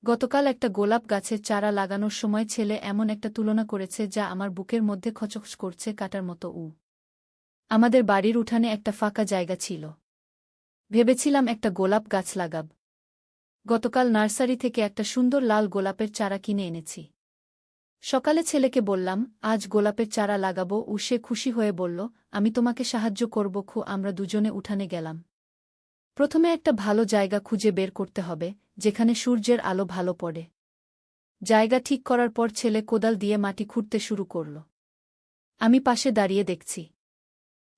গতকাল একটা গোলাপ গাছের চারা লাগানোর সময় ছেলে এমন একটা তুলনা করেছে যা আমার বুকের মধ্যে খচখচ করছে কাটার মতো। আমাদের বাড়ির উঠানে একটা ফাঁকা জায়গা ছিল। ভেবেছিলাম একটা গোলাপ গাছ লাগাব। গতকাল নার্সারি থেকে একটা সুন্দর লাল গোলাপের চারা কিনে এনেছি। সকালে ছেলেকে বললাম, আজ গোলাপের চারা লাগাবো। সে খুশি হয়ে বলল, আমি তোমাকে সাহায্য করব। আমরা দুজনে উঠানে গেলাম। প্রথমে একটা ভালো জায়গা খুঁজে বের করতে হবে, যেখানে সূর্যের আলো ভালো পড়ে। জায়গা ঠিক করার পর ছেলে কোদাল দিয়ে মাটি খুঁড়তে শুরু করল। আমি পাশে দাঁড়িয়ে দেখছি।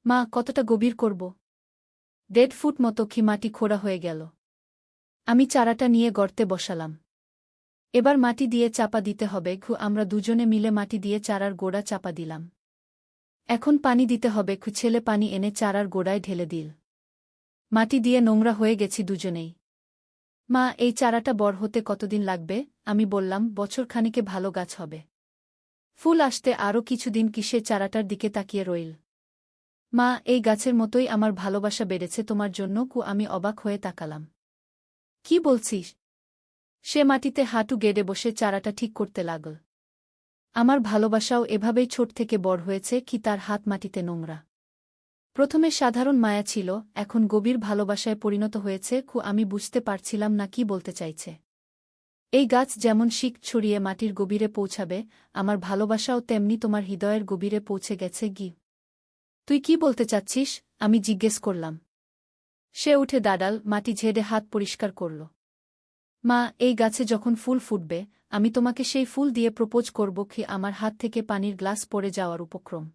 মা, কতটা গভীর করব? 1.5 ফুট মতো কি মাটি খোঁড়া হয়ে গেল। আমি চারাটা নিয়ে গর্তে বসালাম। এবার মাটি দিয়ে চাপা দিতে হবে। আমরা দুজনে মিলে মাটি দিয়ে চারার গোড়া চাপা দিলাম। এখন পানি দিতে হবে। ছেলে পানি এনে চারার গোড়ায় ঢেলে দিল। মাটি দিয়ে নোংরা হয়ে গেছি দুজনেই। মা, এই চারাটা বড় হতে কতদিন লাগবে? আমি বললাম, বছর খানিকে ভালো গাছ হবে। ফুল আসতে আরও কিছুদিন। সে চারাটার দিকে তাকিয়ে রইল। মা, এই গাছের মতোই আমার ভালোবাসা বেড়েছে তোমার জন্য। আমি অবাক হয়ে তাকালাম। কি বলছিস? সে মাটিতে হাঁটু গেড়ে বসে চারাটা ঠিক করতে লাগল। আমার ভালোবাসাও এভাবেই ছোট থেকে বড় হয়েছে। তার হাত মাটিতে নোংরা। প্রথমে সাধারণ মায়া ছিল, এখন গভীর ভালোবাসায় পরিণত হয়েছে। আমি বুঝতে পারছিলাম না কি বলতে চাইছে। এই গাছ যেমন শিক ছড়িয়ে মাটির গভীরে পৌঁছাবে, আমার ভালোবাসাও তেমনি তোমার হৃদয়ের গভীরে পৌঁছে গেছে। তুই কি বলতে চাচ্ছিস? আমি জিজ্ঞেস করলাম। সে উঠে দাঁড়াল, মাটি ঝেড়ে হাত পরিষ্কার করল। মা, এই গাছে যখন ফুল ফুটবে, আমি তোমাকে সেই ফুল দিয়ে প্রপোজ করব। আমার হাত থেকে পানির গ্লাস পড়ে যাওয়ার উপক্রম।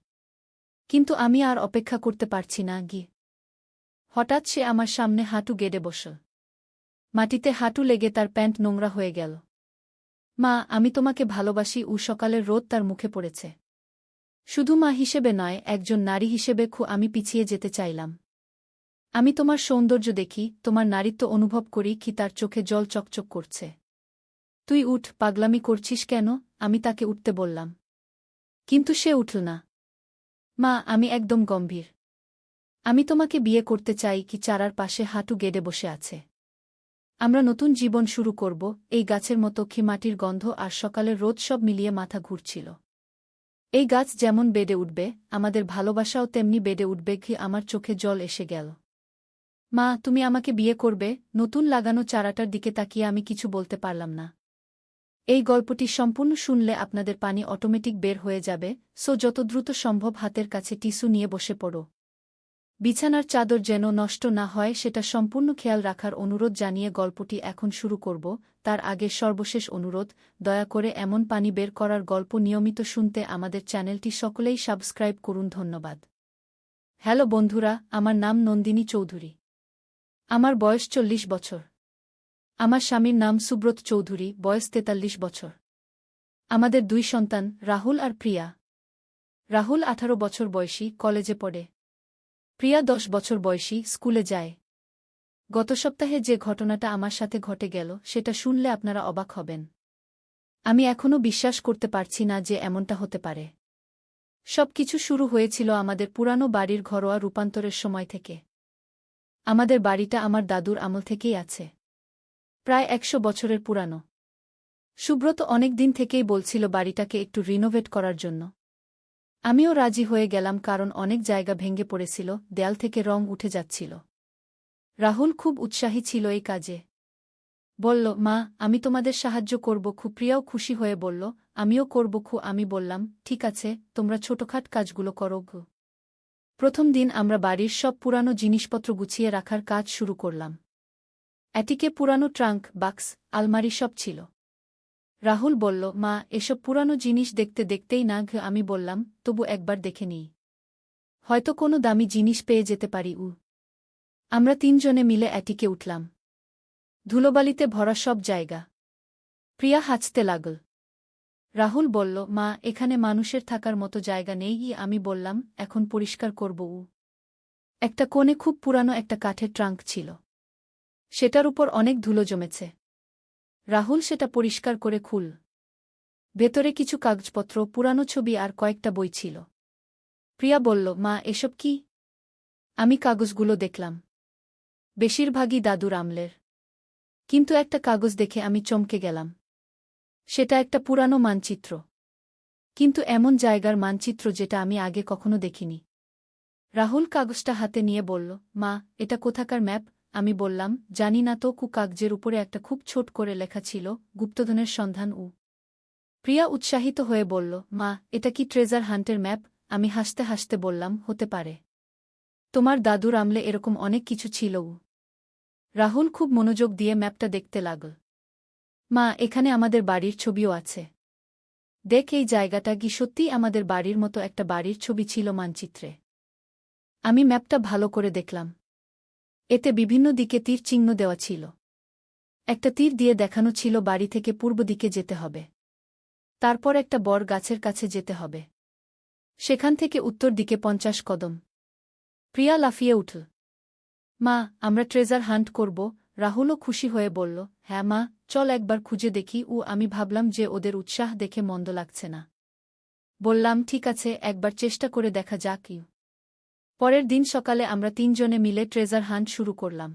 কিন্তু আমি আর অপেক্ষা করতে পারছি না। হঠাৎ সে আমার সামনে হাঁটু গেড়ে বসল। মাটিতে হাঁটু লেগে তার প্যান্ট নোংরা হয়ে গেল। মা, আমি তোমাকে ভালোবাসি। সকালের রোদ তার মুখে পড়েছে। শুধু মা হিসেবে নয়, একজন নারী হিসেবে আমি পিছিয়ে যেতে চাইলাম। আমি তোমার সৌন্দর্য দেখি, তোমার নারীত্ব অনুভব করি। তার চোখে জল চকচক করছে। তুই উঠ, পাগলামি করছিস কেন? আমি তাকে উঠতে বললাম। কিন্তু সে উঠল না। মা, আমি একদম গম্ভীর। আমি তোমাকে বিয়ে করতে চাই। চারার পাশে হাঁটু গেড়ে বসে আছে। আমরা নতুন জীবন শুরু করব। এই গাছের মতো মাটির গন্ধ আর সকালের রোদ সব মিলিয়ে মাথা ঘুরছিল। এই গাছ যেমন বেড়ে উঠবে, আমাদের ভালোবাসাও তেমনি বেড়ে উঠবে। আমার চোখে জল এসে গেল। মা, তুমি আমাকে বিয়ে করবে? নতুন লাগানো চারাটার দিকে তাকিয়ে আমি কিছু বলতে পারলাম না। এই গল্পটি সম্পূর্ণ শুনলে আপনাদের পানি অটোমেটিক বের হয়ে যাবে। যত দ্রুত সম্ভব হাতের কাছে টিস্যু নিয়ে বসে পড়ো। বিছানার চাদর যেন নষ্ট না হয় সেটা সম্পূর্ণ খেয়াল রাখার অনুরোধ জানিয়ে গল্পটি এখন শুরু করব। তার আগে সর্বশেষ অনুরোধ, দয়া করে এমন পানি বের করার গল্প নিয়মিত শুনতে আমাদের চ্যানেলটি সকলেই সাবস্ক্রাইব করুন। ধন্যবাদ। হ্যালো বন্ধুরা, আমার নাম নন্দিনী চৌধুরী। আমার বয়স 40 বছর। আমার স্বামীর নাম সুব্রত চৌধুরী, বয়স 43 বছর। আমাদের 2 সন্তান, রাহুল আর প্রিয়া। রাহুল 18 বছর বয়সী, কলেজে পড়ে। প্রিয়া 10 বছর বয়সী, স্কুলে যায়। গত সপ্তাহে যে ঘটনাটা আমার সাথে ঘটে গেল সেটা শুনলে আপনারা অবাক হবেন। আমি এখনও বিশ্বাস করতে পারছি না যে এমনটা হতে পারে। সবকিছু শুরু হয়েছিল আমাদের পুরানো বাড়ির ঘরোয়া রূপান্তরের সময় থেকে। আমাদের বাড়িটা আমার দাদুর আমল থেকেই আছে। প্রায় 100 বছরের পুরানো। সুব্রত অনেক দিন থেকেই বলছিল বাড়িটাকে একটু রিনোভেট করার জন্য। আমিও রাজি হয়ে গেলাম, কারণ অনেক জায়গা ভেঙে পড়েছিল, দেয়াল থেকে রং উঠে যাচ্ছিল। রাহুল খুব উৎসাহী ছিল এই কাজে। বলল, মা, আমি তোমাদের সাহায্য করব। প্রিয়াও খুশি হয়ে বলল, আমিও করব। আমি বললাম, ঠিক আছে, তোমরা ছোটখাট কাজগুলো করো। প্রথম দিন আমরা বাড়ির সব পুরানো জিনিসপত্র গুছিয়ে রাখার কাজ শুরু করলাম। অ্যাটিকে পুরানো ট্রাঙ্ক, বাক্স, আলমারি সব ছিল। রাহুল বলল, মা, এসব পুরানো জিনিস দেখতে দেখতেই না। আমি বললাম, তবু একবার দেখে নিই। হয়তো কোনো দামি জিনিস পেয়ে যেতে পারি। আমরা 3 জনে মিলে অ্যাটিকে উঠলাম। ধুলোবালিতে ভরা সব জায়গা। প্রিয়া হাঁচতে লাগল। রাহুল বলল, মা, এখানে মানুষের থাকার মতো জায়গা নেই। আমি বললাম, এখন পরিষ্কার করব। একটা কোণে খুব পুরানো একটা কাঠের ট্রাঙ্ক ছিল। সেটার উপর অনেক ধুলো জমেছে। রাহুল সেটা পরিষ্কার করে খুল। ভেতরে কিছু কাগজপত্র, পুরানো ছবি আর কয়েকটা বই ছিল। প্রিয়া বলল, মা, এসব কি? আমি কাগজগুলো দেখলাম। বেশিরভাগই দাদুর আমলের। কিন্তু একটা কাগজ দেখে আমি চমকে গেলাম। সেটা একটা পুরানো মানচিত্র। কিন্তু এমন জায়গার মানচিত্র যেটা আমি আগে কখনো দেখিনি। রাহুল কাগজটা হাতে নিয়ে বলল, মা, এটা কোথাকার ম্যাপ? আমি বললাম, জানি না তো। কাগজের উপরে একটা খুব ছোট করে লেখা ছিল, গুপ্তধনের সন্ধান। প্রিয়া উৎসাহিত হয়ে বলল, মা, এটা কি ট্রেজার হান্টের ম্যাপ? আমি হাসতে হাসতে বললাম, হতে পারে। তোমার দাদুর আমলে এরকম অনেক কিছু ছিল। রাহুল খুব মনোযোগ দিয়ে ম্যাপটা দেখতে লাগল। মা, এখানে আমাদের বাড়ির ছবিও আছে। দেখ, এই জায়গাটা কি সত্যিই আমাদের বাড়ির মতো একটা বাড়ির ছবি ছিল মানচিত্রে। আমি ম্যাপটা ভালো করে দেখলাম। এতে বিভিন্ন দিকে তীর চিহ্ন দেওয়া ছিল। একটা তীর দিয়ে দেখানো ছিল বাড়ি থেকে পূর্ব দিকে যেতে হবে। তারপর একটা বড় গাছের কাছে যেতে হবে। সেখান থেকে উত্তর দিকে 50 কদম। প্রিয়া লাফিয়ে উঠল। মা, আমরা ট্রেজার হান্ট করব। রাহুলও খুশি হয়ে বলল, হ্যাঁ মা, চল একবার খুঁজে দেখি। আমি ভাবলাম যে ওদের উৎসাহ দেখে মন্দ লাগছে না। বললাম, ঠিক আছে, একবার চেষ্টা করে দেখা যাক। পরের দিন সকালে আমরা 3 জনে মিলে ট্রেজার হান্ট শুরু করলাম।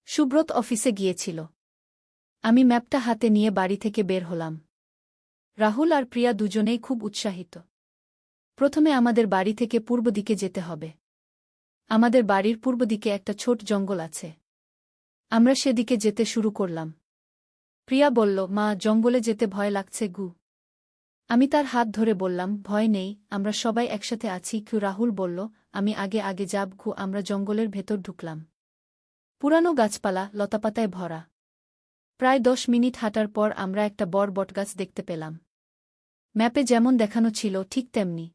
সুব্রত অফিসে গিয়েছিল। আমি ম্যাপটা হাতে নিয়ে বাড়ি থেকে বের হলাম। রাহুল আর প্রিয়া দুজনেই খুব উৎসাহিত। প্রথমে আমাদের বাড়ি থেকে পূর্ব দিকে যেতে হবে। আমাদের বাড়ির পূর্ব দিকে একটা ছোট জঙ্গল আছে। আমরা সেদিকে যেতে শুরু করলাম। প্রিয়া বলল, মা, জঙ্গলে যেতে ভয় লাগছে গু। আমি তার হাত ধরে বললাম, ভয় নেই, আমরা সবাই একসাথে আছি। রাহুল বলল, আমি আগে আগে যাব। আমরা জঙ্গলের ভেতর ঢুকলাম। পুরানো গাছপালা, লতাপাতায় ভরা। প্রায় 10 মিনিট হাঁটার পর আমরা একটা বড় বটগাছ দেখতে পেলাম। ম্যাপে যেমন দেখানো ছিল ঠিক তেমনি।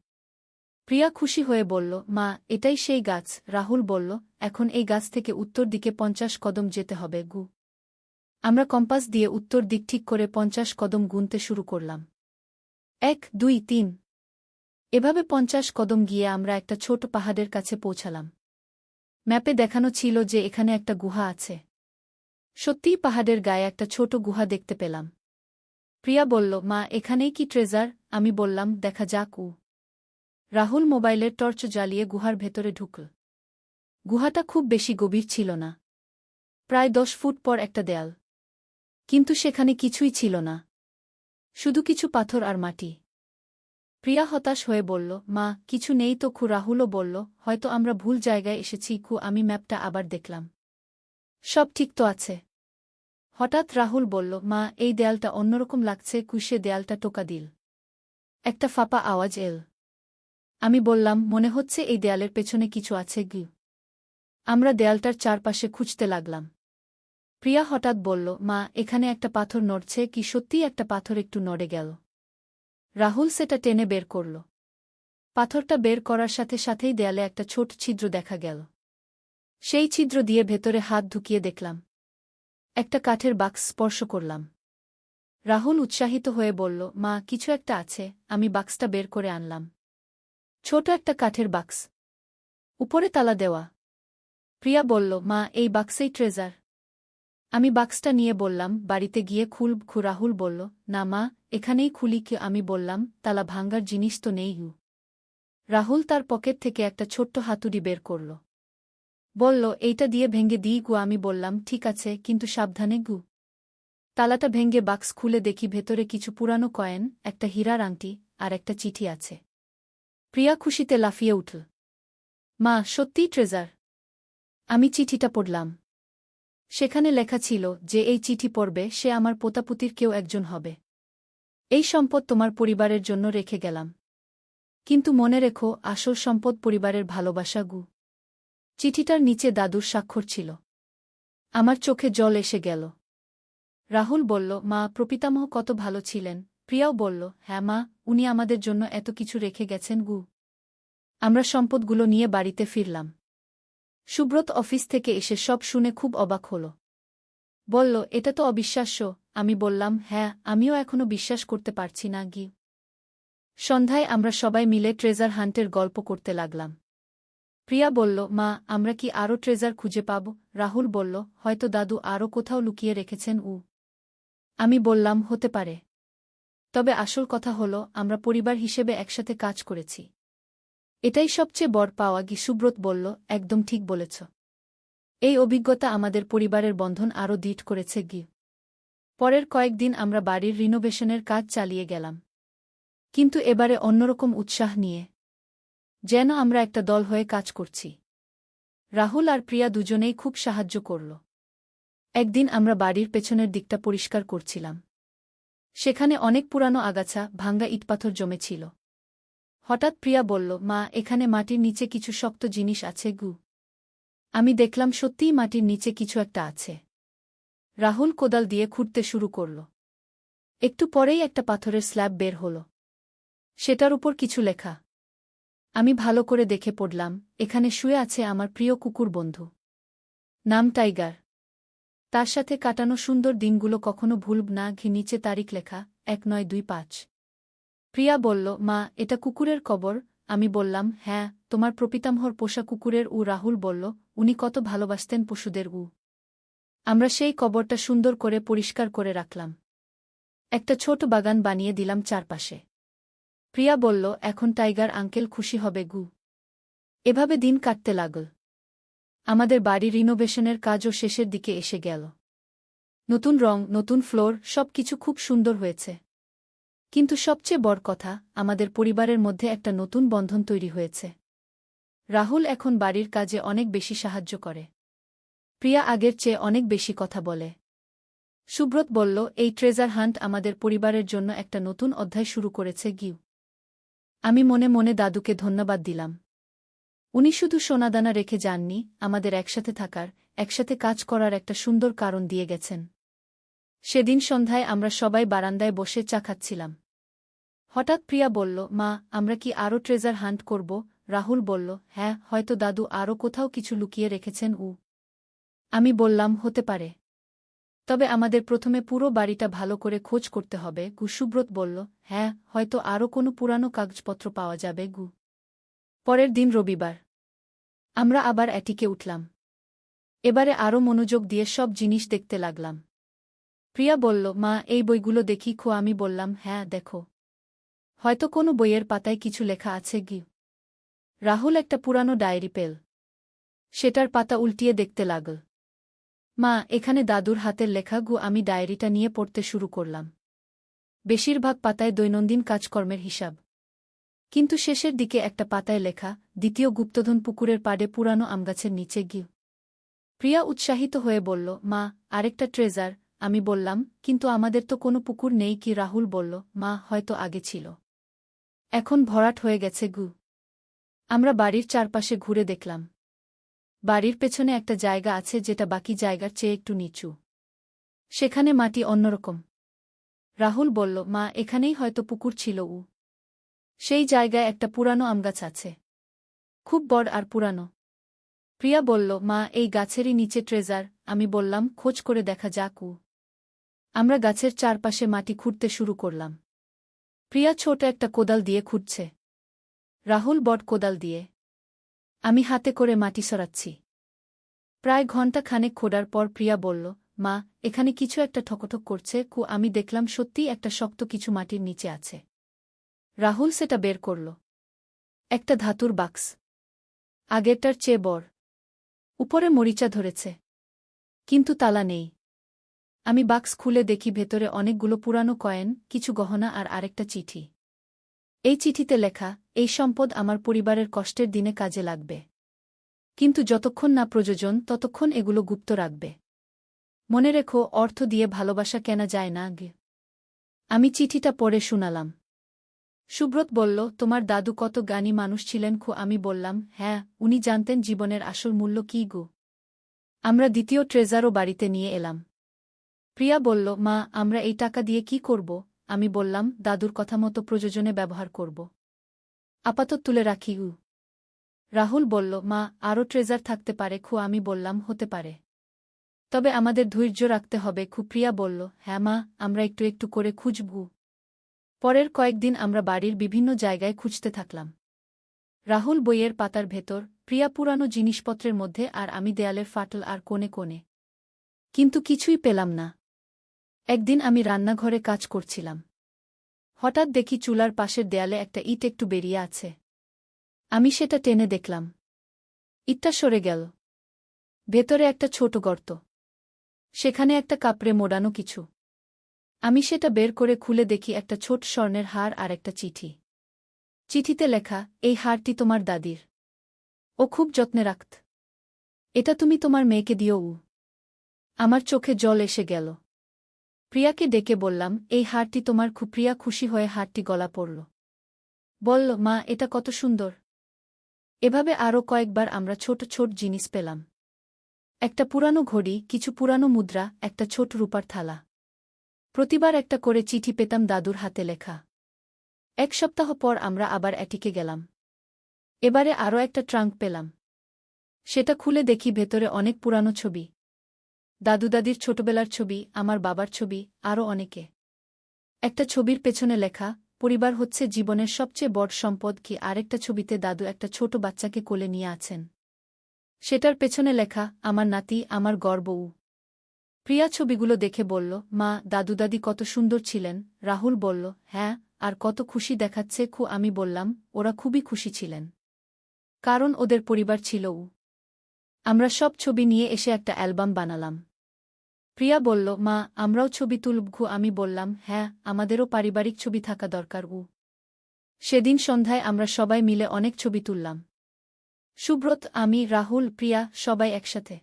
প্রিয়া খুশি হয়ে বলল, মা, এটাই সেই গাছ। রাহুল বলল, এখন এই গাছ থেকে উত্তর দিকে 50 কদম যেতে হবে গু। আমরা কম্পাস দিয়ে উত্তর দিক ঠিক করে 50 কদম গুনতে শুরু করলাম। 1, 2, 3। এভাবে 50 কদম গিয়ে আমরা একটা ছোট পাহাড়ের কাছে পৌঁছালাম। ম্যাপে দেখানো ছিল যে এখানে একটা গুহা আছে। সত্যিই পাহাড়ের গায়ে একটা ছোট গুহা দেখতে পেলাম। প্রিয়া বলল, মা, এখানেই কি ট্রেজার? আমি বললাম, দেখা যাক। রাহুল মোবাইলের টর্চ জ্বালিয়ে গুহার ভেতরে ঢুকল। গুহাটা খুব বেশি গভীর ছিল না। প্রায় 10 ফুট পর একটা দেয়াল। কিন্তু সেখানে কিছুই ছিল না, শুধু কিছু পাথর আর মাটি। প্রিয়া হতাশ হয়ে বলল, মা, কিছু নেই তো? রাহুলও বলল, হয়তো আমরা ভুল জায়গায় এসেছি। আমি ম্যাপটা আবার দেখলাম। সব ঠিক তো আছে। হঠাৎ রাহুল বলল, মা, এই দেয়ালটা অন্যরকম লাগছে। সে দেয়ালটা টোকা দিল। একটা ফাঁপা আওয়াজ এল। আমি বললাম, মনে হচ্ছে এই দেয়ালের পেছনে কিছু আছে। আমরা দেয়ালটার চারপাশে খুঁজতে লাগলাম। প্রিয়া হঠাৎ বলল, মা, এখানে একটা পাথর নড়ছে। সত্যিই একটা পাথর একটু নড়ে গেল। রাহুল সেটা টেনে বের করল। পাথরটা বের করার সাথে সাথেই দেয়ালে একটা ছোট ছিদ্র দেখা গেল। সেই ছিদ্র দিয়ে ভেতরে হাত ঢুকিয়ে দেখলাম। একটা কাঠের বাক্স স্পর্শ করলাম। রাহুল উৎসাহিত হয়ে বলল, মা, কিছু একটা আছে। আমি বাক্সটা বের করে আনলাম। ছোট একটা কাঠের বাক্স, উপরে তালা দেওয়া। প্রিয়া বলল, মা, এই বাক্সেই ট্রেজার। আমি বাক্সটা নিয়ে বললাম, বাড়িতে গিয়ে খুলব। রাহুল বলল, না মা, এখানেই খুলি। আমি বললাম, তালা ভাঙ্গার জিনিস তো নেই। রাহুল তার পকেট থেকে একটা ছোট্ট হাতুড়ি বের করল। বলল, এইটা দিয়ে ভেঙে দিই। আমি বললাম, ঠিক আছে, কিন্তু সাবধানে। তালাটা ভেঙে বাক্স খুলে দেখি ভেতরে কিছু পুরানো কয়েন, একটা হীরার আংটি আর একটা চিঠি আছে। প্রিয়া খুশিতে লাফিয়ে উঠল। মা, সত্যিই ট্রেজার। আমি চিঠিটা পড়লাম। সেখানে লেখা ছিল যে এই চিঠি পড়বে সে আমার পোতাপুতির কেউ একজন হবে। এই সম্পদ তোমার পরিবারের জন্য রেখে গেলাম। কিন্তু মনে রেখো, আসল সম্পদ পরিবারের ভালোবাসা। চিঠিটার নিচে দাদুর স্বাক্ষর ছিল। আমার চোখে জল এসে গেল। রাহুল বলল, মা, প্রপিতামহ কত ভালো ছিলেন। প্রিয়াও বলল, হ্যাঁ মা, উনি আমাদের জন্য এত কিছু রেখে গেছেন। আমরা সম্পদগুলো নিয়ে বাড়িতে ফিরলাম। সুব্রত অফিস থেকে এসে সব শুনে খুব অবাক হল। বলল, এটা তো অবিশ্বাস্য। আমি বললাম, হ্যাঁ, আমিও এখনো বিশ্বাস করতে পারছি না। সন্ধ্যায় আমরা সবাই মিলে ট্রেজার হান্টের গল্প করতে লাগলাম। প্রিয়া বলল, মা, আমরা কি আরও ট্রেজার খুঁজে পাব? রাহুল বলল, হয়তো দাদু আরও কোথাও লুকিয়ে রেখেছেন। আমি বললাম, হতে পারে। তবে আসল কথা হল, আমরা পরিবার হিসেবে একসাথে কাজ করেছি। এটাই সবচেয়ে বড় পাওয়া। সুব্রত বলল, একদম ঠিক বলেছ। এই অভিজ্ঞতা আমাদের পরিবারের বন্ধন আরও দৃঢ় করেছে পরের কয়েকদিন আমরা বাড়ির রিনোভেশনের কাজ চালিয়ে গেলাম, কিন্তু এবারে অন্যরকম উৎসাহ নিয়ে, যেন আমরা একটা দল হয়ে কাজ করছি। রাহুল আর প্রিয়া দুজনেই খুব সাহায্য করল। একদিন আমরা বাড়ির পেছনের দিকটা পরিষ্কার করছিলাম। সেখানে অনেক পুরানো আগাছা, ভাঙ্গা ইটপাথর জমেছিল। হঠাৎ প্রিয়া বলল, মা, এখানে মাটির নিচে কিছু শক্ত জিনিস আছে আমি দেখলাম সত্যিই মাটির নিচে কিছু একটা আছে। রাহুল কোদাল দিয়ে খুঁড়তে শুরু করল। একটু পরেই একটা পাথরের স্ল্যাব বের হল। সেটার উপর কিছু লেখা। আমি ভালো করে দেখে পড়লাম, এখানে শুয়ে আছে আমার প্রিয় কুকুর বন্ধু। নাম টাইগার। তার সাথে কাটানো সুন্দর দিনগুলো কখনো ভুলব না। নিচে তারিখ লেখা ১৯২৫। প্রিয়া বলল, মা, এটা কুকুরের কবর। আমি বললাম, হ্যাঁ, তোমার প্রপিতামহর পোষা কুকুরের। রাহুল বলল, উনি কত ভালোবাসতেন পশুদের। আমরা সেই কবরটা সুন্দর করে পরিষ্কার করে রাখলাম। একটা ছোট বাগান বানিয়ে দিলাম চারপাশে। প্রিয়া বলল, এখন টাইগার আঙ্কেল খুশি হবে। এভাবে দিন কাটতে লাগল। আমাদের বাড়ি রিনোভেশনের কাজও শেষের দিকে এসে গেল। নতুন রং, নতুন ফ্লোর, সবকিছু খুব সুন্দর হয়েছে। কিন্তু সবচেয়ে বড় কথা, আমাদের পরিবারের মধ্যে একটা নতুন বন্ধন তৈরি হয়েছে। রাহুল এখন বাড়ির কাজে অনেক বেশি সাহায্য করে। প্রিয়া আগের চেয়ে অনেক বেশি কথা বলে। সুব্রত বলল, এই ট্রেজার হান্ট আমাদের পরিবারের জন্য একটা নতুন অধ্যায় শুরু করেছে। আমি মনে মনে দাদুকে ধন্যবাদ দিলাম। উনি শুধু সোনাদানা রেখে যাননি, আমাদের একসাথে থাকার, একসাথে কাজ করার একটা সুন্দর কারণ দিয়ে গেছেন। সেদিন সন্ধ্যায় আমরা সবাই বারান্দায় বসে চা খাচ্ছিলাম। হঠাৎ প্রিয়া বলল, মা, আমরা কি আরও ট্রেজার হান্ট করব? রাহুল বলল, হ্যাঁ, হয়তো দাদু আরও কোথাও কিছু লুকিয়ে রেখেছেন। আমি বললাম, হতে পারে। তবে আমাদের প্রথমে পুরো বাড়িটা ভালো করে খোঁজ করতে হবে। সুব্রত বলল, হ্যাঁ, হয়তো আরও কোনো পুরানো কাগজপত্র পাওয়া যাবে। পরের দিন রবিবার। আমরা আবার অ্যাটিকে উঠলাম। এবারে আরও মনোযোগ দিয়ে সব জিনিস দেখতে লাগলাম। প্রিয়া বলল, মা, এই বইগুলো দেখি। আমি বললাম, হ্যাঁ, দেখো, হয়তো কোনো বইয়ের পাতায় কিছু লেখা আছে। রাহুল একটা পুরানো ডায়েরি পেল। সেটার পাতা উল্টিয়ে দেখতে লাগল। মা, এখানে দাদুর হাতের লেখা। আমি ডায়েরিটা নিয়ে পড়তে শুরু করলাম। বেশিরভাগ পাতায় দৈনন্দিন কাজকর্মের হিসাব, কিন্তু শেষের দিকে একটা পাতায় লেখা, দ্বিতীয় গুপ্তধন পুকুরের পাড়ে পুরানো আমগাছের নিচে। প্রিয়া উৎসাহিত হয়ে বলল, মা, আরেকটা ট্রেজার। আমি বললাম, কিন্তু আমাদের তো কোনো পুকুর নেই। রাহুল বলল, মা, হয়তো আগে ছিল, এখন ভরাট হয়ে গেছে। আমরা বাড়ির চারপাশে ঘুরে দেখলাম। বাড়ির পেছনে একটা জায়গা আছে যেটা বাকি জায়গার চেয়ে একটু নিচু। সেখানে মাটি অন্যরকম। রাহুল বলল, মা, এখানেই হয়তো পুকুর ছিল। সেই জায়গায় একটা পুরানো আমগাছ আছে, খুব বড় আর পুরানো। প্রিয়া বলল, মা, এই গাছেরই নিচে ট্রেজার। আমি বললাম, খোঁজ করে দেখা যাক। আমরা গাছের চারপাশে মাটি খুঁড়তে শুরু করলাম। প্রিয়া ছোট একটা কোদাল দিয়ে খুঁড়ছে, রাহুল বড় কোদাল দিয়ে। আমি হাতে করে মাটি সরাচ্ছি। প্রায় ঘণ্টা খানেক খোঁড়ার পর প্রিয়া বলল, মা, এখানে কিছু একটা ঠকঠক করছে। আমি দেখলাম সত্যিই একটা শক্ত কিছু মাটির নিচে আছে। রাহুল সেটা বের করল। একটা ধাতুর বাক্স, আগেরটার চেয়ে বড়। উপরে মরিচা ধরেছে, কিন্তু তালা নেই। আমি বাক্স খুলে দেখি ভেতরে অনেকগুলো পুরানো কয়েন, কিছু গহনা আর আরেকটা চিঠি। এই চিঠিতে লেখা, এই সম্পদ আমার পরিবারের কষ্টের দিনে কাজে লাগবে, কিন্তু যতক্ষণ না প্রয়োজন ততক্ষণ এগুলো গুপ্ত রাখবে। মনে রেখো, অর্থ দিয়ে ভালোবাসা কেনা যায় না। আমি চিঠিটা পড়ে শুনালাম। সুব্রত বলল, তোমার দাদু কত জ্ঞানী মানুষ ছিলেন। আমি বললাম, হ্যাঁ, উনি জানতেন জীবনের আসল মূল্য কী। আমরা দ্বিতীয় ট্রেজারও বাড়িতে নিয়ে এলাম। প্রিয়া বলল, মা, আমরা এই টাকা দিয়ে কি করব? আমি বললাম, দাদুর কথা মতো প্রয়োজনে ব্যবহার করব। আপাতত তুলে রাখি। রাহুল বলল, মা, আরও ট্রেজার থাকতে পারে। আমি বললাম, হতে পারে, তবে আমাদের ধৈর্য রাখতে হবে। প্রিয়া বলল, হ্যাঁ মা, আমরা একটু একটু করে খুঁজব। পরের কয়েকদিন আমরা বাড়ির বিভিন্ন জায়গায় খুঁজতে থাকলাম। রাহুল বইয়ের পাতার ভেতর, প্রিয়া পুরানো জিনিসপত্রের মধ্যে, আর আমি দেয়ালের ফাটল আর কোণে কোণে, কিন্তু কিছুই পেলাম না। একদিন আমি রান্নাঘরে কাজ করছিলাম। হঠাৎ দেখি চুলার পাশের দেয়ালে একটা ইট একটু বেরিয়ে আছে। আমি সেটা টেনে দেখলাম। ইটটা সরে গেল। ভেতরে একটা ছোট গর্ত। সেখানে একটা কাপড়ে মোড়ানো কিছু। আমি সেটা বের করে খুলে দেখি একটা ছোট স্বর্ণের হার আর একটা চিঠি। চিঠিতে লেখা, এই হারটি তোমার দাদির। ও খুব যত্নে রাখত। এটা তুমি তোমার মেয়েকে দিও। আমার চোখে জল এসে গেল। প্রিয়াকে ডেকে বললাম, এই হারটি তোমার। প্রিয়া খুশি হয়ে হারটি গলা পড়ল। বলল, মা, এটা কত সুন্দর। এভাবে আরও কয়েকবার আমরা ছোট ছোট জিনিস পেলাম। একটা পুরানো ঘড়ি, কিছু পুরানো মুদ্রা, একটা ছোট রূপার থালা। প্রতিবার একটা করে চিঠি পেতাম দাদুর হাতে লেখা। এক সপ্তাহ পর আমরা আবার অ্যাটিকে গেলাম। এবারে আরও একটা ট্রাঙ্ক পেলাম। সেটা খুলে দেখি ভেতরে অনেক পুরানো ছবি। দাদু দাদির ছোটবেলার ছবি, আমার বাবার ছবি, আরও অনেকে। একটা ছবির পেছনে লেখা, পরিবার হচ্ছে জীবনের সবচেয়ে বড় সম্পদ। কি আরেকটা ছবিতে দাদু একটা ছোট বাচ্চাকে কোলে নিয়ে আছেন। সেটার পেছনে লেখা, আমার নাতি, আমার গর্ব। প্রিয়া ছবিগুলো দেখে বলল, মা, দাদু দাদি কত সুন্দর ছিলেন। রাহুল বলল, হ্যাঁ, আর কত খুশি দেখাচ্ছে। আমি বললাম, ওরা খুবই খুশি ছিলেন। কারণ ওদের পরিবার ছিল। আমরা সব ছবি নিয়ে এসে একটা অ্যালবাম বানালাম। প্রিয়া বলল, মা, আমরাও ছবি তুলব। আমি বললাম, হ্যাঁ, আমাদেরও পারিবারিক ছবি থাকা দরকার। সেদিন সন্ধ্যায় আমরা সবাই মিলে অনেক ছবি তুললাম। সুব্রত, আমি, রাহুল, প্রিয়া, সবাই একসাথে।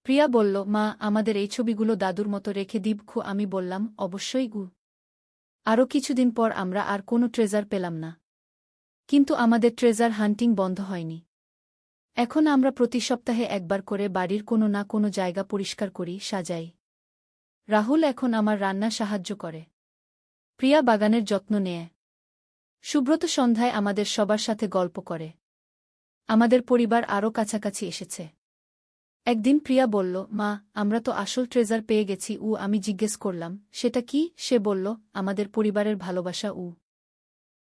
প্রিয়া বলল, মা, আমাদের এই ছবিগুলো দাদুর মতো রেখে দিব। আমি বললাম, অবশ্যই। আরও কিছুদিন পর আমরা আর কোনো ট্রেজার পেলাম না। কিন্তু আমাদের ট্রেজার হান্টিং বন্ধ হয়নি। এখন আমরা প্রতি সপ্তাহে একবার করে বাড়ির কোনো না কোনো জায়গা পরিষ্কার করি, সাজাই। রাহুল এখন আমার রান্না সাহায্য করে। প্রিয়া বাগানের যত্ন নেয়। সুব্রত সন্ধ্যায় আমাদের সবার সাথে গল্প করে। আমাদের পরিবার আরও কাছাকাছি এসেছে। একদিন প্রিয়া বলল, মা, আমরা তো আসল ট্রেজার পেয়ে গেছি। আমি জিজ্ঞেস করলাম, সেটা কি? সে বলল, আমাদের পরিবারের ভালোবাসা।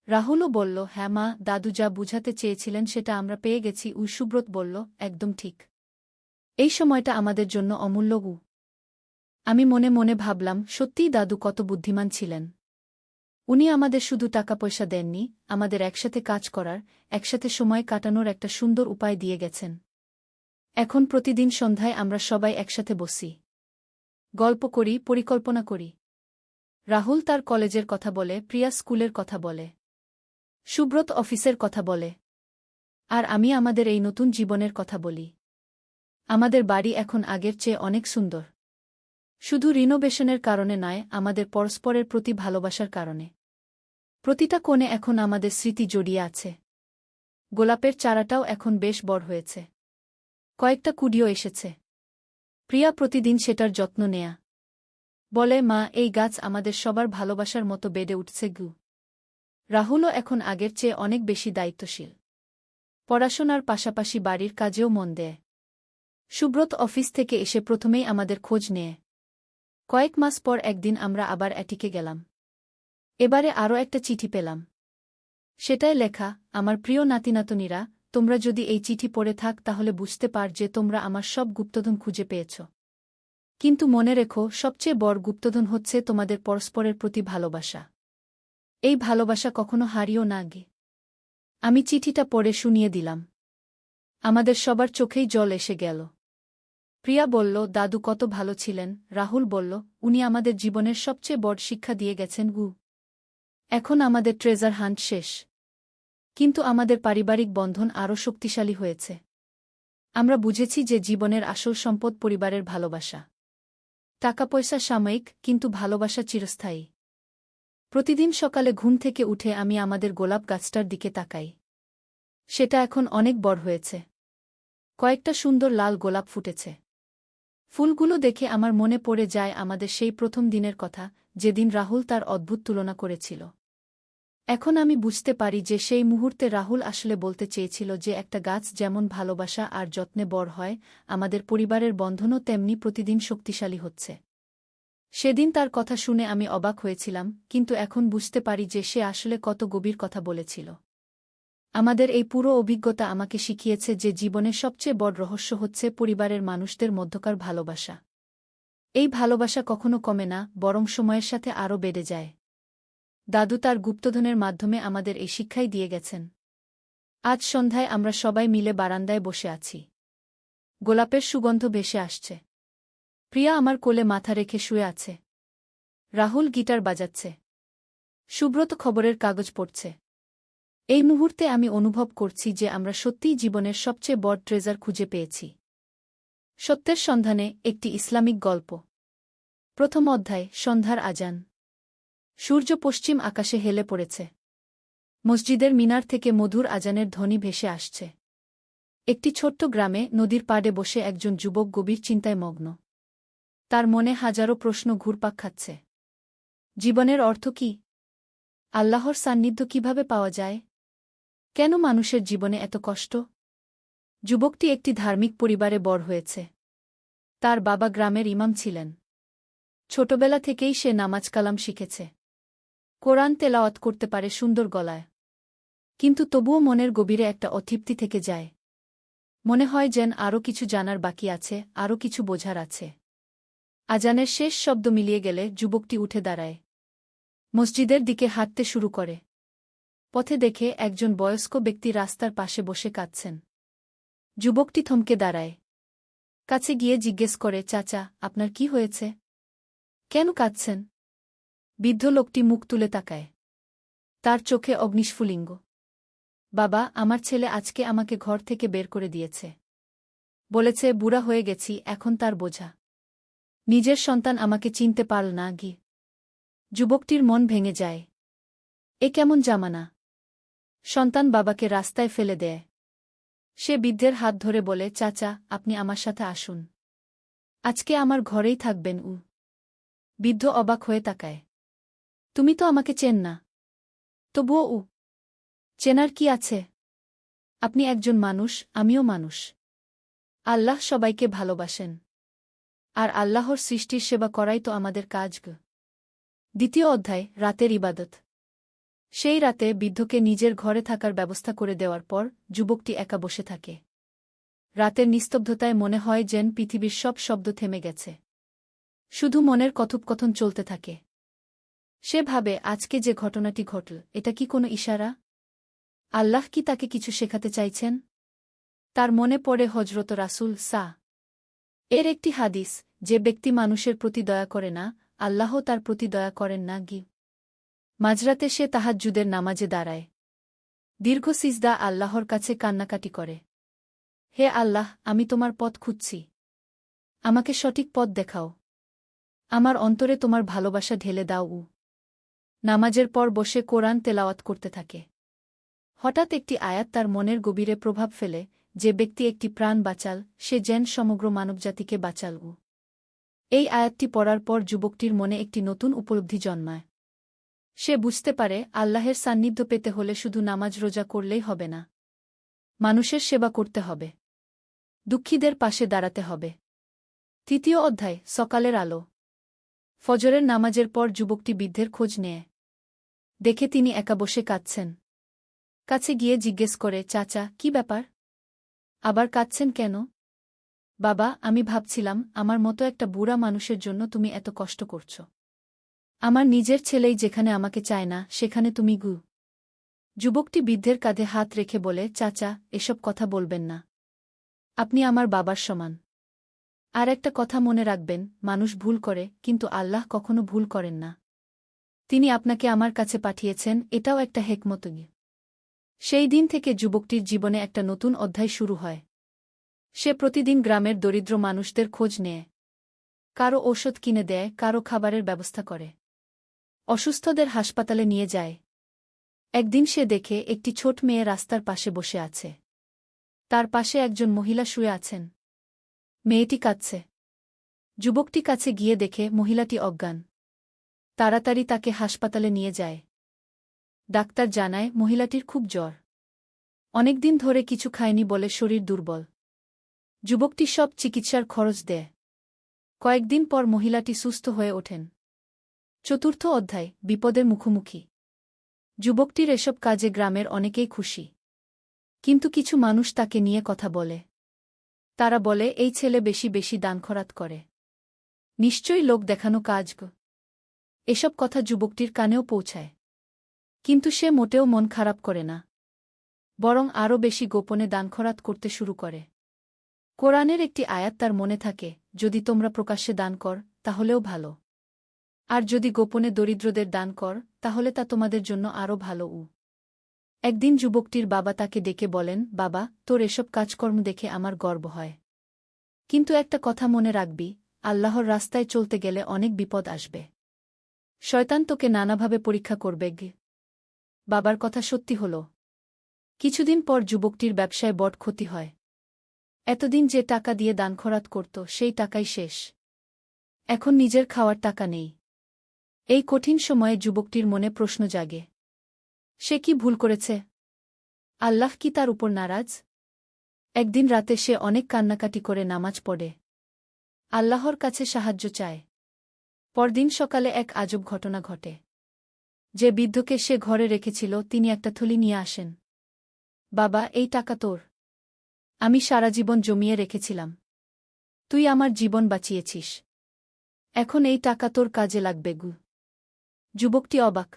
রাহুলও বলল, হ্যাঁ মা, দাদু যা বুঝাতে চেয়েছিলেন সেটা আমরা পেয়ে গেছি। সুব্রত বলল, একদম ঠিক। এই সময়টা আমাদের জন্য অমূল্য। আমি মনে মনে ভাবলাম, সত্যিই দাদু কত বুদ্ধিমান ছিলেন। উনি আমাদের শুধু টাকা পয়সা দেননি, আমাদের একসাথে কাজ করার, একসাথে সময় কাটানোর একটা সুন্দর উপায় দিয়ে গেছেন। এখন প্রতিদিন সন্ধ্যায় আমরা সবাই একসাথে বসি। গল্প করি, পরিকল্পনা করি। রাহুল তার কলেজের কথা বলে, প্রিয়া স্কুলের কথা বলে, সুব্রত অফিসের কথা বলে, আর আমি আমাদের এই নতুন জীবনের কথা বলি। আমাদের বাড়ি এখন আগের চেয়ে অনেক সুন্দর। শুধু রিনোভেশনের কারণে নয়, আমাদের পরস্পরের প্রতি ভালোবাসার কারণে। প্রতিটা কোণে এখন আমাদের স্মৃতি জড়িয়ে আছে। গোলাপের চারাটাও এখন বেশ বড় হয়েছে। কয়েকটা কুড়িও এসেছে। প্রিয়া প্রতিদিন সেটার যত্ন নেয়া। বলে, মা, এই গাছ আমাদের সবার ভালোবাসার মতো বেড়ে উঠছে। রাহুলও এখন আগের চেয়ে অনেক বেশি দায়িত্বশীল। পড়াশোনার পাশাপাশি বাড়ির কাজেও মন দেয়। সুব্রত অফিস থেকে এসে প্রথমেই আমাদের খোঁজ নেয়। কয়েক মাস পর একদিন আমরা আবার অ্যাটিকে গেলাম। এবারে আরও একটা চিঠি পেলাম। সেটায় লেখা, আমার প্রিয় নাতিনাতনীরা, তোমরা যদি এই চিঠি পড়ে থাক তাহলে বুঝতে পার যে তোমরা আমার সব গুপ্তধন খুঁজে পেয়েছ। কিন্তু মনে রেখো, সবচেয়ে বড় গুপ্তধন হচ্ছে তোমাদের পরস্পরের প্রতি ভালোবাসা। এই ভালোবাসা কখনো হারিও না গে। আমি চিঠিটা পড়ে শুনিয়ে দিলাম। আমাদের সবার চোখেই জল এসে গেল। প্রিয়া বলল, দাদু কত ভালো ছিলেন। রাহুল বলল, উনি আমাদের জীবনের সবচেয়ে বড় শিক্ষা দিয়ে গেছেন। এখন আমাদের ট্রেজার হান্ট শেষ। কিন্তু আমাদের পারিবারিক বন্ধন আরও শক্তিশালী হয়েছে। আমরা বুঝেছি যে জীবনের আসল সম্পদ পরিবারের ভালোবাসা। টাকা পয়সা সাময়িক, কিন্তু ভালোবাসা চিরস্থায়ী। প্রতিদিন সকালে ঘুম থেকে উঠে আমি আমাদের গোলাপ গাছটার দিকে তাকাই। সেটা এখন অনেক বড় হয়েছে। কয়েকটা সুন্দর লাল গোলাপ ফুটেছে। ফুলগুলো দেখে আমার মনে পড়ে যায় আমাদের সেই প্রথম দিনের কথা, যেদিন রাহুল তার অদ্ভুত তুলনা করেছিল। এখন আমি বুঝতে পারি যে সেই মুহূর্তে রাহুল আসলে বলতে চেয়েছিল যে একটা গাছ যেমন ভালোবাসা আর যত্নে বড় হয়, আমাদের পরিবারের বন্ধনও তেমনি প্রতিদিন শক্তিশালী হচ্ছে। সেদিন তার কথা শুনে আমি অবাক হয়েছিলাম, কিন্তু এখন বুঝতে পারি যে সে আসলে কত গভীর কথা বলেছিল। আমাদের এই পুরো অভিজ্ঞতা আমাকে শিখিয়েছে যে জীবনের সবচেয়ে বড় রহস্য হচ্ছে পরিবারের মানুষদের মধ্যকার ভালোবাসা। এই ভালোবাসা কখনো কমে না, বরং সময়ের সাথে আরও বেড়ে যায়। দাদু তার গুপ্তধনের মাধ্যমে আমাদের এই শিক্ষাই দিয়ে গেছেন। আজ সন্ধ্যায় আমরা সবাই মিলে বারান্দায় বসে আছি। গোলাপের সুগন্ধ ভেসে আসছে। প্রিয়া আমার কোলে মাথা রেখে শুয়ে আছে। রাহুল গিটার বাজাচ্ছে। সুব্রত খবরের কাগজ পড়ছে। এই মুহূর্তে আমি অনুভব করছি যে আমরা সত্যিই জীবনের সবচেয়ে বড় ট্রেজার খুঁজে পেয়েছি। সত্যের সন্ধানে একটি ইসলামিক গল্প। প্রথম অধ্যায়, সন্ধ্যার আজান। সূর্য পশ্চিম আকাশে হেলে পড়েছে। মসজিদের মিনার থেকে মধুর আজানের ধ্বনি ভেসে আসছে। একটি ছোট্ট গ্রামে নদীর পাড়ে বসে একজন যুবক গভীর চিন্তায় মগ্ন। তার মনে হাজারো প্রশ্ন ঘুরপাক খাচ্ছে। জীবনের অর্থ কি? আল্লাহর সান্নিধ্য কিভাবে পাওয়া যায়? কেন মানুষের জীবনে এত কষ্ট? যুবকটি একটি ধার্মিক পরিবারে বড় হয়েছে। তার বাবা গ্রামের ইমাম ছিলেন। ছোটবেলা থেকেই সে নামাজ কালাম শিখেছে। কোরআন তেলাওয়াত করতে পারে সুন্দর গলায়। কিন্তু তবুও মনের গভীরে একটা অতৃপ্তি থেকে যায়। মনে হয় যেন আরও কিছু জানার বাকি আছে, আরও কিছু বোঝার আছে। আজানের শেষ শব্দ মিলিয়ে গেলে যুবকটি উঠে দাঁড়ায়। মসজিদের দিকে হাঁটতে শুরু করে। পথে দেখে একজন বয়স্ক ব্যক্তি রাস্তার পাশে বসে কাঁদছেন। যুবকটি থমকে দাঁড়ায়। কাছে গিয়ে জিজ্ঞেস করে, চাচা, আপনার কি হয়েছে? কেন কাঁদছেন? বৃদ্ধ লোকটি মুখ তুলে তাকায়। তার চোখে অগ্নিস্ফুলিঙ্গ। বাবা, আমার ছেলে আজকে আমাকে ঘর থেকে বের করে দিয়েছে। বলেছে বুড়া হয়ে গেছি, এখন তার বোঝা। নিজের সন্তান আমাকে চিনতে পারল না। যুবকটির মন ভেঙে যায়। এ কেমন জামানা! সন্তান বাবাকে রাস্তায় ফেলে দেয়। সে বৃদ্ধের হাত ধরে বলে, চাচা, আপনি আমার সাথে আসুন। আজকে আমার ঘরেই থাকবেন। বৃদ্ধ অবাক হয়ে তাকায়। তুমি তো আমাকে চেন না। তবুও চেনার কি আছে? আপনি একজন মানুষ, আমিও মানুষ। আল্লাহ সবাইকে ভালোবাসেন। আর আল্লাহর সৃষ্টির সেবা করাই তো আমাদের কাজ। দ্বিতীয় অধ্যায়, রাতের ইবাদত। সেই রাতে বৃদ্ধকে নিজের ঘরে থাকার ব্যবস্থা করে দেওয়ার পর যুবকটি একা বসে থাকে। রাতের নিস্তব্ধতায় মনে হয় যেন পৃথিবীর সব শব্দ থেমে গেছে। শুধু মনের কথোপকথন চলতে থাকে। সে ভাবে, আজকে যে ঘটনাটি ঘটল, এটা কি কোনো ইশারা? আল্লাহ কি তাকে কিছু শেখাতে চাইছেন? তার মনে পড়ে হজরত রাসূল এর একটি হাদিস, যে ব্যক্তি মানুষের প্রতি দয়া করে না, আল্লাহ তার প্রতি দয়া করেন না। মাঝরাতে সে তাহাজ্জুদের নামাজে দাঁড়ায়। দীর্ঘ সিজদা আল্লাহর কাছে কান্নাকাটি করে। হে আল্লাহ, আমি তোমার পথ খুঁজছি। আমাকে সঠিক পথ দেখাও। আমার অন্তরে তোমার ভালোবাসা ঢেলে দাও। নামাজের পর বসে কোরআন তেলাওয়াত করতে থাকে। হঠাৎ একটি আয়াত তার মনের গভীরে প্রভাব ফেলে, যে ব্যক্তি একটি প্রাণ বাঁচাল, সে যেন সমগ্র মানবজাতিকে বাঁচাল। এই আয়াতটি পড়ার পর যুবকটির মনে একটি নতুন উপলব্ধি জন্মায়। সে বুঝতে পারে, আল্লাহের সান্নিধ্য পেতে হলে শুধু নামাজ রোজা করলেই হবে না। মানুষের সেবা করতে হবে। দুঃখীদের পাশে দাঁড়াতে হবে। তৃতীয় অধ্যায়, সকালের আলো। ফজরের নামাজের পর যুবকটি বৃদ্ধের খোঁজ নেয়। দেখে তিনি একা বসে কাঁদছেন। কাছে গিয়ে জিজ্ঞেস করে, চাচা, কি ব্যাপার? আবার কাঁদছেন কেন? বাবা, আমি ভাবছিলাম, আমার মতো একটা বুড়া মানুষের জন্য তুমি এত কষ্ট করছ। আমার নিজের ছেলেই যেখানে আমাকে চায় না, সেখানে তুমি। যুবকটি বৃদ্ধের কাঁধে হাত রেখে বলে, চাচা, এসব কথা বলবেন না। আপনি আমার বাবার সমান। আর একটা কথা মনে রাখবেন, মানুষ ভুল করে, কিন্তু আল্লাহ কখনো ভুল করেন না। তিনি আপনাকে আমার কাছে পাঠিয়েছেন, এটাও একটা হেকমত। সেই দিন থেকে যুবকটির জীবনে একটা নতুন অধ্যায় শুরু হয়। সে প্রতিদিন গ্রামের দরিদ্র মানুষদের খোঁজ নেয়। কারো ঔষধ কিনে দেয়, কারো খাবারের ব্যবস্থা করে। অসুস্থদের হাসপাতালে নিয়ে যায়। একদিন সে দেখে একটি ছোট মেয়ে রাস্তার পাশে বসে আছে। তার পাশে একজন মহিলা শুয়ে আছেন। মেয়েটি কাঁদছে। যুবকটি কাছে গিয়ে দেখে মহিলাটি অজ্ঞান। তাড়াতাড়ি তাকে হাসপাতালে নিয়ে যায়। ডাক্তার জানায়, মহিলাটির খুব জ্বর। অনেকদিন ধরে কিছু খায়নি বলে শরীর দুর্বল। যুবকটি সব চিকিৎসার খরচ দেয়। কয়েকদিন পর মহিলাটি সুস্থ হয়ে ওঠেন। চতুর্থ অধ্যায়, বিপদের মুখোমুখি। যুবকটির এসব কাজে গ্রামের অনেকেই খুশি। কিন্তু কিছু মানুষ তাকে নিয়ে কথা বলে। তারা বলে, এই ছেলে বেশি বেশি দান খরাত করে। নিশ্চয়ই লোক দেখানো কাজ। এসব কথা যুবকটির কানেও পৌঁছায়। কিন্তু সে মোটেও মন খারাপ করে না। বরং আরও বেশি গোপনে দান খরাত করতে শুরু করে। কোরআনের একটি আয়াত তার মনে থাকে, যদি তোমরা প্রকাশ্যে দান কর তাহলেও ভালো, আর যদি গোপনে দরিদ্রদের দান কর তাহলে তা তোমাদের জন্য আরও ভালো। একদিন যুবকটির বাবা তাকে ডেকে বলেন, বাবা, তোর এসব কাজকর্ম দেখে আমার গর্ব হয়, কিন্তু একটা কথা মনে রাখবি, আল্লাহর রাস্তায় চলতে গেলে অনেক বিপদ আসবে। শয়তান তোকে নানাভাবে পরীক্ষা করবে। বাবার কথা সত্যি হল। কিছুদিন পর যুবকটির ব্যবসায় বড় ক্ষতি হয়। এতদিন যে টাকা দিয়ে দান খরাত করত সেই টাকাই শেষ। এখন নিজের খাওয়ার টাকা নেই। এই কঠিন সময়ে যুবকটির মনে প্রশ্ন জাগে, সে কি ভুল করেছে? আল্লাহ কি তার উপর নারাজ? একদিন রাতে সে অনেক কান্নাকাটি করে নামাজ পড়ে, আল্লাহর কাছে সাহায্য চায়। পরদিন সকালে এক আজব ঘটনা ঘটে। যে বৃদ্ধকে সে ঘরে রেখেছিল তিনি একটা থলি নিয়ে আসেন। বাবা, এই টাকা তোর। আমি সারা জীবন জমিয়ে রেখেছিলাম। তুই আমার জীবন বাঁচিয়েছিস। এখন এই টাকা তোর কাজে লাগবে। যুবকটি অবাক।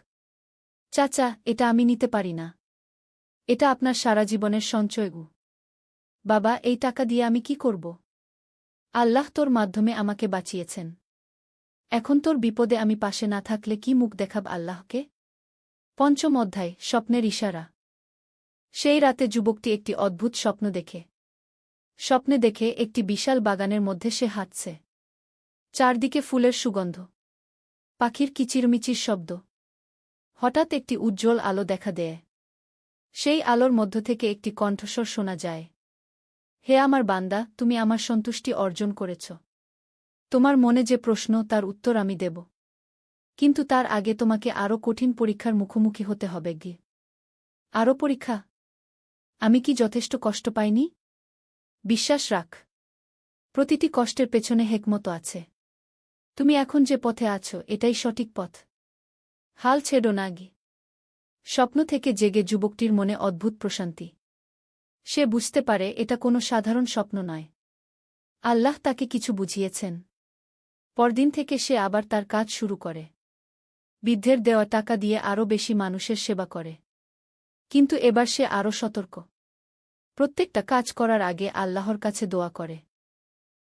চাচা, এটা আমি নিতে পারি না। এটা আপনার সারা জীবনের সঞ্চয়। বাবা, এই টাকা দিয়ে আমি কি করব? আল্লাহ তোর মাধ্যমে আমাকে বাঁচিয়েছেন। এখন তোর বিপদে আমি পাশে না থাকলে কি মুখ দেখাব আল্লাহকে? পঞ্চম অধ্যায়, স্বপ্নের ইশারা। সেই রাতে যুবকটি একটি অদ্ভুত স্বপ্ন দেখে। স্বপ্নে দেখে একটি বিশাল বাগানের মধ্যে সে হাঁটছে। চারদিকে ফুলের সুগন্ধ, পাখির কিচিরমিচির শব্দ। হঠাৎ একটি উজ্জ্বল আলো দেখা দেয়। সেই আলোর মধ্য থেকে একটি কণ্ঠস্বর শোনা যায়, হে আমার বান্দা, তুমি আমার সন্তুষ্টি অর্জন করেছ। তোমার মনে যে প্রশ্ন তার উত্তর আমি দেব, কিন্তু তার আগে তোমাকে আরও কঠিন পরীক্ষার মুখোমুখি হতে হবে। আরও পরীক্ষা? আমি কি যথেষ্ট কষ্ট পাইনি? বিশ্বাস রাখ, প্রতিটি কষ্টের পেছনে হেকমত আছে। তুমি এখন যে পথে আছো এটাই সঠিক পথ। হাল ছেড়ো না। স্বপ্ন থেকে জেগে যুবকটির মনে অদ্ভুত প্রশান্তি। সে বুঝতে পারে এটা কোনো সাধারণ স্বপ্ন নয়। আল্লাহ তাকে কিছু বুঝিয়েছেন। পরদিন থেকে সে আবার তার কাজ শুরু করে। বৃদ্ধের দেওয়া টাকা দিয়ে আরও বেশি মানুষের সেবা করে। কিন্তু এবার সে আরও সতর্ক। প্রত্যেকটা কাজ করার আগে আল্লাহর কাছে দোয়া করে।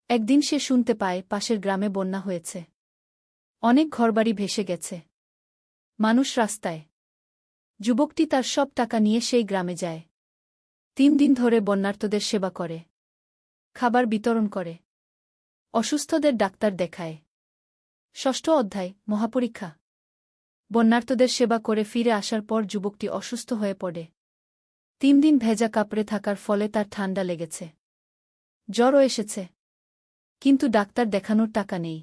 একদিন সে শুনতে পায় পাশের গ্রামে বন্যা হয়েছে। অনেক ঘরবাড়ি ভেসে গেছে। মানুষ রাস্তায়। যুবকটি তার সব টাকা নিয়ে সেই গ্রামে যায়। 3 দিন ধরে বন্যার্তদের সেবা করে, খাবার বিতরণ করে, অসুস্থদের ডাক্তার দেখায়। ষষ্ঠ অধ্যায়, মহাপরীক্ষা। বন্যার্তদের সেবা করে ফিরে আসার পর যুবকটি অসুস্থ হয়ে পড়ে। 3 দিন ভেজা কাপড়ে থাকার ফলে তার ঠান্ডা লেগেছে, জ্বরও এসেছে। কিন্তু ডাক্তার দেখানোর টাকা নেই।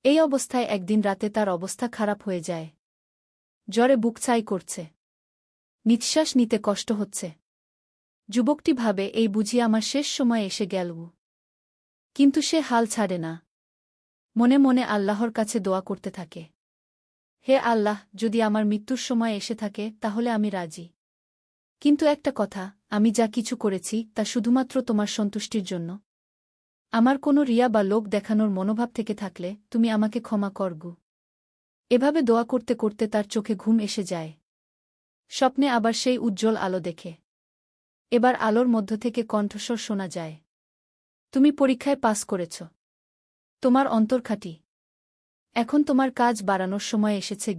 এই অবস্থায় একদিন রাতে তার অবস্থা খারাপ হয়ে যায়। জ্বরে বুক ছাই করছে, নিঃশ্বাস নিতে কষ্ট হচ্ছে। যুবকটি ভাবে, এই বুঝি আমার শেষ সময় এসে গেল। কিন্তু সে হাল ছাড়ে না। মনে মনে আল্লাহর কাছে দোয়া করতে থাকে, হে আল্লাহ, যদি আমার মৃত্যুর সময় এসে থাকে তাহলে আমি রাজি। কিন্তু একটা কথা, আমি যা কিছু করেছি তা শুধুমাত্র তোমার সন্তুষ্টির জন্য। আমার কোনো রিয়া বা লোক দেখানোর মনোভাব থেকে থাকলে তুমি আমাকে ক্ষমা করগু। এভাবে দোয়া করতে করতে তার চোখে ঘুম এসে যায়। স্বপ্নে আবার সেই উজ্জ্বল আলো দেখে। এবার আলোর মধ্য থেকে কণ্ঠস্বর শোনা যায়, তুমি পরীক্ষায় পাস করেছ। তোমার অন্তর খাঁটি। এখন তোমার কাজ বাড়ানোর সময় এসেছে।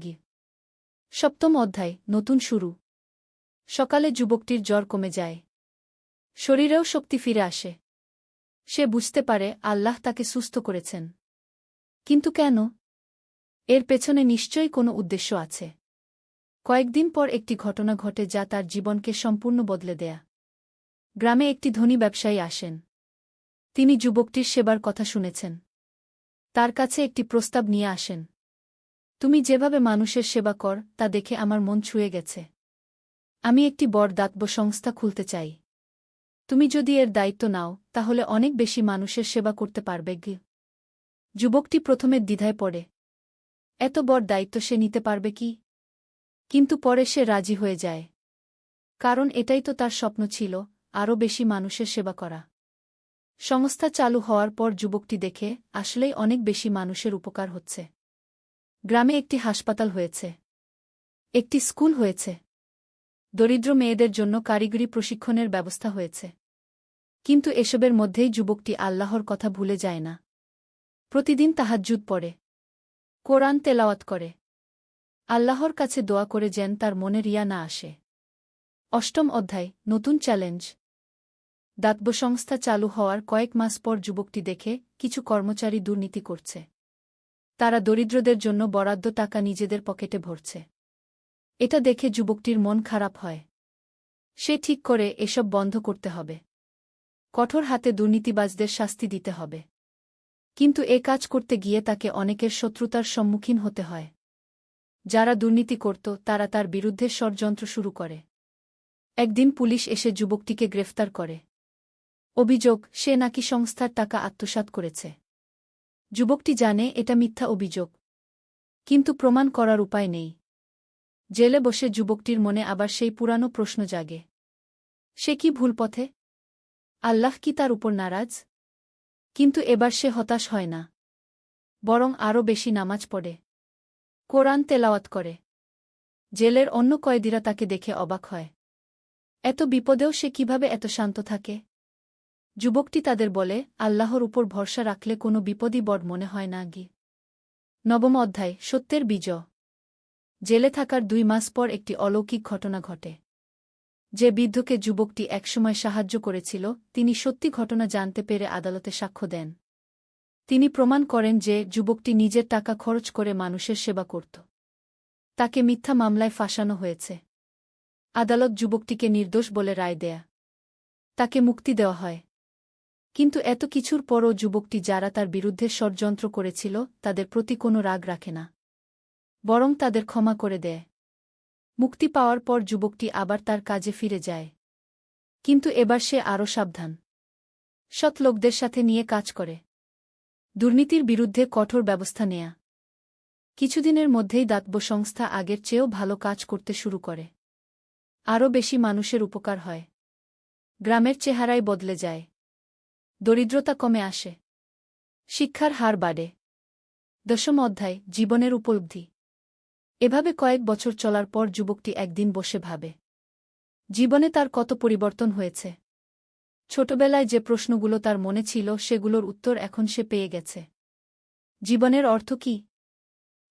সপ্তম অধ্যায়, নতুন শুরু। সকালে যুবকটির জ্বর কমে যায়। শরীরেও শক্তি ফিরে আসে। সে বুঝতে পারে আল্লাহ তাকে সুস্থ করেছেন। কিন্তু কেন? এর পেছনে নিশ্চয়ই কোনো উদ্দেশ্য আছে। কয়েকদিন পর একটি ঘটনা ঘটে যা তার জীবনকে সম্পূর্ণ বদলে দেয়া। গ্রামে একটি ধনী ব্যবসায়ী আসেন। তিনি যুবকটির সেবার কথা শুনেছেন। তার কাছে একটি প্রস্তাব নিয়ে আসেন, তুমি যেভাবে মানুষের সেবা কর তা দেখে আমার মন ছুঁয়ে গেছে। আমি একটি বড় দাতব্য সংস্থা খুলতে চাই। তুমি যদি এর দায়িত্ব নাও তাহলে অনেক বেশি মানুষের সেবা করতে পারবে। যুবকটি প্রথমে দ্বিধায় পড়ে, এত বড় দায়িত্ব সে নিতে পারবে কি? কিন্তু পরে সে রাজি হয়ে যায়। কারণ এটাই তো তার স্বপ্ন ছিল, আরও বেশি মানুষের সেবা করা। সংস্থা চালু হওয়ার পর যুবকটি দেখে আসলেই অনেক বেশি মানুষের উপকার হচ্ছে। গ্রামে একটি হাসপাতাল হয়েছে, একটি স্কুল হয়েছে, দরিদ্র মেয়েদের জন্য কারিগরি প্রশিক্ষণের ব্যবস্থা হয়েছে। কিন্তু এসবের মধ্যেই যুবকটি আল্লাহর কথা ভুলে যায় না। প্রতিদিন তাহাজ্জুদ পড়ে, কোরআন তেলাওয়াত করে, আল্লাহর কাছে দোয়া করে যেন তার মনে রিয়া না আসে। অষ্টম অধ্যায়, নতুন চ্যালেঞ্জ। দাতব্য সংস্থা চালু হওয়ার কয়েক মাস পর যুবকটি দেখে কিছু কর্মচারী দুর্নীতি করছে। তারা দরিদ্রদের জন্য বরাদ্দ টাকা নিজেদের পকেটে ভরছে। এটা দেখে যুবকটির মন খারাপ হয়। সে ঠিক করে এসব বন্ধ করতে হবে। কঠোর হাতে দুর্নীতিবাজদের শাস্তি দিতে হবে। কিন্তু এ কাজ করতে গিয়ে তাকে অনেকের শত্রুতার সম্মুখীন হতে হয়। যারা দুর্নীতি করত তারা তার বিরুদ্ধে ষড়যন্ত্র শুরু করে। একদিন পুলিশ এসে যুবকটিকে গ্রেফতার করে। অভিযোগ, সে নাকি সংস্থার টাকা আত্মসাৎ করেছে। যুবকটি জানে এটা মিথ্যা অভিযোগ, কিন্তু প্রমাণ করার উপায় নেই। জেলে বসে যুবকটির মনে আবার সেই পুরানো প্রশ্ন জাগে। সে কি ভুল পথে? আল্লাহ কি তার উপর নারাজ? কিন্তু এবার সে হতাশ হয় না, বরং আরও বেশি নামাজ পড়ে, কোরআন তেলাওয়াত করে। জেলের অন্য কয়েদিরা তাকে দেখে অবাক হয়। এত বিপদেও সে কিভাবে এত শান্ত থাকে? যুবকটি তাদের বলে, আল্লাহর উপর ভরসা রাখলে কোনো বিপদই বড় মনে হয় না গি। নবম অধ্যায়, সত্যের বিজয়। জেলে থাকার 2 মাস পর একটি অলৌকিক ঘটনা ঘটে। যে বৃদ্ধকে যুবকটি একসময় সাহায্য করেছিল, তিনি সত্যি ঘটনা জানতে পেরে আদালতে সাক্ষ্য দেন। তিনি প্রমাণ করেন যে যুবকটি নিজের টাকা খরচ করে মানুষের সেবা করত। তাকে মিথ্যা মামলায় ফাঁসানো হয়েছে। আদালত যুবকটিকে নির্দোষ বলে রায় দেয়া। তাকে মুক্তি দেওয়া হয়। কিন্তু এত কিছুর পরও যুবকটি যারা তার বিরুদ্ধে ষড়যন্ত্র করেছিল তাদের প্রতি কোনো রাগ রাখে না, বরং তাদের ক্ষমা করে দেয়। মুক্তি পাওয়ার পর যুবকটি আবার তার কাজে ফিরে যায়। কিন্তু এবার সে আরও সাবধান। সৎ লোকদের সাথে নিয়ে কাজ করে। দুর্নীতির বিরুদ্ধে কঠোর ব্যবস্থা নেয়া। কিছুদিনের মধ্যেই দাতব্য সংস্থা আগের চেয়েও ভালো কাজ করতে শুরু করে। আরও বেশি মানুষের উপকার হয়। গ্রামের চেহারাই বদলে যায়। দরিদ্রতা কমে আসে। শিক্ষার হার বাড়ে। দশম অধ্যায়, জীবনের উপলব্ধি। এভাবে কয়েক বছর চলার পর যুবকটি একদিন বসে ভাবে, জীবনে তার কত পরিবর্তন হয়েছে। ছোটবেলায় যে প্রশ্নগুলো তার মনে ছিল সেগুলোর উত্তর এখন সে পেয়ে গেছে। জীবনের অর্থ কি?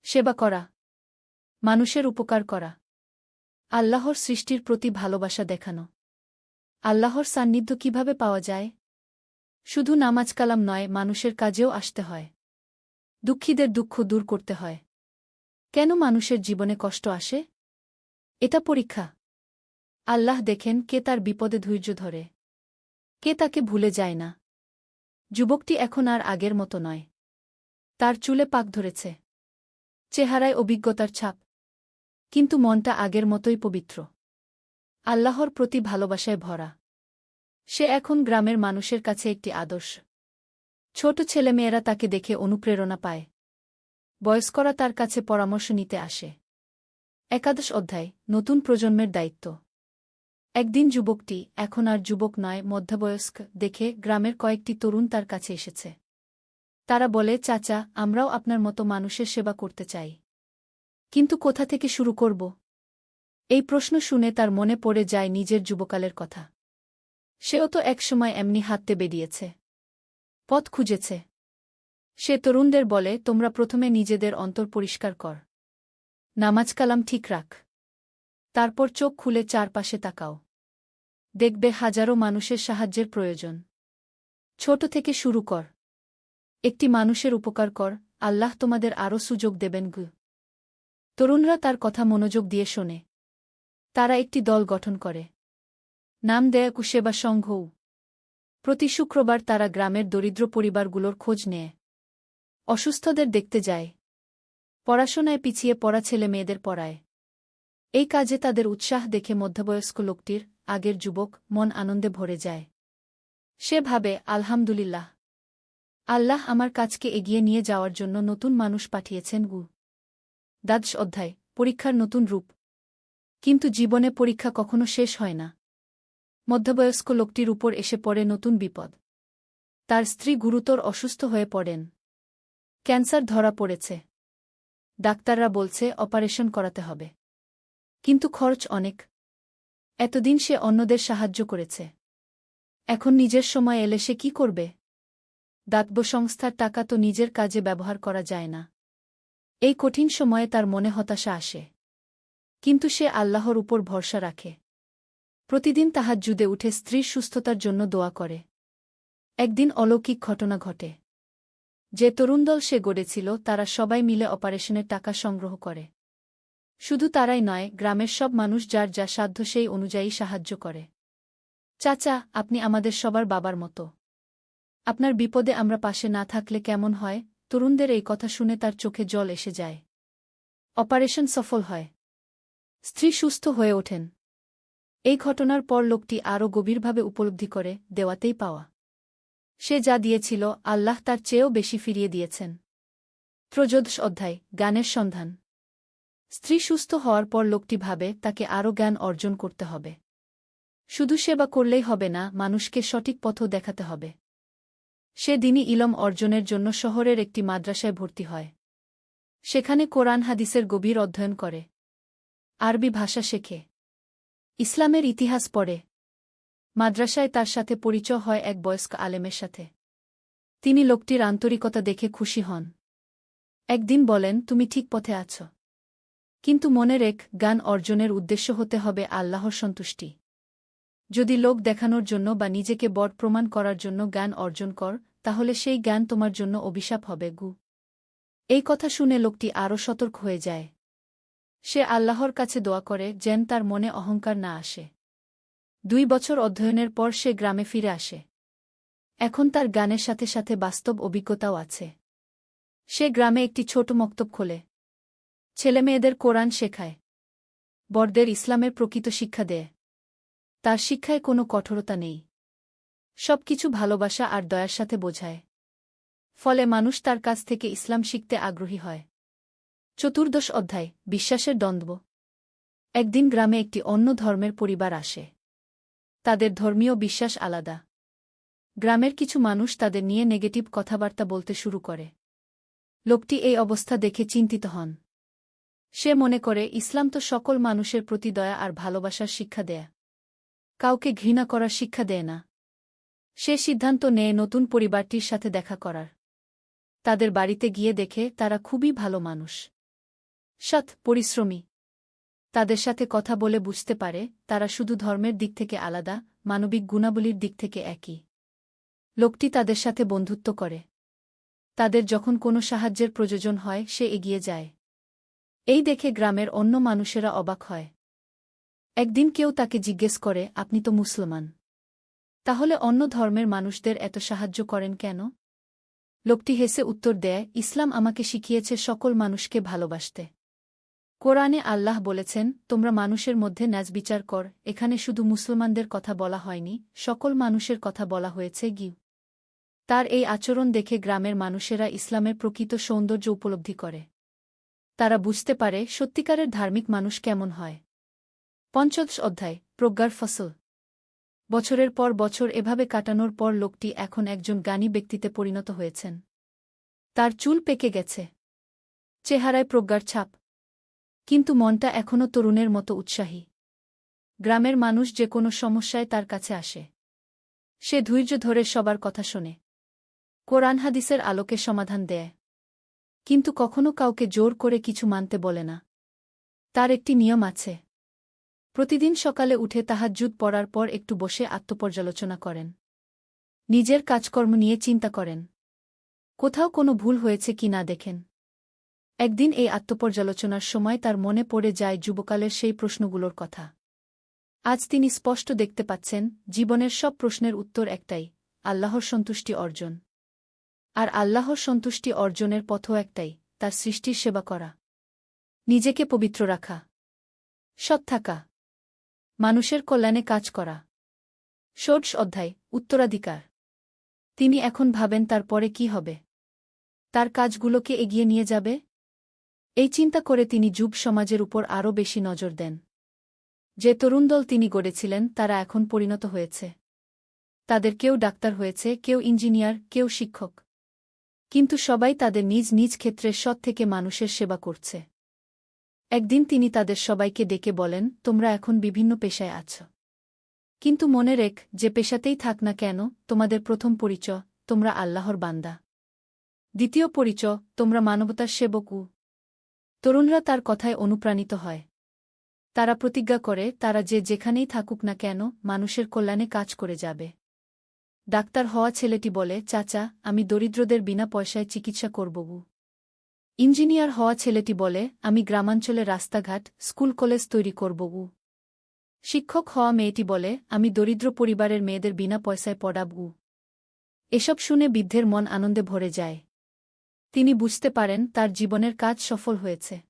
সেবা করা, মানুষের উপকার করা, আল্লাহর সৃষ্টির প্রতি ভালোবাসা দেখানো। আল্লাহর সান্নিধ্য কিভাবে পাওয়া যায়? শুধু নামাজ কালাম নয়, মানুষের কাজেও আসতে হয়। দুঃখীদের দুঃখ দূর করতে হয়। কেন মানুষের জীবনে কষ্ট আসে? এটা পরীক্ষা। আল্লাহ দেখেন কে তার বিপদে ধৈর্য ধরে, কে তাকে ভুলে যায় না। যুবকটি এখন আর আগের মতো নয়। তার চুলে পাক ধরেছে, চেহারায় অভিজ্ঞতার ছাপ, কিন্তু মনটা আগের মতোই পবিত্র, আল্লাহর প্রতি ভালোবাসায় ভরা। সে এখন গ্রামের মানুষের কাছে একটি আদর্শ। ছোট ছেলেমেয়েরা তাকে দেখে অনুপ্রেরণা পায়। বয়স্করা তার কাছে পরামর্শ নিতে আসে। একাদশ অধ্যায়, নতুন প্রজন্মের দায়িত্ব। একদিন যুবকটি, এখন আর যুবক নয় মধ্যবয়স্ক, দেখে গ্রামের কয়েকটি তরুণ তার কাছে এসেছে। তারা বলে, চাচা, আমরাও আপনার মতো মানুষের সেবা করতে চাই। কিন্তু কোথা থেকে শুরু করব? এই প্রশ্ন শুনে তার মনে পড়ে যায় নিজের যুবকালের কথা। সেও তো একসময় এমনি হাঁটতে বেরিয়েছে, পথ খুঁজেছে। সে তরুণদের বলে, তোমরা প্রথমে নিজেদের অন্তর পরিষ্কার কর, নামাজ কালাম ঠিক রাখ, তারপর চোখ খুলে চারপাশে তাকাও। দেখবে হাজারো মানুষের সাহায্যের প্রয়োজন। ছোট থেকে শুরু কর। একটি মানুষের উপকার কর, আল্লাহ তোমাদের আরও সুযোগ দেবেন গু। তরুণরা তার কথা মনোযোগ দিয়ে শোনে। তারা একটি দল গঠন করে। নাম দেয় কুসেবা সংঘও। প্রতি শুক্রবার তারা গ্রামের দরিদ্র পরিবারগুলোর খোঁজ নেয়। অসুস্থদের দেখতে যায়। পড়াশোনায় পিছিয়ে পড়া ছেলে মেয়েদের পড়ায়। এই কাজে তাদের উৎসাহ দেখে মধ্যবয়স্ক লোকটির, আগের যুবক, মন আনন্দে ভরে যায়। সে ভাবে, আলহামদুলিল্লাহ, আল্লাহ আমার কাজকে এগিয়ে নিয়ে যাওয়ার জন্য নতুন মানুষ পাঠিয়েছেন গু। দ্বাদশ অধ্যায়, পরীক্ষার নতুন রূপ। কিন্তু জীবনে পরীক্ষা কখনো শেষ হয় না। মধ্যবয়স্ক লোকটির উপর এসে পড়ে নতুন বিপদ। তার স্ত্রী গুরুতর অসুস্থ হয়ে পড়েন। ক্যান্সার ধরা পড়েছে। ডাক্তাররা বলছে অপারেশন করাতে হবে। কিন্তু খরচ অনেক। এতদিন সে অন্যদের সাহায্য করেছে। এখন নিজের সময় এলে সে কি করবে? দাতব্য সংস্থার টাকা তো নিজের কাজে ব্যবহার করা যায় না। এই কঠিন সময়ে তার মনে হতাশা আসে। কিন্তু সে আল্লাহর উপর ভরসা রাখে। প্রতিদিন তাহাজ্জুদে উঠে স্ত্রীর সুস্থতার জন্য দোয়া করে। একদিন অলৌকিক ঘটনা ঘটে। যে তরুণদল সে গড়েছিল তারা সবাই মিলে অপারেশনের টাকা সংগ্রহ করে। শুধু তারাই নয়, গ্রামের সব মানুষ যার যা সাধ্য সেই অনুযায়ী সাহায্য করে। চাচা, আপনি আমাদের সবার বাবার মতো। আপনার বিপদে আমরা পাশে না থাকলে কেমন হয়? তরুণদের এই কথা শুনে তার চোখে জল এসে যায়। অপারেশন সফল হয়। স্ত্রী সুস্থ হয়ে ওঠেন। এই ঘটনার পর লোকটি আরও গভীরভাবে উপলব্ধি করে, দেওয়াতেই পাওয়া। সে যা দিয়েছিল, আল্লাহ তার চেয়েও বেশি ফিরিয়ে দিয়েছেন। 13 অধ্যায়, জ্ঞানের সন্ধান। স্ত্রী সুস্থ হওয়ার পর লোকটি ভাবে তাকে আরও জ্ঞান অর্জন করতে হবে। শুধু সেবা করলেই হবে না, মানুষকে সঠিক পথও দেখাতে হবে। সে দিনই ইলম অর্জনের জন্য শহরের একটি মাদ্রাসায় ভর্তি হয়। সেখানে কোরআন হাদিসের গভীর অধ্যয়ন করে। আরবি ভাষা শেখে। ইসলামের ইতিহাস পড়ে। মাদ্রাসায় তার সাথে পরিচয় হয় এক বয়স্ক আলেমের সাথে। তিনি লোকটির আন্তরিকতা দেখে খুশি হন। একদিন বলেন, তুমি ঠিক পথে আছ। কিন্তু মনে রেখ, জ্ঞান অর্জনের উদ্দেশ্য হতে হবে আল্লাহর সন্তুষ্টি। যদি লোক দেখানোর জন্য বা নিজেকে বড় প্রমাণ করার জন্য জ্ঞান অর্জন কর, তাহলে সেই জ্ঞান তোমার জন্য অভিশাপ হবে। এই কথা শুনে লোকটি আরও সতর্ক হয়ে যায়। সে আল্লাহর কাছে দোয়া করে যেন তার মনে অহংকার না আসে। 2 বছর অধ্যয়নের পর সে গ্রামে ফিরে আসে। এখন তার জ্ঞানের সাথে সাথে বাস্তব অভিজ্ঞতাও আছে। সে গ্রামে একটি ছোট মক্তব খোলে। ছেলেমেয়েদের কোরআন শেখায়। বড়দের ইসলামের প্রকৃত শিক্ষা দেয়। তার শিক্ষায় কোনো কঠোরতা নেই। সবকিছু ভালোবাসা আর দয়ার সাথে বোঝায়। ফলে মানুষ তার কাছ থেকে ইসলাম শিখতে আগ্রহী হয়। 14 অধ্যায়, বিশ্বাসের দ্বন্দ্ব। একদিন গ্রামে একটি অন্য ধর্মের পরিবার আসে। তাদের ধর্মীয় বিশ্বাস আলাদা। গ্রামের কিছু মানুষ তাদের নিয়ে নেগেটিভ কথাবার্তা বলতে শুরু করে। লোকটি এই অবস্থা দেখে চিন্তিত হন। সে মনে করে ইসলাম তো সকল মানুষের প্রতি দয়া আর ভালোবাসার শিক্ষা দেয়, কাউকে ঘৃণা করার শিক্ষা দেয় না। সে সিদ্ধান্ত নেয় নতুন পরিবারটির সাথে দেখা করার। তাদের বাড়িতে গিয়ে দেখে তারা খুবই ভালো মানুষ, সৎ, পরিশ্রমী। তাদের সাথে কথা বলে বুঝতে পারে তারা শুধু ধর্মের দিক থেকে আলাদা, মানবিক গুণাবলীর দিক থেকে একই। লোকটি তাদের সাথে বন্ধুত্ব করে। তাদের যখন কোনো সাহায্যের প্রয়োজন হয় সে এগিয়ে যায়। এই দেখে গ্রামের অন্য মানুষেরা অবাক হয়। একদিন কেউ তাকে জিজ্ঞেস করে, আপনি তো মুসলমান, তাহলে অন্য ধর্মের মানুষদের এত সাহায্য করেন কেন? লোকটি হেসে উত্তর দেয়, ইসলাম আমাকে শিখিয়েছে সকল মানুষকে ভালোবাসতে। কোরআনে আল্লাহ বলেছেন, তোমরা মানুষের মধ্যে ন্যায় বিচার কর। এখানে শুধু মুসলমানদের কথা বলা হয়নি, সকল মানুষের কথা বলা হয়েছে। তার এই আচরণ দেখে গ্রামের মানুষেরা ইসলামের প্রকৃত সৌন্দর্য উপলব্ধি করে। তারা বুঝতে পারে সত্যিকারের ধার্মিক মানুষ কেমন হয়। 15 অধ্যায়, প্রজ্ঞার ফসল। বছরের পর বছর এভাবে কাটানোর পর লোকটি এখন একজন জ্ঞানী ব্যক্তিতে পরিণত হয়েছেন। তার চুল পেকে গেছে। চেহারায় প্রজ্ঞার ছাপ। কিন্তু মনটা এখনও তরুণের মতো উৎসাহী। গ্রামের মানুষ যে কোনো সমস্যায় তার কাছে আসে। সে ধৈর্য ধরে সবার কথা শোনে। কোরআন হাদিসের আলোকে সমাধান দেয়। কিন্তু কখনো কাউকে জোর করে কিছু মানতে বলে না। তার একটি নিয়ম আছে। প্রতিদিন সকালে উঠে তাহাজ্জুদ পড়ার পর একটু বসে আত্মপর্যালোচনা করেন। নিজের কাজকর্ম নিয়ে চিন্তা করেন। কোথাও কোনো ভুল হয়েছে কি না দেখেন। একদিন এই আত্মপর্যালোচনার সময় তার মনে পড়ে যায় যুবকালের সেই প্রশ্নগুলোর কথা। আজ তিনি স্পষ্ট দেখতে পাচ্ছেন, জীবনের সব প্রশ্নের উত্তর একটাই, আল্লাহর সন্তুষ্টি অর্জন। আর আল্লাহর সন্তুষ্টি অর্জনের পথও একটাই, তার সৃষ্টির সেবা করা, নিজেকে পবিত্র রাখা, সৎ থাকা, মানুষের কল্যাণে কাজ করা। 16 অধ্যায়, উত্তরাধিকার। তিনি এখন ভাবেন তার পরে কি হবে। তার কাজগুলোকে এগিয়ে নিয়ে যাবে। এই চিন্তা করে তিনি যুব সমাজের উপর আরও বেশি নজর দেন। যে তরুণদল তিনি গড়েছিলেন তারা এখন পরিণত হয়েছে। তাদের কেউ ডাক্তার হয়েছে, কেউ ইঞ্জিনিয়ার, কেউ শিক্ষক। কিন্তু সবাই তাদের নিজ নিজ ক্ষেত্রে সৎ থেকে মানুষের সেবা করছে। একদিন তিনি তাদের সবাইকে ডেকে বলেন, তোমরা এখন বিভিন্ন পেশায় আছ। কিন্তু মনে রেখ, যে পেশাতেই থাক না কেন, তোমাদের প্রথম পরিচয়, তোমরা আল্লাহর বান্দা। দ্বিতীয় পরিচয়, তোমরা মানবতার সেবক। তরুণরা তার কথায় অনুপ্রাণিত হয়। তারা প্রতিজ্ঞা করে, তারা যে যেখানেই থাকুক না কেন, মানুষের কল্যাণে কাজ করে যাবে। ডাক্তার হওয়া ছেলেটি বলে, চাচা, আমি দরিদ্রদের বিনা পয়সায় চিকিৎসা করব। ইঞ্জিনিয়ার হওয়া ছেলেটি বলে, আমি গ্রামাঞ্চলে রাস্তাঘাট, স্কুল কলেজ তৈরি করব। শিক্ষক হওয়া মেয়েটি বলে, আমি দরিদ্র পরিবারের মেয়েদের বিনা পয়সায় পড়াব। এসব শুনে বৃদ্ধের মন আনন্দে ভরে যায়। তিনি বুঝতে পারেন তার জীবনের কাজ সফল হয়েছে।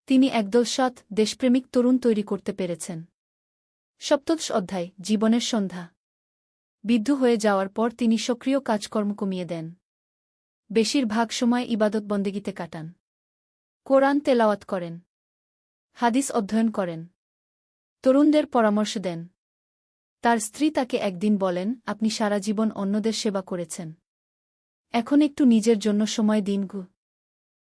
তিনি একদল সৎ, দেশপ্রেমিক তরুণ তৈরি করতে পেরেছেন। সপ্তদশ অধ্যায়, জীবনের সন্ধ্যা। বৃদ্ধ হয়ে যাওয়ার পর তিনি সক্রিয় কাজকর্ম কমিয়ে দেন। বেশিরভাগ সময় ইবাদত বন্দেগীতে কাটান। কোরআন তেলাওয়াত করেন। হাদিস অধ্যয়ন করেন। তরুণদের পরামর্শ দেন। তার স্ত্রী তাকে একদিন বলেন, আপনি সারা জীবন অন্যদের সেবা করেছেন। এখন একটু নিজের জন্য সময় দিন গো।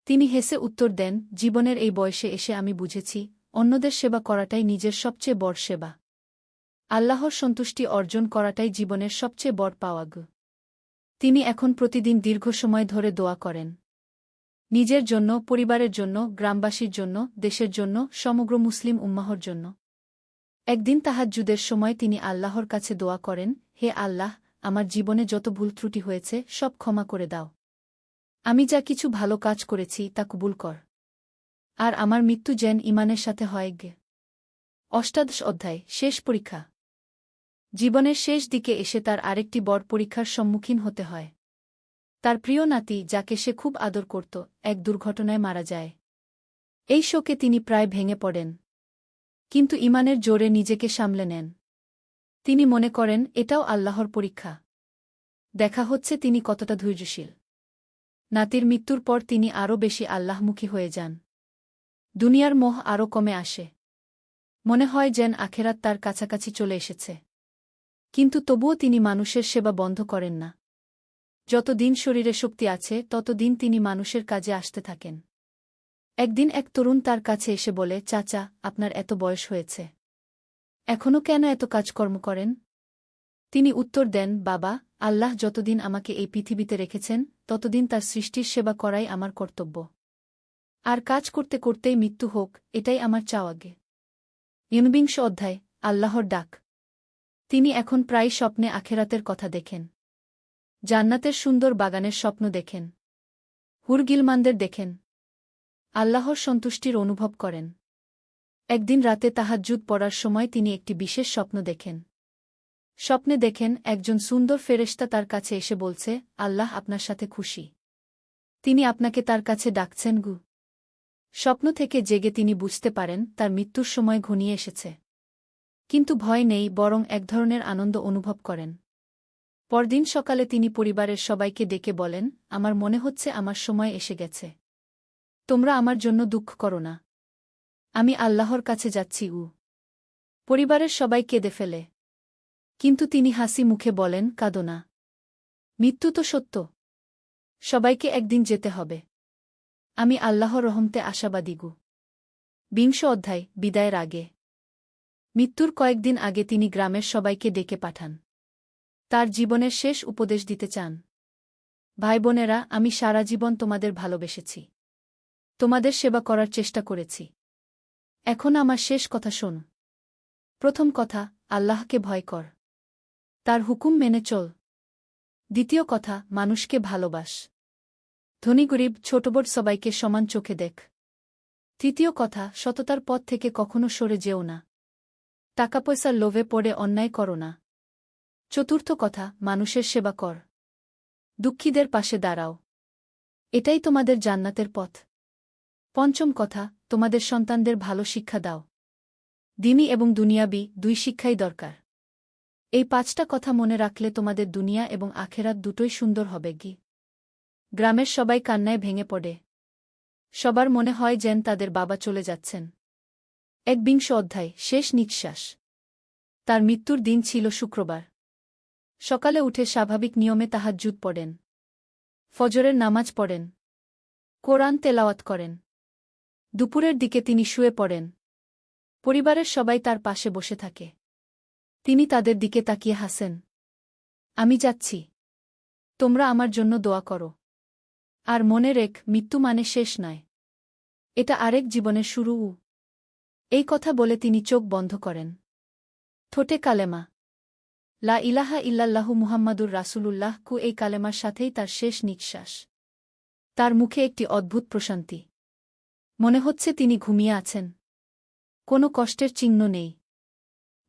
তিনি হেসে উত্তর দেন, জীবনের এই বয়সে এসে আমি বুঝেছি, অন্যদের সেবা করাটাই নিজের সবচেয়ে বড় সেবা। আল্লাহর সন্তুষ্টি অর্জন করাটাই জীবনের সবচেয়ে বড় পাওয়া গো। তিনি এখন প্রতিদিন দীর্ঘ সময় ধরে দোয়া করেন। নিজের জন্য, পরিবারের জন্য, গ্রামবাসীর জন্য, দেশের জন্য, সমগ্র মুসলিম উম্মাহর জন্য। একদিন তাহাজ্জুদের সময় তিনি আল্লাহর কাছে দোয়া করেন, হে আল্লাহ, আমার জীবনে যত ভুল ত্রুটি হয়েছে সব ক্ষমা করে দাও। আমি যা কিছু ভালো কাজ করেছি তা কবুল কর। আর আমার মৃত্যু যেন ঈমানের সাথে হয় গে। অষ্টাদশ অধ্যায়, শেষ পরীক্ষা। জীবনের শেষ দিকে এসে তার আরেকটি বড় পরীক্ষার সম্মুখীন হতে হয়। তার প্রিয় নাতি, যাকে সে খুব আদর করত, এক দুর্ঘটনায় মারা যায়। এই শোকে তিনি প্রায় ভেঙে পড়েন। কিন্তু ঈমানের জোরে নিজেকে সামলে নেন। তিনি মনে করেন, এটাও আল্লাহর পরীক্ষা। দেখা হচ্ছে তিনি কতটা ধৈর্যশীল। নাতির মৃত্যুর পর তিনি আরও বেশি আল্লাহমুখী হয়ে যান। দুনিয়ার মোহ আরও কমে আসে। মনে হয় যেন আখেরাত তার কাছাকাছি চলে এসেছে। কিন্তু তবুও তিনি মানুষের সেবা বন্ধ করেন না। যতদিন শরীরে শক্তি আছে ততদিন তিনি মানুষের কাজে আসতে থাকেন। একদিন এক তরুণ তার কাছে এসে বলে, চাচা, আপনার এত বয়স হয়েছে, এখনও কেন এত কাজকর্ম করেন? তিনি উত্তর দেন, বাবা, আল্লাহ যতদিন আমাকে এই পৃথিবীতে রেখেছেন ততদিন তার সৃষ্টির সেবা করাই আমার কর্তব্য। আর কাজ করতে করতেই মৃত্যু হোক, এটাই আমার চাওয়াগে। ঊনবিংশ অধ্যায়, আল্লাহর ডাক। তিনি এখন প্রায় স্বপ্নে আখেরাতের কথা দেখেন। জান্নাতের সুন্দর বাগানের স্বপ্ন দেখেন। হুর-গিলমানদের দেখেন। আল্লাহর সন্তুষ্টির অনুভব করেন। একদিন রাতে তাহাজ্জুদ পড়ার সময় তিনি একটি বিশেষ স্বপ্ন দেখেন। স্বপ্নে দেখেন একজন সুন্দর ফেরেশতা তার কাছে এসে বলছে, আল্লাহ আপনার সাথে খুশি। তিনি আপনাকে তার কাছে ডাকছেন গু। স্বপ্ন থেকে জেগে তিনি বুঝতে পারেন তার মৃত্যুর সময় ঘনিয়ে এসেছে। কিন্তু ভয় নেই, বরং এক ধরনের আনন্দ অনুভব করেন। পরদিন সকালে তিনি পরিবারের সবাইকে ডেকে বলেন, আমার মনে হচ্ছে আমার সময় এসে গেছে। তোমরা আমার জন্য দুঃখ করো না। আমি আল্লাহর কাছে যাচ্ছি। পরিবারের সবাই কেঁদে ফেলে। কিন্তু তিনি হাসি মুখে বলেন, কাঁদো না। মৃত্যু তো সত্য। সবাইকে একদিন যেতে হবে। আমি আল্লাহর রহমতে আশাবাদী গু। বিংশ অধ্যায়, বিদায়ের আগে। মৃত্যুর কয়েকদিন আগে তিনি গ্রামের সবাইকে ডেকে পাঠান। তার জীবনের শেষ উপদেশ দিতে চান। ভাই বোনেরা, আমি সারা জীবন তোমাদের ভালোবেসেছি। তোমাদের সেবা করার চেষ্টা করেছি। এখন আমার শেষ কথা শোন। প্রথম কথা, আল্লাহকে ভয় কর। তার হুকুম মেনে চল। দ্বিতীয় কথা, মানুষকে ভালোবাস। ধনী গরিব, ছোট বড় সবাইকে সমান চোখে দেখ। তৃতীয় কথা, সততার পথ থেকে কখনো সরে যেও না। টাকা পয়সার লোভে পড়ে অন্যায় করো না। চতুর্থ কথা, মানুষের সেবা কর। দুঃখীদের পাশে দাঁড়াও। এটাই তোমাদের জান্নাতের পথ। পঞ্চম কথা, তোমাদের সন্তানদের ভালো শিক্ষা দাও। দ্বীনি এবং দুনিয়াবি, দুই শিক্ষাই দরকার। এই পাঁচটা কথা মনে রাখলে তোমাদের দুনিয়া এবং আখেরাত দুটোই সুন্দর হবে গি। গ্রামের সবাই কান্নায় ভেঙে পড়ে। সবার মনে হয় যেন তাদের বাবা চলে যাচ্ছেন। একবিংশ অধ্যায়, শেষ নিঃশ্বাস। তার মৃত্যুর দিন ছিল শুক্রবার। সকালে উঠে স্বাভাবিক নিয়মে তাহাজ্জুদ পড়েন। ফজরের নামাজ পড়েন। কোরআন তেলাওয়াত করেন। দুপুরের দিকে তিনি শুয়ে পড়েন। পরিবারের সবাই তার পাশে বসে থাকে। তিনি তাদের দিকে তাকিয়ে হাসেন। আমি যাচ্ছি। তোমরা আমার জন্য দোয়া করো। আর মনে রেখ, মৃত্যু মানে শেষ নয়। এটা আরেক জীবনের শুরু। এই কথা বলে তিনি চোখ বন্ধ করেন। ঠোঁটে কালেমা লা ইলাহা ইল্লাল্লাহু মুহাম্মাদুর রাসূলুল্লাহ কু এই কালেমার সাথেই তার শেষ নিঃশ্বাস। তার মুখে একটি অদ্ভুত প্রশান্তি। মনে হচ্ছে তিনি ঘুমিয়ে আছেন। কোনো কষ্টের চিহ্ন নেই।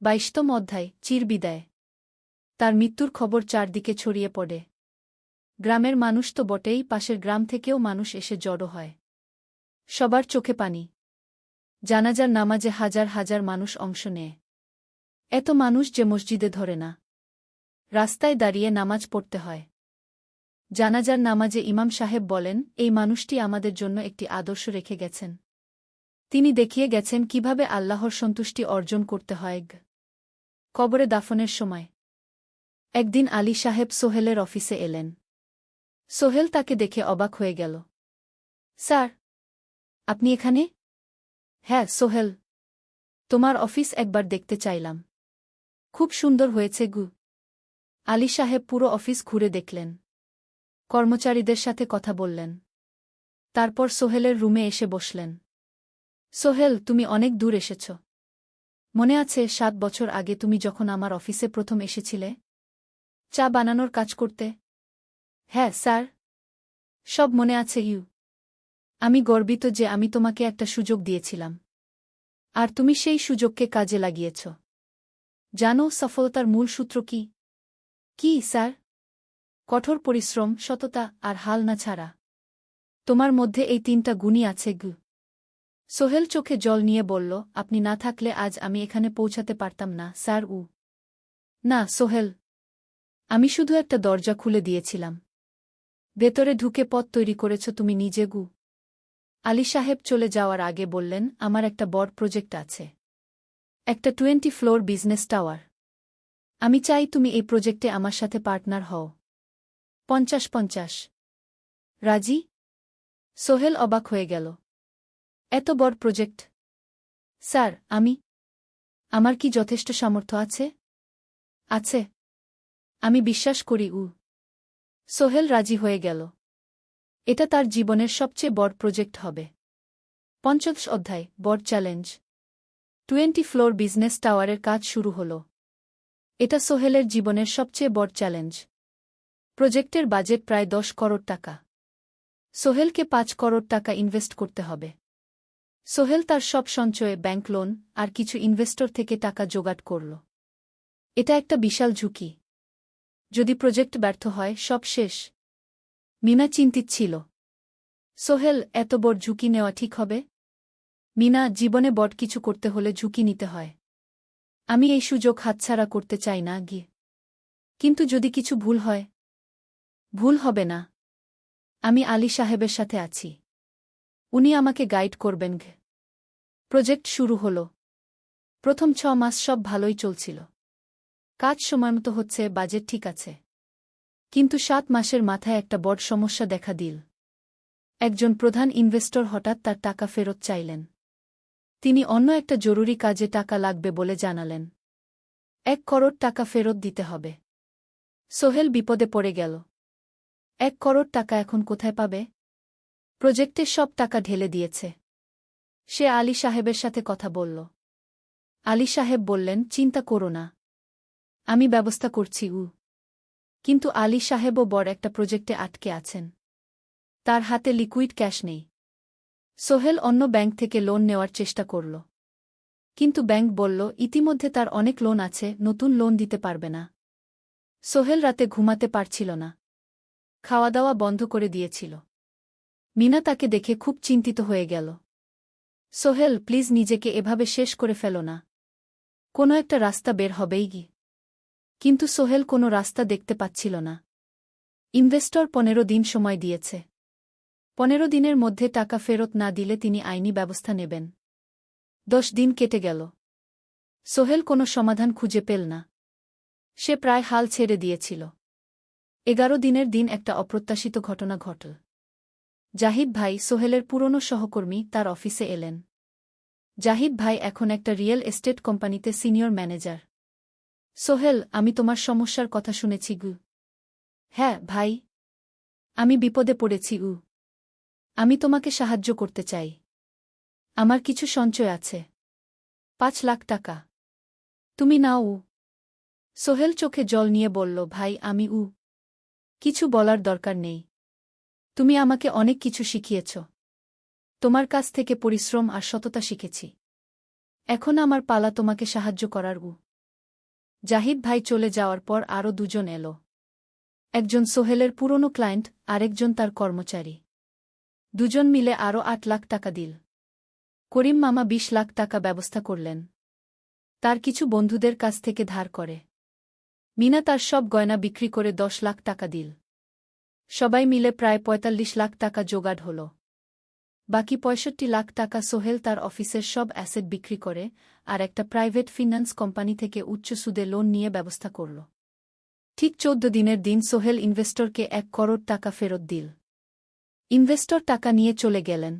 ২২তম অধ্যায়, চিরবিদায়। তার মৃত্যুর খবর চারদিকে ছড়িয়ে পড়ে। গ্রামের মানুষ তো বটেই, পাশের গ্রাম থেকেও মানুষ এসে জড়ো হয়। সবার চোখে পানি। জানাজার নামাজে হাজার হাজার মানুষ অংশ নেয়। এত মানুষ যে মসজিদে ধরে না, রাস্তায় দাঁড়িয়ে নামাজ পড়তে হয়। জানাজার নামাজে ইমাম সাহেব বলেন, এই মানুষটি আমাদের জন্য একটি আদর্শ রেখে গেছেন। তিনি দেখিয়ে গেছেন কিভাবে আল্লাহর সন্তুষ্টি অর্জন করতে হয়। কবরে দাফনের সময় একদিন আলী সাহেব সোহেলের অফিসে এলেন। সোহেল তাকে দেখে অবাক হয়ে গেল। স্যার, আপনি এখানে? হ্যাঁ সোহেল, তোমার অফিস একবার দেখতে চাইলাম। খুব সুন্দর হয়েছে গু। আলী সাহেব পুরো অফিস ঘুরে দেখলেন। কর্মচারীদের সাথে কথা বললেন। তারপর সোহেলের রুমে এসে বসলেন। সোহেল, তুমি অনেক দূর এসেছ। মনে আছে ৭ বছর আগে তুমি যখন আমার অফিসে প্রথম এসেছিলে চা বানানোর কাজ করতে? হ্যাঁ স্যার, সব মনে আছে ইউ। আমি গর্বিত যে আমি তোমাকে একটা সুযোগ দিয়েছিলাম, আর তুমি সেই সুযোগকে কাজে লাগিয়েছ। জানো সফলতার মূল সূত্র কি? কি স্যার? কঠোর পরিশ্রম, সততা আর হাল না ছাড়া। তোমার মধ্যে এই ৩টা গুণই আছে গু। সোহেল চোখে জল নিয়ে বলল, আপনি না থাকলে আজ আমি এখানে পৌঁছাতে পারতাম না স্যার। না সোহেল, আমি শুধু একটা দরজা খুলে দিয়েছিলাম। ভেতরে ঢুকে পথ তৈরি করেছ তুমি নিজে গু। আলী সাহেব চলে যাওয়ার আগে বললেন, আমার একটা বড় প্রজেক্ট আছে। একটা 20 ফ্লোর বিজনেস টাওয়ার। আমি চাই তুমি এই প্রজেক্টে আমার সাথে পার্টনার হও। ৫০-৫০। রাজি? সোহেল অবাক হয়ে গেল। এত বড় প্রজেক্ট? স্যার, আমার কি যথেষ্ট সামর্থ্য আছে? আছে। আমি বিশ্বাস করি। সোহেল রাজি হয়ে গেল। এটা তার জীবনের সবচেয়ে বড় প্রজেক্ট হবে। ৫০ অধ্যায়, বড় চ্যালেঞ্জ। 20 ফ্লোর বিজনেস টাওয়ারের কাজ শুরু হল। এটা সোহেলের জীবনের সবচেয়ে বড় চ্যালেঞ্জ। প্রজেক্টের বাজেট প্রায় ১০ করোড় টাকা। সোহেলকে ৫ করোড় টাকা ইনভেস্ট করতে হবে। সোহেল তার সব সঞ্চয়ে, ব্যাংক লোন আর কিছু ইনভেস্টর থেকে টাকা জোগাড় করল। এটা একটা বিশাল ঝুঁকি। যদি প্রজেক্ট ব্যর্থ হয়, সব শেষ। মিনা চিন্তিত ছিল। সোহেল, এত বড় ঝুঁকি নেওয়া ঠিক হবে? মিনা, জীবনে বড় কিছু করতে হলে ঝুঁকি নিতে হয়। আমি এই সুযোগ হাতছাড়া করতে চাই না গিয়ে। কিন্তু যদি কিছু ভুল হয়? ভুল হবে না। আমি আলী সাহেবের সাথে আছি। উনি আমাকে গাইড করবেন। প্রজেক্ট শুরু হল। প্রথম ৬ মাস সব ভালোই চলছিল। কাজ সময়মতো হচ্ছে, বাজেট ঠিক আছে। কিন্তু ৭ মাসের মাথায় একটা বড় সমস্যা দেখা দিল। একজন প্রধান ইনভেস্টর হঠাৎ তার টাকা ফেরত চাইলেন। তিনি অন্য একটা জরুরি কাজে টাকা লাগবে বলে জানালেন। ১ করোড় টাকা ফেরত দিতে হবে। সোহেল বিপদে পড়ে গেল। ১ করোড় টাকা এখন কোথায় পাবে? প্রজেক্টে সব টাকা ঢেলে দিয়েছে। সে আলী সাহেবের সাথে কথা বলল। আলী সাহেব বললেন, চিন্তা করো না, আমি ব্যবস্থা করছি। কিন্তু আলী সাহেবও বড় একটা প্রজেক্টে আটকে আছেন। তার হাতে লিকুইড ক্যাশ নেই। সোহেল অন্য ব্যাংক থেকে লোন নেওয়ার চেষ্টা করল। কিন্তু ব্যাংক বলল, ইতিমধ্যে তার অনেক লোন আছে, নতুন লোন দিতে পারবে না। সোহেল রাতে ঘুমাতে পারছিল না। খাওয়া দাওয়া বন্ধ করে দিয়েছিল। মিনা তাকে দেখে খুব চিন্তিত হয়ে গেল। সোহেল, প্লিজ নিজেকে এভাবে শেষ করে ফেলো না। কোনো একটা রাস্তা বের হবেই কি। কিন্তু সোহেল কোনো রাস্তা দেখতে পাচ্ছিল না। ইনভেস্টর ১৫ দিন সময় দিয়েছে। ১৫ দিনের মধ্যে টাকা ফেরত না দিলে তিনি আইনি ব্যবস্থা নেবেন। ১০ দিন কেটে গেল। সোহেল কোনো সমাধান খুঁজে পেল না। সে প্রায় হাল ছেড়ে দিয়েছিল। ১১ দিনের দিন একটা অপ্রত্যাশিত ঘটনা ঘটল। জাহিদ ভাই, সোহেলের পুরনো সহকর্মী, তার অফিসে এলেন। জাহিদ ভাই এখন একটা রিয়েল এস্টেট কোম্পানিতে সিনিয়র ম্যানেজার। সোহেল, আমি তোমার সমস্যার কথা শুনেছি গু। হ্যাঁ ভাই, আমি বিপদে পড়েছি গু। আমি তোমাকে সাহায্য করতে চাই। আমার কিছু সঞ্চয় আছে, 5 লাখ টাকা। তুমি নাও। সোহেল চোখে জল নিয়ে বলল, ভাই আমি কিছু বলার দরকার নেই। তুমি আমাকে অনেক কিছু শিখিয়েছ। তোমার কাছ থেকে পরিশ্রম আর সততা শিখেছি। এখন আমার পালা তোমাকে সাহায্য করার। জাহিদ ভাই চলে যাওয়ার পর আরও দুজন এলো। একজন সোহেলের পুরনো ক্লায়েন্ট, আরেকজন তার কর্মচারী। দুজন মিলে আরও 8 লাখ টাকা দিল। করিম মামা 20 লাখ টাকা ব্যবস্থা করলেন। তার কিছু বন্ধুদের কাছ থেকে ধার করে। মিনা তার সব গয়না বিক্রি করে 10 লাখ টাকা দিল। সবাই মিলে প্রায় 45 লাখ টাকা জোগাড় হল। বাকি 65 লাখ টাকা সোহেল তার অফিসের সব অ্যাসেট বিক্রি করে আর একটা প্রাইভেট ফিন্যান্স কোম্পানি থেকে উচ্চ সুদে লোন নিয়ে ব্যবস্থা করল। ঠিক 14 দিনের দিন সোহেল ইনভেস্টরকে 1 করোড় টাকা ফেরত দিল। ইনভেস্টর টাকা নিয়ে চলে গেলেন।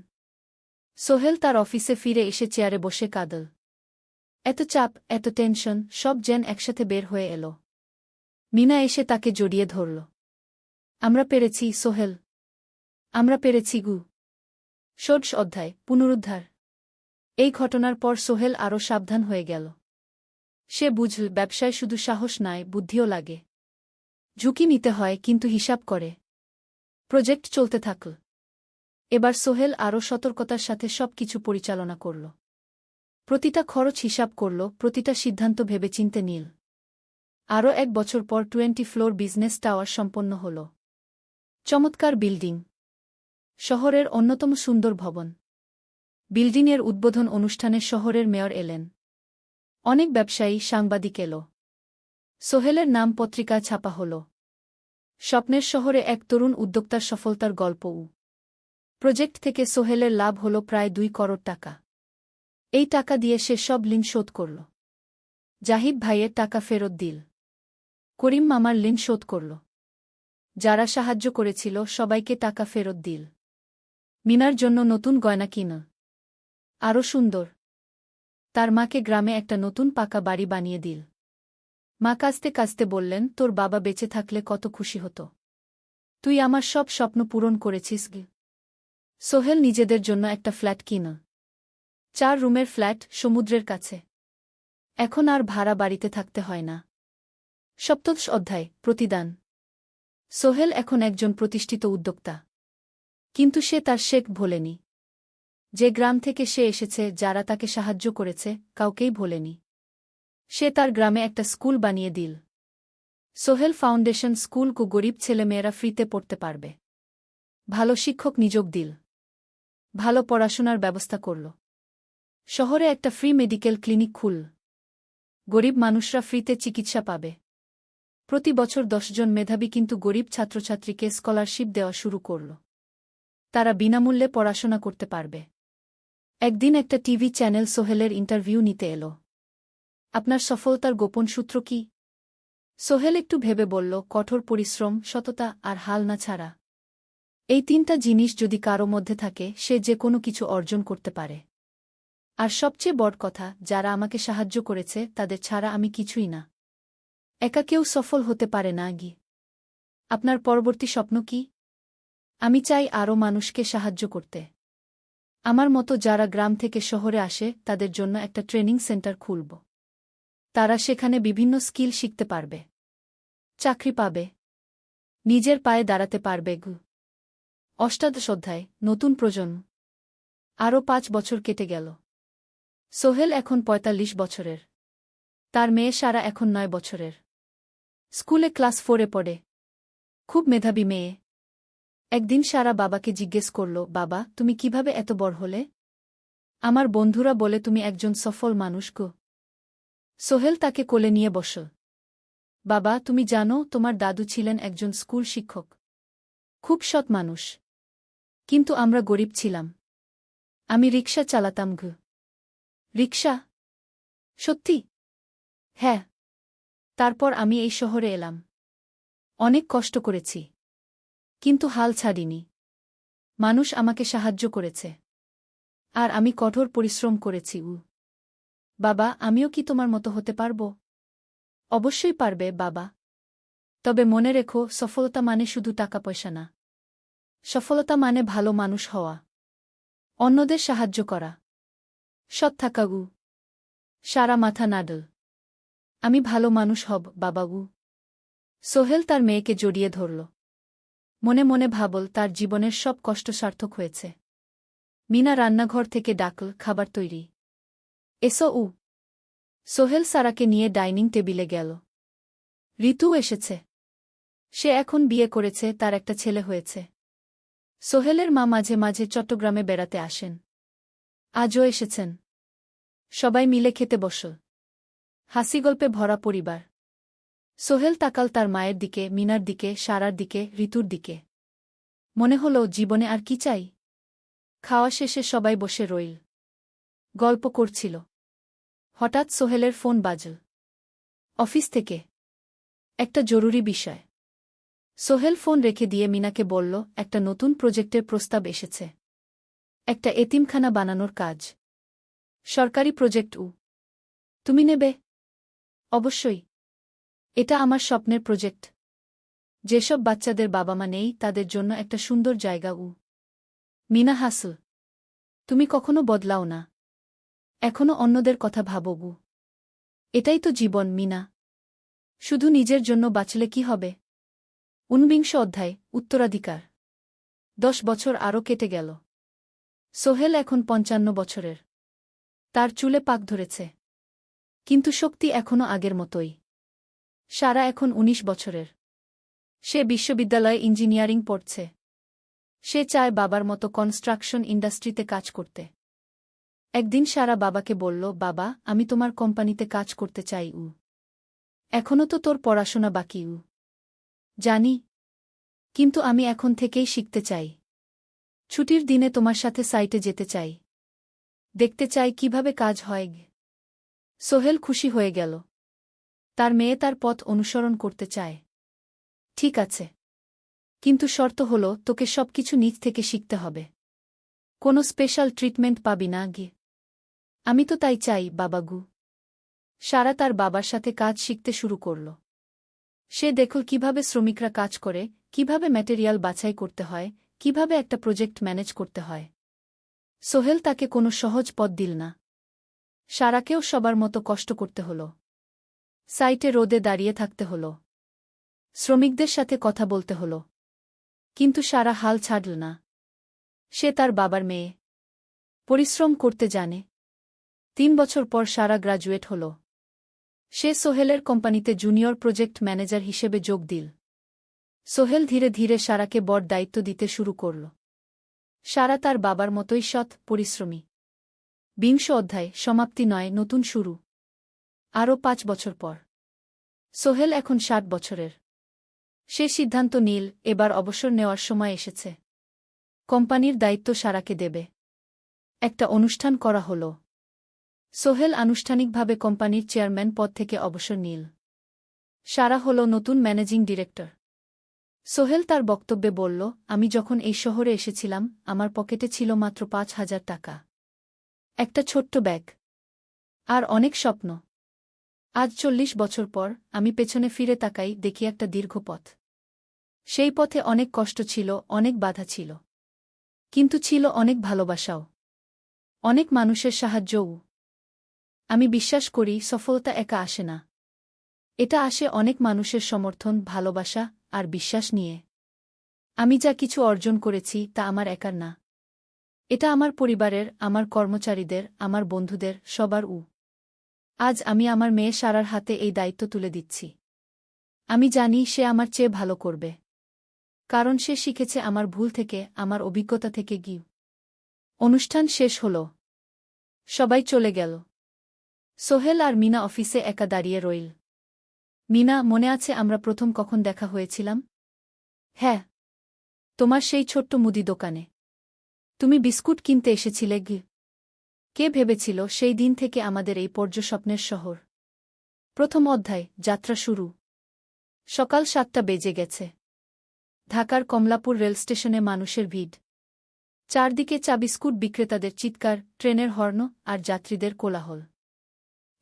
সোহেল তার অফিসে ফিরে এসে চেয়ারে বসে কাঁদল। এত চাপ, এত টেনশন, সব যেন একসাথে বের হয়ে এল। মিনা এসে তাকে জড়িয়ে ধরল। আমরা পেরেছি সোহেল, আমরা পেরেছি গু। ষোড়শ অধ্যায়, পুনরুদ্ধার। এই ঘটনার পর সোহেল আরও সাবধান হয়ে গেল। সে বুঝল ব্যবসায় শুধু সাহস নয়, বুদ্ধিও লাগে। ঝুঁকি নিতে হয়, কিন্তু হিসাব করে। প্রজেক্ট চলতে থাকল। এবার সোহেল আরও সতর্কতার সাথে সবকিছু পরিচালনা করল। প্রতিটা খরচ হিসাব করল, প্রতিটা সিদ্ধান্ত ভেবেচিন্তে নিল। আরও 1 বছর পর 20 ফ্লোর বিজনেস টাওয়ার সম্পন্ন হল। চমৎকার বিল্ডিং, শহরের অন্যতম সুন্দর ভবন। বিল্ডিংয়ের উদ্বোধন অনুষ্ঠানে শহরের মেয়র এলেন। অনেক ব্যবসায়ী, সাংবাদিক এল। সোহেলের নাম পত্রিকা ছাপা হল। স্বপ্নের শহরে এক তরুণ উদ্যোক্তার সফলতার গল্প। প্রজেক্ট থেকে সোহেলের লাভ হল প্রায় 2 করোড় টাকা। এই টাকা দিয়ে সে সব ঋণ শোধ করল। জাহিদ ভাইয়ের টাকা ফেরত দিল। করিম মামার ঋণ শোধ করল। যারা সাহায্য করেছিল সবাইকে টাকা ফেরত দিল। মিনার জন্য নতুন গয়না কিন, আরও সুন্দর। তার মাকে গ্রামে একটা নতুন পাকা বাড়ি বানিয়ে দিল। মা কাঁদতে কাঁদতে বললেন, তোর বাবা বেঁচে থাকলে কত খুশি হতো। তুই আমার সব স্বপ্ন পূরণ করেছিস গে। সোহেল নিজেদের জন্য একটা ফ্ল্যাট কিন, 4 রুমের ফ্ল্যাট, সমুদ্রের কাছে। এখন আর ভাড়া বাড়িতে থাকতে হয় না। সপ্তদশ অধ্যায়, প্রতিদান। সোহেল এখন একজন প্রতিষ্ঠিত উদ্যোক্তা। কিন্তু সে তার শেখ ভোলেনি। যে গ্রাম থেকে সে এসেছে, যারা তাকে সাহায্য করেছে, কাউকেই ভোলেনি। সে তার গ্রামে একটা স্কুল বানিয়ে দিল। সোহেল ফাউন্ডেশন স্কুল কো গরিব ছেলেমেয়েরা ফ্রিতে পড়তে পারবে। ভালো শিক্ষক নিযোগ দিল। ভালো পড়াশোনার ব্যবস্থা করল। শহরে একটা ফ্রি মেডিকেল ক্লিনিক খুল। গরিব মানুষরা ফ্রিতে চিকিৎসা পাবে। প্রতি বছর 10 জন মেধাবী কিন্তু গরিব ছাত্রছাত্রীকে স্কলারশিপ দেওয়া শুরু করল। তারা বিনামূল্যে পড়াশোনা করতে পারবে। একদিন একটা টিভি চ্যানেল সোহেলের ইন্টারভিউ নিতে এল। আপনার সফলতার গোপন সূত্র কি? সোহেল একটু ভেবে বলল, কঠোর পরিশ্রম, সততা আর হাল না ছাড়া। এই 3টা জিনিস যদি কারো মধ্যে থাকে, সে যে কোনো কিছু অর্জন করতে পারে। আর সবচেয়ে বড় কথা, যারা আমাকে সাহায্য করেছে তাদের ছাড়া আমি কিছুই না। একা কেউ সফল হতে পারে না গি। আপনার পরবর্তী স্বপ্ন কি? আমি চাই আরও মানুষকে সাহায্য করতে। আমার মতো যারা গ্রাম থেকে শহরে আসে, তাদের জন্য একটা ট্রেনিং সেন্টার খুলব। তারা সেখানে বিভিন্ন স্কিল শিখতে পারবে, চাকরি পাবে, নিজের পায়ে দাঁড়াতে পারবে। অষ্টাদশ অধ্যায়, নতুন প্রজন্ম। আরও 5 বছর কেটে গেল। সোহেল এখন 45 বছরের। তার মেয়ে সারা এখন 9 বছরের। স্কুলে ক্লাস 4-এ পড়ে। খুব মেধাবী মেয়ে। একদিন সারা বাবাকে জিজ্ঞেস করল, বাবা, তুমি কিভাবে এত বড় হলে? আমার বন্ধুরা বলে তুমি একজন সফল মানুষ গো। সোহেল তাকে কোলে নিয়ে বসল। বাবা, তুমি জানো, তোমার দাদু ছিলেন একজন স্কুল শিক্ষক। খুব সৎ মানুষ। কিন্তু আমরা গরিব ছিলাম। আমি রিকশা চালাতাম গো। রিকশা? সত্যি? হ্যাঁ। তারপর আমি এই শহরে এলাম। অনেক কষ্ট করেছি, কিন্তু হাল ছাড়িনি। মানুষ আমাকে সাহায্য করেছে। আর আমি কঠোর পরিশ্রম করেছি। বাবা, আমিও কি তোমার মতো হতে পারব? অবশ্যই পারবে বাবা। তবে মনে রেখো, সফলতা মানে শুধু টাকা পয়সা না। সফলতা মানে ভালো মানুষ হওয়া, অন্যদের সাহায্য করা, সৎ থাকাগু। সারা মাথা নাডল। আমি ভালো মানুষ হব বাবাগু। সোহেল তার মেয়েকে জড়িয়ে ধরল। মনে মনে ভাবল তার জীবনের সব কষ্ট সার্থক হয়েছে। মিনা রান্নাঘর থেকে ডাকল, খাবার তৈরি। এসো উ। সোহেল সারাকে নিয়ে ডাইনিং টেবিলে গেল। ঋতু এসেছে। সে এখন বিয়ে করেছে, তার একটা ছেলে হয়েছে। সোহেলের মা মাঝে মাঝে চট্টগ্রামে বেড়াতে আসেন। আজও এসেছেন। সবাই মিলে খেতে বসল। হাসিগল্পে ভরা পরিবার। সোহেল তাকাল তার মায়ের দিকে, মিনার দিকে, সারার দিকে, ঋতুর দিকে। মনে হল জীবনে আর কি চাই। খাওয়া শেষে সবাই বসে রইল। গল্প করছিল। হঠাৎ সোহেলের ফোন বাজল। অফিস থেকে। একটা জরুরি বিষয়। সোহেল ফোন রেখে দিয়ে মিনাকে বলল, একটা নতুন প্রজেক্টের প্রস্তাব এসেছে। একটা এতিমখানা বানানোর কাজ। সরকারি প্রজেক্ট উ। তুমি নেবে? অবশ্যই। এটা আমার স্বপ্নের প্রজেক্ট। যেসব বাচ্চাদের বাবা মা নেই তাদের জন্য একটা সুন্দর জায়গা উ। মিনা হাসল। তুমি কখনো বদলাও না। এখনো অন্যদের কথা ভাবো গু। এটাই তো জীবন মিনা। শুধু নিজের জন্য বাঁচলে কি হবে? ঊনবিংশ অধ্যায়, উত্তরাধিকার। 10 বছর আরও কেটে গেল। সোহেল এখন 55 বছরের। তার চুলে পাক ধরেছে। কিন্তু শক্তি এখনও আগের মতোই। সারা এখন 19 বছরের। সে বিশ্ববিদ্যালয়ে ইঞ্জিনিয়ারিং পড়ছে। সে চায় বাবার মতো কনস্ট্রাকশন ইন্ডাস্ট্রিতে কাজ করতে। একদিন সারা বাবাকে বলল, বাবা, আমি তোমার কোম্পানিতে কাজ করতে চাই উ। এখনও তো তোর পড়াশোনা বাকি উ। জানি। কিন্তু আমি এখন থেকেই শিখতে চাই। ছুটির দিনে তোমার সাথে সাইটে যেতে চাই। দেখতে চাই কিভাবে কাজ হয়। সোহেল খুশি হয়ে গেল। তার মেয়ে তার পথ অনুসরণ করতে চায়। ঠিক আছে। কিন্তু শর্ত হল, তোকে সবকিছু নিজ থেকে শিখতে হবে। কোনো স্পেশাল ট্রিটমেন্ট পাবি না গে। আমি তো তাই চাই বাবাগু। সারা তার বাবার সাথে কাজ শিখতে শুরু করল। সে দেখল কিভাবে শ্রমিকরা কাজ করে, কিভাবে ম্যাটেরিয়াল বাছাই করতে হয়, কিভাবে একটা প্রজেক্ট ম্যানেজ করতে হয়। সোহেল তাকে কোনো সহজ পথ দিল না। সারাকেও সবার মতো কষ্ট করতে হল। সাইটে রোদে দাঁড়িয়ে থাকতে হল। শ্রমিকদের সাথে কথা বলতে হল। কিন্তু সারা হাল ছাড়ল না। সে তার বাবার মেয়ে। পরিশ্রম করতে জানে। 3 বছর পর সারা গ্রাজুয়েট হল। সে সোহেলের কোম্পানিতে জুনিয়র প্রজেক্ট ম্যানেজার হিসেবে যোগ দিল। সোহেল ধীরে ধীরে সারাকে বড় দায়িত্ব দিতে শুরু করল। সারা তার বাবার মতোই সৎ, পরিশ্রমী। 20 অধ্যায়, সমাপ্তি নয়, নতুন শুরু। আরও 5 বছর পর। সোহেল এখন 60 বছরের। সে সিদ্ধান্ত নিল, এবার অবসর নেওয়ার সময় এসেছে। কোম্পানির দায়িত্ব সারাকে দেবে। একটা অনুষ্ঠান করা হল। সোহেল আনুষ্ঠানিকভাবে কোম্পানির চেয়ারম্যান পদ থেকে অবসর নিল। সারা হল নতুন ম্যানেজিং ডিরেক্টর। সোহেল তার বক্তব্যে বলল, আমি যখন এই শহরে এসেছিলাম আমার পকেটে ছিল মাত্র 5,000 টাকা। একটা ছোট্ট ব্যাগ। আর অনেক স্বপ্ন। আজ 40 বছর পর আমি পেছনে ফিরে তাকাই, দেখি একটা দীর্ঘ পথ। সেই পথে অনেক কষ্ট ছিল, অনেক বাধা ছিল। কিন্তু ছিল অনেক ভালোবাসাও। অনেক মানুষের সাহায্যও। আমি বিশ্বাস করি সফলতা একা আসে না। এটা আসে অনেক মানুষের সমর্থন, ভালোবাসা আর বিশ্বাস নিয়ে। আমি যা কিছু অর্জন করেছি তা আমার একার না। এটা আমার পরিবারের, আমার কর্মচারীদের, আমার বন্ধুদের, সবার উ। আজ আমি আমার মেয়ে সারার হাতে এই দায়িত্ব তুলে দিচ্ছি। আমি জানি সে আমার চেয়ে ভালো করবে। কারণ সে শিখেছে আমার ভুল থেকে, আমার অভিজ্ঞতা থেকে গিয়ে। অনুষ্ঠান শেষ হল। সবাই চলে গেল। সোহেল আর মিনা অফিসে একা দাঁড়িয়ে রইল। মিনা, মনে আছে আমরা প্রথম কখন দেখা হয়েছিলাম? হ্যাঁ। তোমার সেই ছোট্ট মুদি দোকানে। তুমি বিস্কুট কিনতে এসেছিলে গে। কে ভেবেছিল সেই দিন থেকে আমাদের এই পর্যস্বপ্নের শহর। প্রথম অধ্যায়, যাত্রা শুরু। সকাল 7টা বেজে গেছে। ঢাকার কমলাপুর রেলস্টেশনে মানুষের ভিড়। চারদিকে চা বিস্কুট বিক্রেতাদের চিৎকার, ট্রেনের হর্ন আর যাত্রীদের কোলাহল।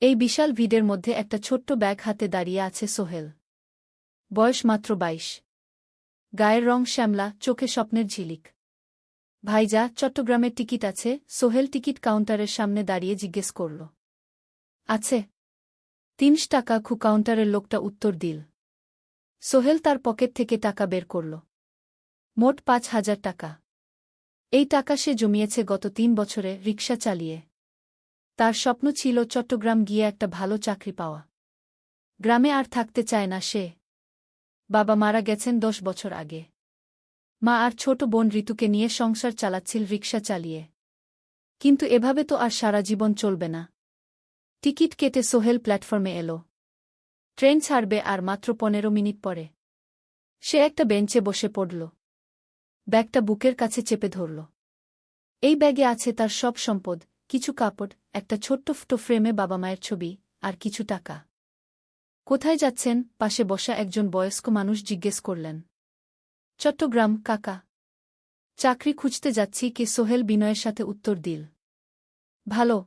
এই বিশাল ভিড়ের মধ্যে একটা ছোট্ট ব্যাগ হাতে দাঁড়িয়ে আছে সোহেল। বয়স মাত্র ২২। গায়ের রং শ্যামলা, চোখে স্বপ্নের ঝিলিক। ভাইজা, চট্টগ্রামের টিকিট আছে? সোহেল টিকিট কাউন্টারের সামনে দাঁড়িয়ে জিজ্ঞেস করল। আছে। ৩০ টাকা। কাউন্টারের লোকটা উত্তর দিল। সোহেল তার পকেট থেকে টাকা বের করল। মোট ৫,০০০ টাকা। এই টাকা সে জমিয়েছে গত ৩ বছরে রিকশা চালিয়ে। তার স্বপ্ন ছিল চট্টগ্রাম গিয়ে একটা ভালো চাকরি পাওয়া। গ্রামে আর থাকতে চায় না সে। বাবা মারা গেছেন ১০ বছর আগে। মা আর ছোট বোন ঋতুকে নিয়ে সংসার চালাচ্ছিল রিকশা চালিয়ে। কিন্তু এভাবে তো আর সারা জীবন চলবে না। টিকিট কেটে সোহেল প্ল্যাটফর্মে এলো। ট্রেন ছাড়বে আর মাত্র ১৫ মিনিট পরে। সে একটা বেঞ্চে বসে পড়ল। ব্যাগটা বুকের কাছে চেপে ধরল। এই ব্যাগে আছে তার সব সম্পদ, কিছু কাপড়, একটা ছোট্ট ফটো ফ্রেমে বাবা মায়ের ছবি, আর কিছু টাকা। কোথায় যাচ্ছেন? পাশে বসা একজন বয়স্ক মানুষ জিজ্ঞেস করলেন। চট্টগ্রাম কাকা। চাকরি খুঁজতে যাচ্ছি। কে? সোহেল বিনয়ের সাথে উত্তর দিল। ভালো।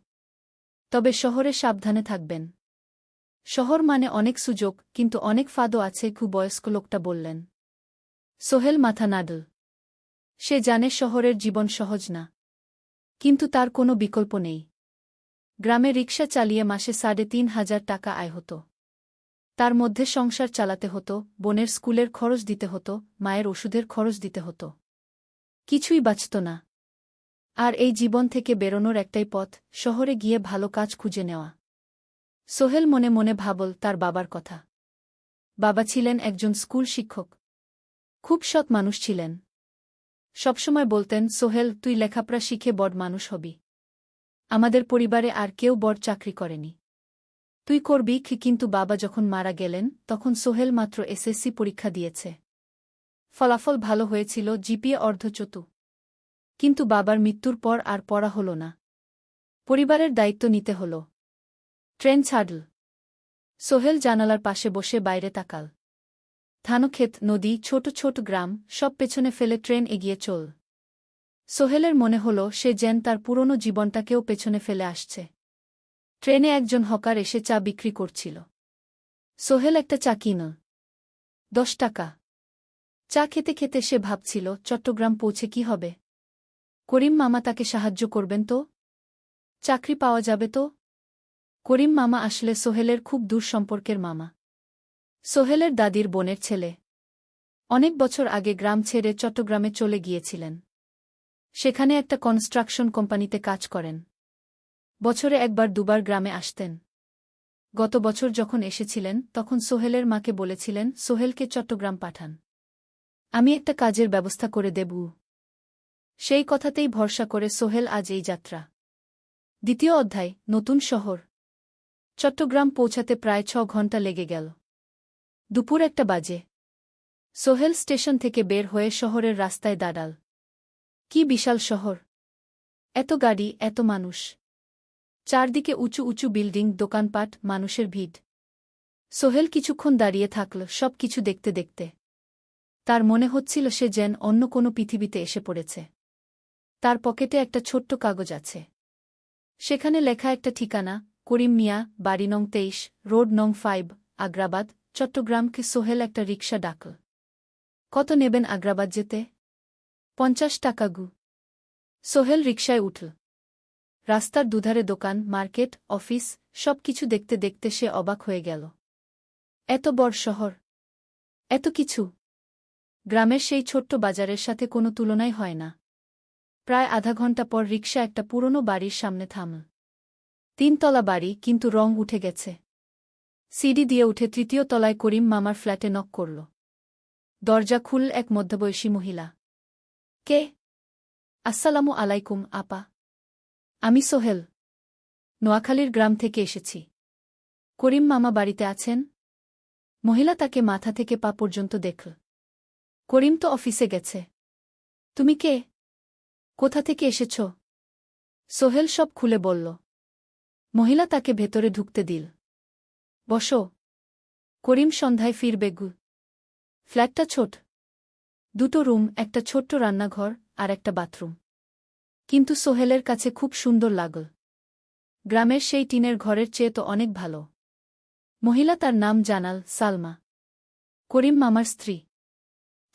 তবে শহরে সাবধানে থাকবেন। শহর মানে অনেক সুযোগ, কিন্তু অনেক ফাঁদও আছে। বয়স্ক লোকটা বললেন। সোহেল মাথা নাড়ল। সে জানে শহরের জীবন সহজ না। কিন্তু তার কোনো বিকল্প নেই। গ্রামে রিকশা চালিয়ে মাসে ৩,৫০০ টাকা আয় হতো। তার মধ্যে সংসার চালাতে হতো, বোনের স্কুলের খরচ দিতে হতো, মায়ের ওষুধের খরচ দিতে হতো। কিছুই বাঁচত না। আর এই জীবন থেকে বেরোনোর একটাই পথ, শহরে গিয়ে ভালো কাজ খুঁজে নেওয়া। সোহেল মনে মনে ভাবল তার বাবার কথা। বাবা ছিলেন একজন স্কুল শিক্ষক। খুব সৎ মানুষ ছিলেন। সবসময় বলতেন, সোহেল, তুই লেখাপড়া শিখে বড় মানুষ হবি। আমাদের পরিবারে আর কেউ বড় চাকরি করেনি। তুই করবি। কিন্তু বাবা যখন মারা গেলেন তখন সোহেল মাত্র এসএসসি পরীক্ষা দিয়েছে। ফলাফল ভালো হয়েছিল, জিপিএ অর্ধচতু। কিন্তু বাবার মৃত্যুর পর আর পড়া হল না। পরিবারের দায়িত্ব নিতে হল। ট্রেন ছাড়ল। সোহেল জানালার পাশে বসে বাইরে তাকাল। ধানক্ষেত, নদী, ছোট ছোট গ্রাম, সব পেছনে ফেলে ট্রেন এগিয়ে চল। সোহেলের মনে হল সে যেন তার পুরনো জীবনটাকেও পেছনে ফেলে আসছে। ট্রেনে একজন হকার এসে চা বিক্রি করছিল। সোহেল একটা চা কিনল। ১০ টাকা। চা খেতে খেতে সে ভাবছিল, চট্টগ্রাম পৌঁছে কি হবে? করিম মামা তাকে সাহায্য করবেন তো? চাকরি পাওয়া যাবে তো? করিম মামা আসলে সোহেলের খুব দূর সম্পর্কের মামা। সোহেলের দাদির বোনের ছেলে। অনেক বছর আগে গ্রাম ছেড়ে চট্টগ্রামে চলে গিয়েছিলেন। সেখানে একটা কনস্ট্রাকশন কোম্পানিতে কাজ করেন। বছরে একবার দুবার গ্রামে আসতেন। গত বছর যখন এসেছিলেন তখন সোহেলের মাকে বলেছিলেন, সোহেলকে চট্টগ্রাম পাঠান। আমি একটা কাজের ব্যবস্থা করে দেব। সেই কথাতেই ভরসা করে সোহেল আজ এই যাত্রা। দ্বিতীয় অধ্যায়, নতুন শহর। চট্টগ্রাম পৌঁছাতে প্রায় ৬ ঘণ্টা লেগে গেল। দুপুর ১টা বাজে। সোহেল স্টেশন থেকে বের হয়ে শহরের রাস্তায় দাঁড়াল। কি বিশাল শহর! এত গাড়ি, এত মানুষ। চারদিকে উঁচু উঁচু বিল্ডিং, দোকানপাট, মানুষের ভিড়। সোহেল কিছুক্ষণ দাঁড়িয়ে থাকল সব কিছু দেখতে দেখতে। তার মনে হচ্ছিল সে যেন অন্য কোনো পৃথিবীতে এসে পড়েছে। তার পকেটে একটা ছোট্ট কাগজ আছে। সেখানে লেখা একটা ঠিকানা, করিম মিয়া, বাড়ি নং ২৩, রোড নং ৫, আগ্রাবাদ, চট্টগ্রামকে। সোহেল একটা রিকশা ডাকল। কত নেবেন আগ্রাবাদ যেতে? ৫০ টাকা। সোহেল রিকশায় উঠল। রাস্তার দুধারে দোকান, মার্কেট, অফিস, সব কিছু দেখতে দেখতে সে অবাক হয়ে গেল। এত বড় শহর, এত কিছু! গ্রামের সেই ছোট্ট বাজারের সাথে কোনো তুলনাই হয় না। প্রায় আধা ঘণ্টা পর রিকশা একটা পুরনো বাড়ির সামনে থামল। ৩ তলা বাড়ি, কিন্তু রং উঠে গেছে। সিঁড়ি দিয়ে উঠে ৩য় তলায় করিম মামার ফ্ল্যাটে নক করল। দরজা খুলল এক মধ্যবয়সী মহিলা। কে? আসসালামু আলাইকুম আপা। আমি সোহেল। নোয়াখালীর গ্রাম থেকে এসেছি। করিম মামা বাড়িতে আছেন? মহিলা তাকে মাথা থেকে পা পর্যন্ত দেখল। করিম তো অফিসে গেছে। তুমি কে? কোথা থেকে এসেছ? সোহেল সব খুলে বলল। মহিলা তাকে ভেতরে ঢুকতে দিল। বসো। করিম সন্ধ্যায় ফিরবে। ফ্ল্যাটটা ছোট। 2টো রুম, একটা ছোট্ট রান্নাঘর আর একটা বাথরুম। কিন্তু সোহেলের কাছে খুব সুন্দর লাগল। গ্রামের সেই টিনের ঘরের চেয়ে তো অনেক ভালো। মহিলা তার নাম জানাল সালমা। করিম মামার স্ত্রী।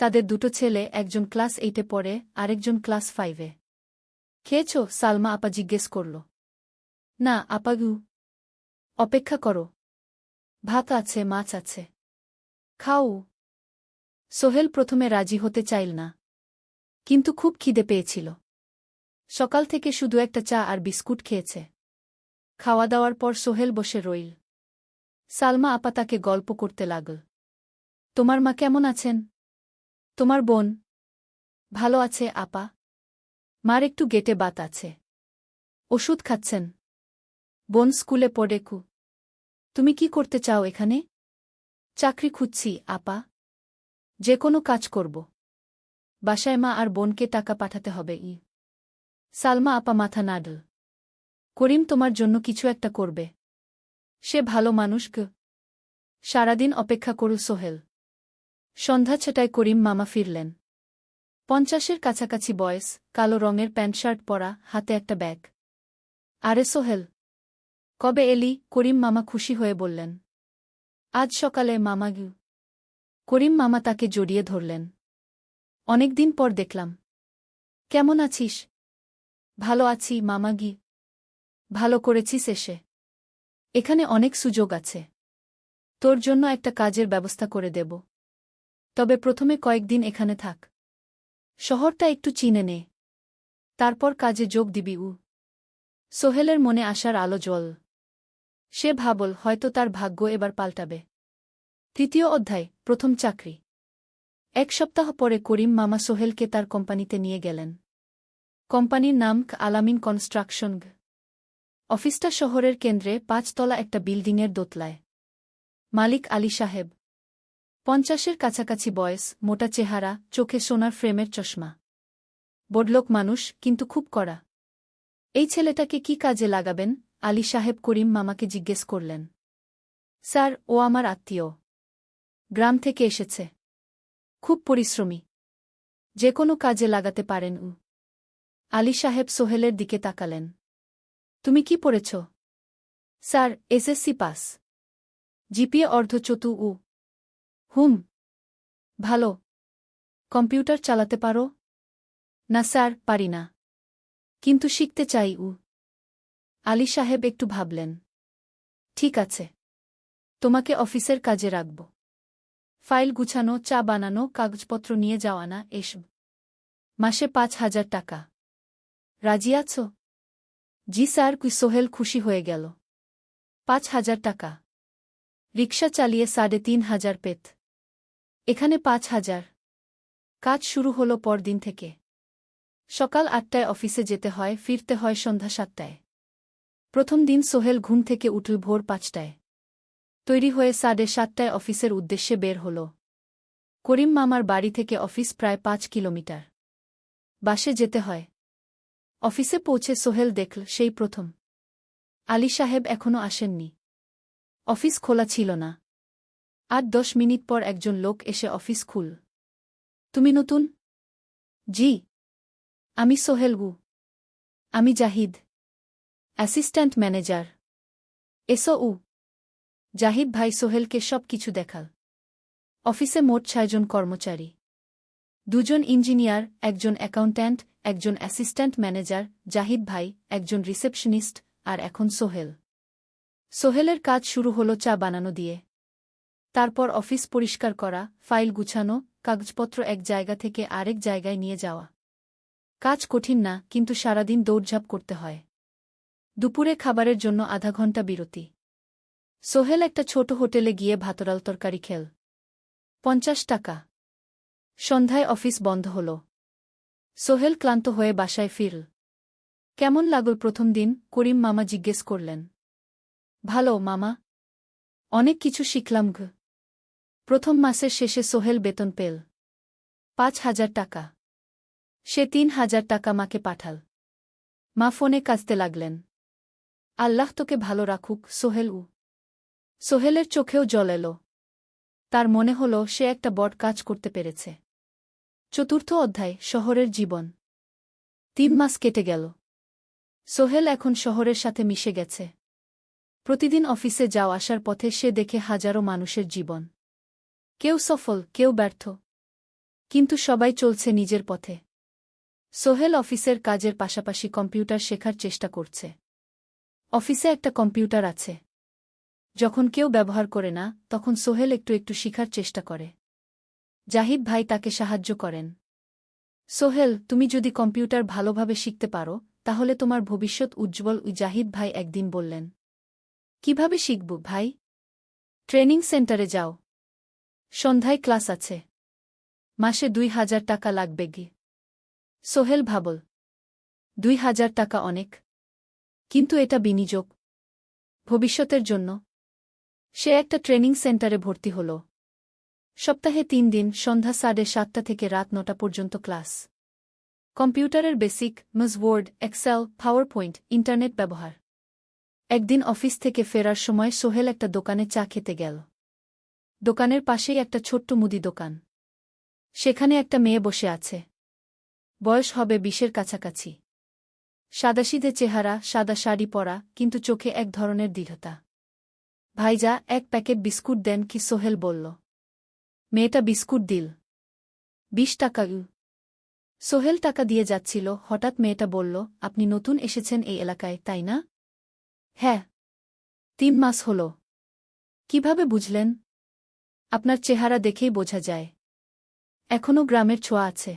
তাদের দুটো ছেলে, একজন ক্লাস 8-এ পড়ে, আরেকজন ক্লাস 5-এ। খেয়েছ? সালমা আপা জিজ্ঞেস করল। না আপাগু। অপেক্ষা করো। ভাত আছে, মাছ আছে। খাও। সোহেল প্রথমে রাজি হতে চাইল না, কিন্তু খুব খিদে পেয়েছিল। সকাল থেকে শুধু একটা চা আর বিস্কুট খেয়েছে। খাওয়া দাওয়ার পর সোহেল বসে রইল। সালমা আপা তাকে গল্প করতে লাগল। তোমার মা কেমন আছেন? তোমার বোন? ভালো আছে আপা। মার একটু গেটে বাত আছে। ওষুধ খাচ্ছেন। বোন স্কুলে পড়ে। তুমি কি করতে চাও এখানে? চাকরি খুঁজছি আপা। যে কোনো কাজ করব। বাসায় মা আর বোনকে টাকা পাঠাতে হবে। সালমা আপা মাথা নাড়ল। করিম তোমার জন্য কিছু একটা করবে। সে ভালো মানুষ গ। সারাদিন অপেক্ষা করু সোহেল। সন্ধ্যা 6টায় করিম মামা ফিরলেন। 50-এর কাছাকাছি বয়স, কালো রঙের প্যান্ট শার্ট পরা, হাতে একটা ব্যাগ। আরে সোহেল, কবে এলি? করিম মামা খুশি হয়ে বললেন। আজ সকালে মামা গু। করিম মামা তাকে জড়িয়ে ধরলেন। অনেকদিন পর দেখলাম। কেমন আছিস? ভালো আছি মামা গি। ভালো করেছিস এসে। এখানে অনেক সুযোগ আছে। তোর জন্য একটা কাজের ব্যবস্থা করে দেব। তবে প্রথমে কয়েকদিন এখানে থাক। শহরটা একটু চিনে নে। তারপর কাজে যোগ দিবি। সোহেলের মনে আসার আলো জ্বল। সে ভাবল হয়তো তার ভাগ্য এবার পাল্টাবে। 3য় অধ্যায়, প্রথম চাকরি। 1 সপ্তাহ পরে করিম মামা সোহেলকে তার কোম্পানিতে নিয়ে গেলেন। কোম্পানির নাম আলামিন কনস্ট্রাকশন। অফিসটা শহরের কেন্দ্রে 5 তলা একটা বিল্ডিংয়ের দোতলায়। মালিক আলী সাহেব। 50-এর কাছাকাছি বয়স, মোটা চেহারা, চোখে সোনার ফ্রেমের চশমা। বড়লোক মানুষ, কিন্তু খুব কড়া। এই ছেলেটাকে কি কাজে লাগাবেন? আলী সাহেব করিম মামাকে জিজ্ঞেস করলেন। স্যার, ও আমার আত্মীয়। গ্রাম থেকে এসেছে। খুব পরিশ্রমী। যে কোনো কাজে লাগাতে পারেন। আলী সাহেব সোহেলের দিকে তাকালেন। তুমি কি পড়েছ? Sir, SSC pass. জিপিএ অর্ধচতু। হুম। ভালো। কম্পিউটার চালাতে পারো? না স্যার, পারি না। কিন্তু শিখতে চাই। আলী সাহেব একটু ভাবলেন। ঠিক আছে। তোমাকে অফিসের কাজে রাখব। ফাইল গুছানো, চা বানানো, কাগজপত্র নিয়ে যাওয়া না, এসব। মাসে 5,000 টাকা। রাজি আছো? জি স্যার। সোহেল খুশি হয়ে গেল। 5,000 টাকা। রিকশা চালিয়ে 3,500 পেত। এখানে 5,000। কাজ শুরু হলো পরদিন থেকে। সকাল 8টায় অফিসে যেতে হয়, ফিরতে হয় সন্ধ্যা 7টায়। প্রথম দিন সোহেল ঘুম থেকে উঠল ভোর 5টায়। তৈরি হয়ে 7:30টায় অফিসের উদ্দেশ্যে বের হল। করিম মামার বাড়ি থেকে অফিস প্রায় 5 কিলোমিটার। বাসে যেতে হয়। অফিসে পৌঁছে সোহেল দেখল সেই প্রথম আলী সাহেব এখনো আসেননি। অফিস খোলা ছিল না। 8-10 মিনিট পর একজন লোক এসে অফিস খুল। তুমি নতুন? জি। আমি সোহেল। আমি জাহিদ, অ্যাসিস্ট্যান্ট ম্যানেজার। এসো। জাহিদ ভাই সোহেলকে সব কিছু দেখাল। অফিসে মোট 6 জন কর্মচারী। 2 জন ইঞ্জিনিয়ার, একজন অ্যাকাউন্ট্যান্ট, একজন অ্যাসিস্ট্যান্ট ম্যানেজার, জাহিদ ভাই, একজন রিসেপশনিস্ট, আর এখন সোহেল। সোহেলের কাজ শুরু হলো চা বানানো দিয়ে। তারপর অফিস পরিষ্কার করা, ফাইল গুছানো, কাগজপত্র এক জায়গা থেকে আরেক জায়গায় নিয়ে যাওয়া। কাজ কঠিন না, কিন্তু সারাদিন দৌড়ঝাঁপ করতে হয়। দুপুরে খাবারের জন্য আধা ঘন্টা বিরতি। সোহেল একটা ছোট হোটেলে গিয়ে ভাতরাল তরকারি খেল। 50 টাকা। সন্ধ্যায় অফিস বন্ধ হল। সোহেল ক্লান্ত হয়ে বাসায় ফিরল। কেমন লাগল প্রথম দিন? করিম মামা জিজ্ঞেস করলেন। ভালো মামা। অনেক কিছু শিখলাম। প্রথম মাসের শেষে সোহেল বেতন পেল 5,000 টাকা। সে 3,000 টাকা মাকে পাঠাল। মা ফোনে কাঁদতে লাগলেন। আল্লাহ তোকে ভালো রাখুক সোহেল। সোহেলের চোখেও জল এলো। তার মনে হল সে একটা বড় কাজ করতে পেরেছে। 4র্থ অধ্যায়, শহরের জীবন। 3 মাস কেটে গেল। সোহেল এখন শহরের সাথে মিশে গেছে। প্রতিদিন অফিসে যাওয়া আসার পথে সে দেখে হাজারো মানুষের জীবন। কেউ সফল, কেউ ব্যর্থ, কিন্তু সবাই চলছে নিজের পথে। সোহেল অফিসের কাজের পাশাপাশি কম্পিউটার শেখার চেষ্টা করছে। অফিসে একটা কম্পিউটার আছে। যখন কেউ ব্যবহার করে না, তখন সোহেল একটু একটু শিখার চেষ্টা করে। জাহিদ ভাই তাকে সাহায্য করেন। সোহেল, তুমি যদি কম্পিউটার ভালোভাবে শিখতে পারো, তাহলে তোমার ভবিষ্যৎ উজ্জ্বল। জাহিদ ভাই একদিন বললেন, কিভাবে শিখব ভাই? ট্রেনিং সেন্টারে যাও। সন্ধ্যায় ক্লাস আছে। মাসে ২,০০০ টাকা লাগবে গি। সোহেল ভাবল, ২,০০০ টাকা অনেক, কিন্তু এটা বিনিয়োগ, ভবিষ্যতের জন্য। সে একটা ট্রেনিং সেন্টারে ভর্তি হল। সপ্তাহে ৩ দিন, সন্ধ্যা ৭:৩০ থেকে রাত ৯টা পর্যন্ত ক্লাস। কম্পিউটারের basic, MS Word, Excel, PowerPoint, internet ব্যবহার। একদিন অফিস থেকে ফেরার সময় সোহেল একটা দোকানে চা খেতে গেল। দোকানের পাশেই একটা ছোট্ট মুদি দোকান। সেখানে একটা মেয়ে বসে আছে। বয়স হবে ২০-এর কাছাকাছি। সাদাসিধে চেহারা, সাদা শাড়ি পরা, কিন্তু চোখে এক ধরনের দৃঢ়তা। ভাইজা, এক প্যাকেট বিস্কুট দেন কি? সোহেল বলল। মেয়েটা বিস্কুট দিল। ২০ টাকা। সোহেল টাকা দিয়ে যাচ্ছিল, হঠাৎ মেয়েটা বলল, আপনি নতুন এসেছেন এই এলাকায়, তাই না? হ্যাঁ। ৩ মাস হল। কিভাবে বুঝলেন? আপনার চেহারা দেখেই বোঝা যায়। এখনও গ্রামের ছোঁয়া আছে।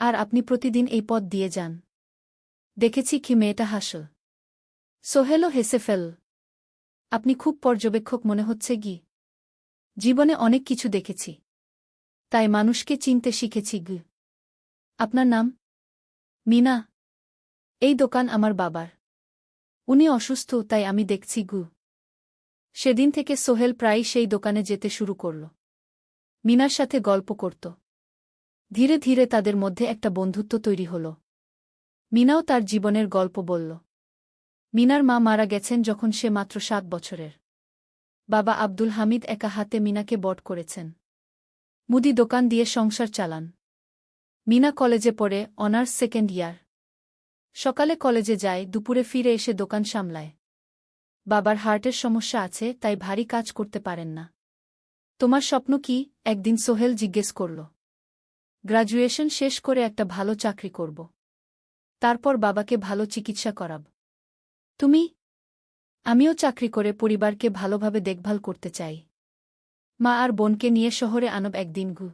আর আপনি প্রতিদিন এই পথ দিয়ে যান। দেখেছি কি? মেয়েটা হাসল। সোহেলও হেসে ফেল। আপনি খুব পর্যবেক্ষক মনে হচ্ছে গি। জীবনে অনেক কিছু দেখেছি, তাই মানুষকে চিনতে শিখেছি গি। আপনার নাম? মিনা। এই দোকান আমার বাবার। উনি অসুস্থ, তাই আমি দেখছি গু। সেদিন থেকে সোহেল প্রায়ই সেই দোকানে যেতে শুরু করল। মিনার সাথে গল্প করত। ধীরে ধীরে তাদের মধ্যে একটা বন্ধুত্ব তৈরি হল। মিনাও তার জীবনের গল্প বলল। মিনার মা মারা গেছেন যখন সে মাত্র ৭ বছরের। বাবা আব্দুল হামিদ একা হাতে মিনাকে বড় করেছেন। মুদি দোকান দিয়ে সংসার চালান। মিনা কলেজে পড়ে, অনার্স সেকেন্ড ইয়ার। সকালে কলেজে যায়, দুপুরে ফিরে এসে দোকান সামলায়। বাবার হার্টের সমস্যা আছে, তাই ভারী কাজ করতে পারেন না। তোমার স্বপ্ন কি? একদিন সোহেল জিজ্ঞেস করল। গ্র্যাজুয়েশন শেষ করে একটা ভালো চাকরি করব। তারপর বাবাকে ভালো চিকিৎসা করাব। তুমি? আমিও চাকরি করে পরিবারকে ভালোভাবে দেখভাল করতে চাই। মা আর বোনকে নিয়ে শহরে আনব একদিন গু।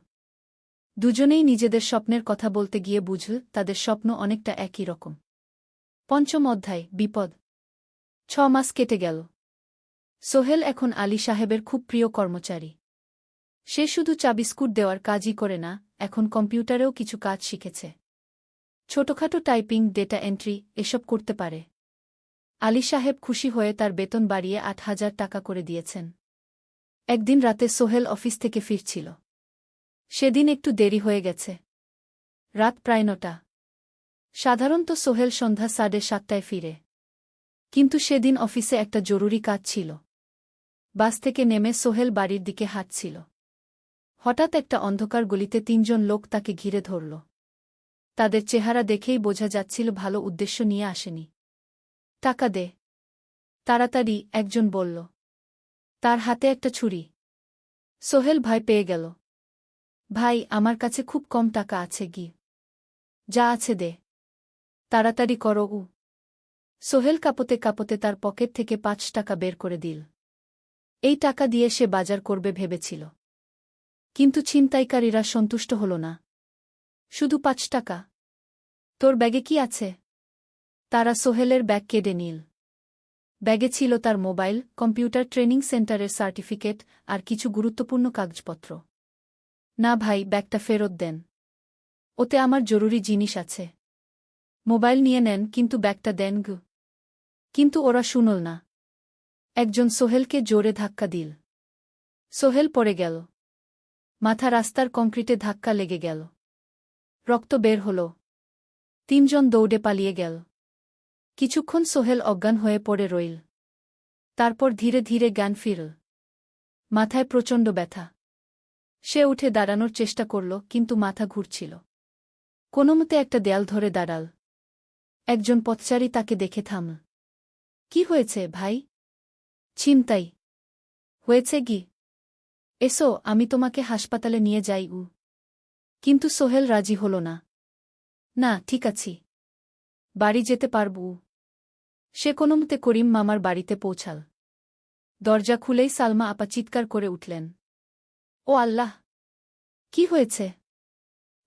দুজনেই নিজেদের স্বপ্নের কথা বলতে গিয়ে বুঝল তাদের স্বপ্ন অনেকটা একই রকম। ৫ম অধ্যায়, বিপদ। ৬ মাস কেটে গেল। সোহেল এখন আলী সাহেবের খুব প্রিয় কর্মচারী। সে শুধু চা বিস্কুট দেওয়ার কাজই করে না, এখন কম্পিউটারেও কিছু কাজ শিখেছে। ছোটখাটো টাইপিং, ডেটা এন্ট্রি, এসব করতে পারে। আলী সাহেব খুশি হয়ে তার বেতন বাড়িয়ে ৮,০০০ টাকা করে দিয়েছেন। একদিন রাতে সোহেল অফিস থেকে ফিরছিল। সেদিন একটু দেরি হয়ে গেছে। রাত প্রায় ৯টা। সাধারণত সোহেল সন্ধ্যা ৭:৩০টায় ফিরে। কিন্তু সেদিন অফিসে একটা জরুরি কাজ ছিল। বাস থেকে নেমে সোহেল বাড়ির দিকে হাঁটছিল। হঠাৎ একটা অন্ধকার গলিতে ৩ জন লোক তাকে ঘিরে ধরল। তাদের চেহারা দেখেই বোঝা যাচ্ছিল ভালো উদ্দেশ্য নিয়ে আসেনি। টাকা দে তাড়াতাড়ি, একজন বলল। তার হাতে একটা ছুরি। সোহেল ভয় পেয়ে গেল। ভাই, আমার কাছে খুব কম টাকা আছে গি। যা আছে দে। তাড়াতাড়ি করো। সোহেল কাঁপতে কাঁপতে তার পকেট থেকে ৫ টাকা বের করে দিল। এই টাকা দিয়ে সে বাজার করবে ভেবেছিল। কিন্তু ছিনতাইকারীরা সন্তুষ্ট হল না। শুধু ৫ টাকা? তোর ব্যাগে কি আছে? তারা সোহেলের ব্যাগ কেড়ে নিল। ব্যাগে ছিল তার মোবাইল, কম্পিউটার ট্রেনিং সেন্টারের সার্টিফিকেট আর কিছু গুরুত্বপূর্ণ কাগজপত্র। না ভাই, ব্যাগটা ফেরত দেন। ওতে আমার জরুরি জিনিস আছে। মোবাইল নিয়ে নেন, কিন্তু ব্যাগটা দেন গু। কিন্তু ওরা শুনল না। একজন সোহেলকে জোরে ধাক্কা দিল। সোহেল পড়ে গেল। মাথা রাস্তার কংক্রিটে ধাক্কা লেগে গেল। রক্ত বের হল। ৩ জন দৌড়ে পালিয়ে গেল। কিছুক্ষণ সোহেল অজ্ঞান হয়ে পড়ে রইল। তারপর ধীরে ধীরে জ্ঞান ফিরল। মাথায় প্রচণ্ড ব্যথা। সে উঠে দাঁড়ানোর চেষ্টা করল, কিন্তু মাথা ঘুরছিল। কোনোমতে একটা দেয়াল ধরে দাঁড়াল। একজন পথচারী তাকে দেখে থামল। কি হয়েছে ভাই? ছিনতাই হয়েছে কি? এসো আমি তোমাকে হাসপাতালে নিয়ে যাই। কিন্তু সোহেল রাজি হল না। না, ঠিক আছি, বাড়ি যেতে পারব। সে কোনোমতে করিম মামার বাড়িতে পৌঁছাল। দরজা খুলেই সালমা আপা চিৎকার করে উঠলেন। ও আল্লাহ! কি হয়েছে?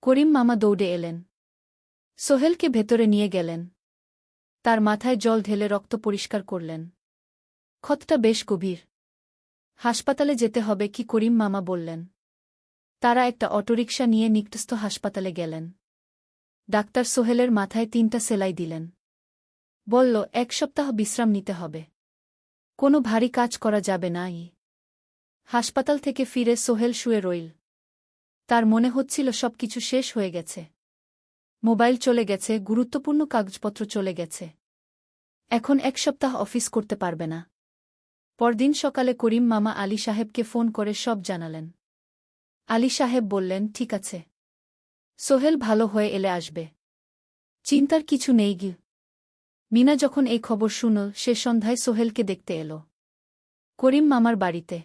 করিম মামা দৌড়ে এলেন। সোহেলকে ভেতরে নিয়ে গেলেন। তার মাথায় জল ঢেলে রক্ত পরিষ্কার করলেন। ক্ষতটা বেশ গভীর। হাসপাতালে যেতে হবে কি? করিম মামা বললেন। তারা একটা অটোরিকশা নিয়ে নিকটস্থ হাসপাতালে গেলেন। ডাক্তার সোহেলের মাথায় 3টা সেলাই দিলেন। বলল, 1 সপ্তাহ বিশ্রাম নিতে হবে। কোনো ভারী কাজ করা যাবে না। হাসপাতাল থেকে ফিরে সোহেল শুয়ে রইল। তার মনে হচ্ছিল সবকিছু শেষ হয়ে গেছে। মোবাইল চলে গেছে, গুরুত্বপূর্ণ কাগজপত্র চলে গেছে। এখন 1 সপ্তাহ অফিস করতে পারবে না। পরদিন সকালে করিম মামা আলী সাহেবকে ফোন করে সব জানালেন। আলী সাহেব বললেন, ঠিক আছে, সোহেল ভালো হয়ে এলে আসবে, চিন্তার কিছু নেই গি। মিনা যখন এই খবর শুনল, সে সন্ধ্যায় সোহেলকে দেখতে এল করিম মামার বাড়িতে।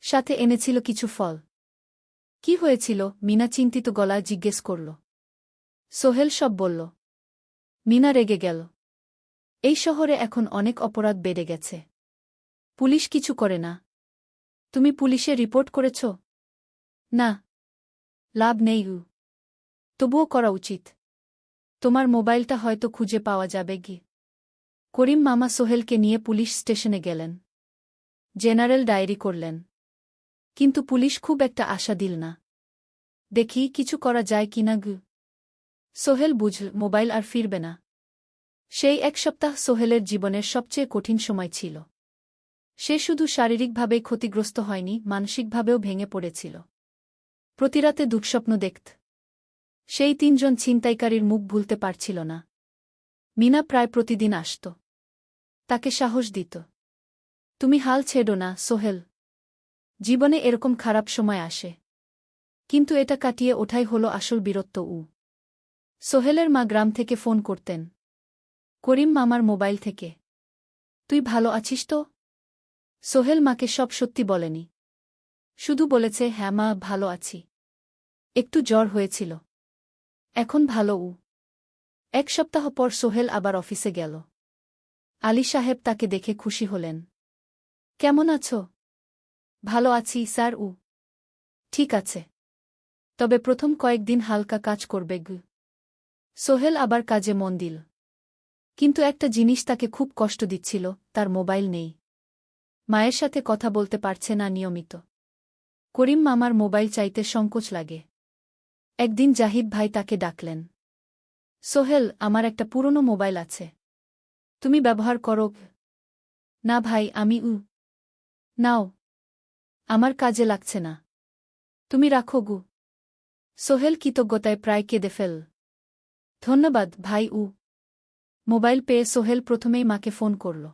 সাথে এনেছিল কিছু ফল। কি হয়েছিল? মিনা চিন্তিত গলায় জিজ্ঞেস করল। সোহেল সব বলল। মিনা রেগে গেল। এই শহরে এখন অনেক অপরাধ বেড়ে গেছে। পুলিশ কিছু করে না। তুমি পুলিশে রিপোর্ট করেছ? না। লাভ নেই। তবুও করা উচিত। তোমার মোবাইলটা হয়তো খুঁজে পাওয়া যাবে গি। করিম মামা সোহেলকে নিয়ে পুলিশ স্টেশনে গেলেন। জেনারেল ডায়েরি করলেন। কিন্তু পুলিশ খুব একটা আশা দিল না। দেখি কিছু করা যায় কিনা গু। সোহেল বুঝল মোবাইল আর ফিরবে না। সেই 1 সপ্তাহ সোহেলের জীবনের সবচেয়ে কঠিন সময় ছিল। সে শুধু শারীরিকভাবেই ক্ষতিগ্রস্ত হয়নি, মানসিকভাবেও ভেঙে পড়েছিল। প্রতিরাতে দুঃস্বপ্ন দেখত। সেই 3 জন ছিনতাইকারীর মুখ ভুলতে পারছিল না। মিনা প্রায় প্রতিদিন আসত। তাকে সাহস দিত। তুমি হাল ছেড়ো না সোহেল। জীবনে এরকম খারাপ সময় আসে। কিন্তু এটা কাটিয়ে ওঠাই হলো আসল বীরত্ব। সোহেলের মা গ্রাম থেকে ফোন করতেন। করিম মামার মোবাইল থেকে। তুই ভালো আছিস তো? সোহেল মাকে সব সত্যি বলেনি। শুধু বলেছে, হ্যাঁ মা, ভালো আছি। একটু জ্বর হয়েছিল। এখন ভালো। 1 সপ্তাহ পর সোহেল আবার অফিসে গেল। আলী সাহেব তাকে দেখে খুশি হলেন। কেমন আছো? ভালো আছি স্যার। ঠিক আছে। তবে প্রথম কয়েকদিন হালকা কাজ করবে গু। সোহেল আবার কাজে মন দিল। কিন্তু একটা জিনিস তাকে খুব কষ্ট দিচ্ছিল, তার মোবাইল নেই। মায়ের সাথে কথা বলতে পারছে না নিয়মিত। করিম মামার মোবাইল চাইতে সংকোচ লাগে। একদিন জাহিদ ভাই তাকে ডাকলেন। সোহেল, আমার একটা পুরনো মোবাইল আছে। তুমি ব্যবহার করো? না ভাই, আমি নাও, আমার কাজে লাগছে না। তুমি রাখো গু। সোহেল কৃতজ্ঞতায় প্রায় কেঁদে ফেল। ধন্যবাদ ভাই। মোবাইল পেয়ে সোহেল প্রথমেই মাকে ফোন করল।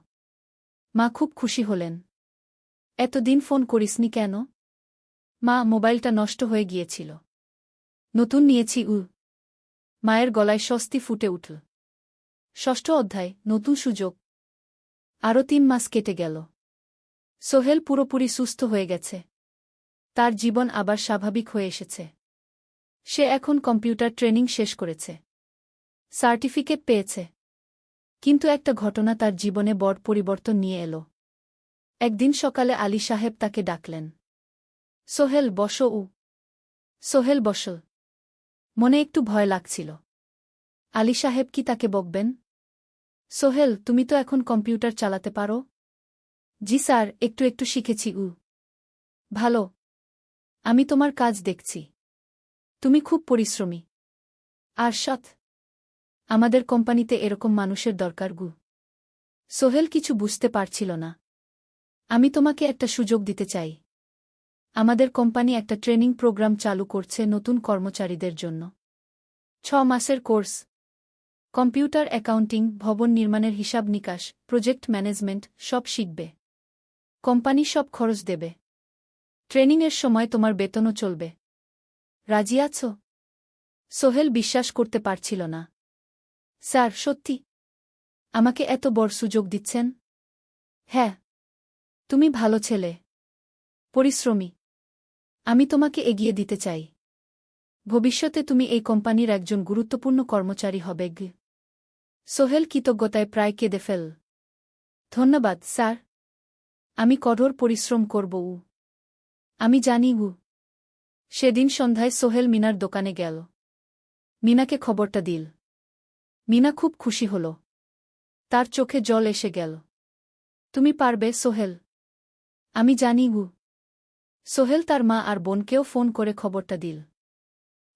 মা খুব খুশি হলেন। এতদিন ফোন করিসনি কেন? মা, মোবাইলটা নষ্ট হয়ে গিয়েছিল, নতুন নিয়েছি। মায়ের গলায় স্বস্তি ফুটে উঠল। 6ষ্ঠ অধ্যায়, নতুন সুযোগ। আরও 3 মাস কেটে গেল। সোহেল পুরোপুরি সুস্থ হয়ে গেছে। তার জীবন আবার স্বাভাবিক হয়ে এসেছে। সে এখন কম্পিউটার ট্রেনিং শেষ করেছে। সার্টিফিকেট পেয়েছে। কিন্তু একটা ঘটনা তার জীবনে বড় পরিবর্তন নিয়ে এলো। একদিন সকালে আলী সাহেব তাকে ডাকলেন। সোহেল, বসো। সোহেল বসল। মনে একটু ভয় লাগছিল। আলী সাহেব কি তাকে বকবেন? সোহেল, তুমি তো এখন কম্পিউটার চালাতে পারো? জি স্যার, একটু একটু শিখেছি। ভালো। আমি তোমার কাজ দেখছি। তুমি খুব পরিশ্রমী আর সৎ। আমাদের কোম্পানিতে এরকম মানুষের দরকার গু। সোহেল কিছু বুঝতে পারছিল না। আমি তোমাকে একটা সুযোগ দিতে চাই। আমাদের কোম্পানি একটা ট্রেনিং প্রোগ্রাম চালু করছে নতুন কর্মচারীদের জন্য। 6 মাসের কোর্স। কম্পিউটার অ্যাকাউন্টিং, ভবন নির্মাণের হিসাব নিকাশ, প্রজেক্ট ম্যানেজমেন্ট সব শিখবে। কোম্পানি সব খরচ দেবে। ট্রেনিংয়ের সময় তোমার বেতনও চলবে। রাজি আছো? সোহেল বিশ্বাস করতে পারছিল না। স্যার, সত্যি আমাকে এত বড় সুযোগ দিচ্ছেন? হ্যাঁ। তুমি ভালো ছেলে, পরিশ্রমী। আমি তোমাকে এগিয়ে দিতে চাই। ভবিষ্যতে তুমি এই কোম্পানির একজন গুরুত্বপূর্ণ কর্মচারী হবে। সোহেল কৃতজ্ঞতায় প্রায় কেঁদে ফেল। ধন্যবাদ স্যার, আমি কঠোর পরিশ্রম করব। আমি জানি। সেদিন সন্ধ্যায় সোহেল মিনার দোকানে গেল। মিনাকে খবরটা দিল। মিনা খুব খুশি হল। তার চোখে জল এসে গেল। তুমি পারবে সোহেল, আমি জানি। সোহেল তার মা আর বোনকেও ফোন করে খবরটা দিল।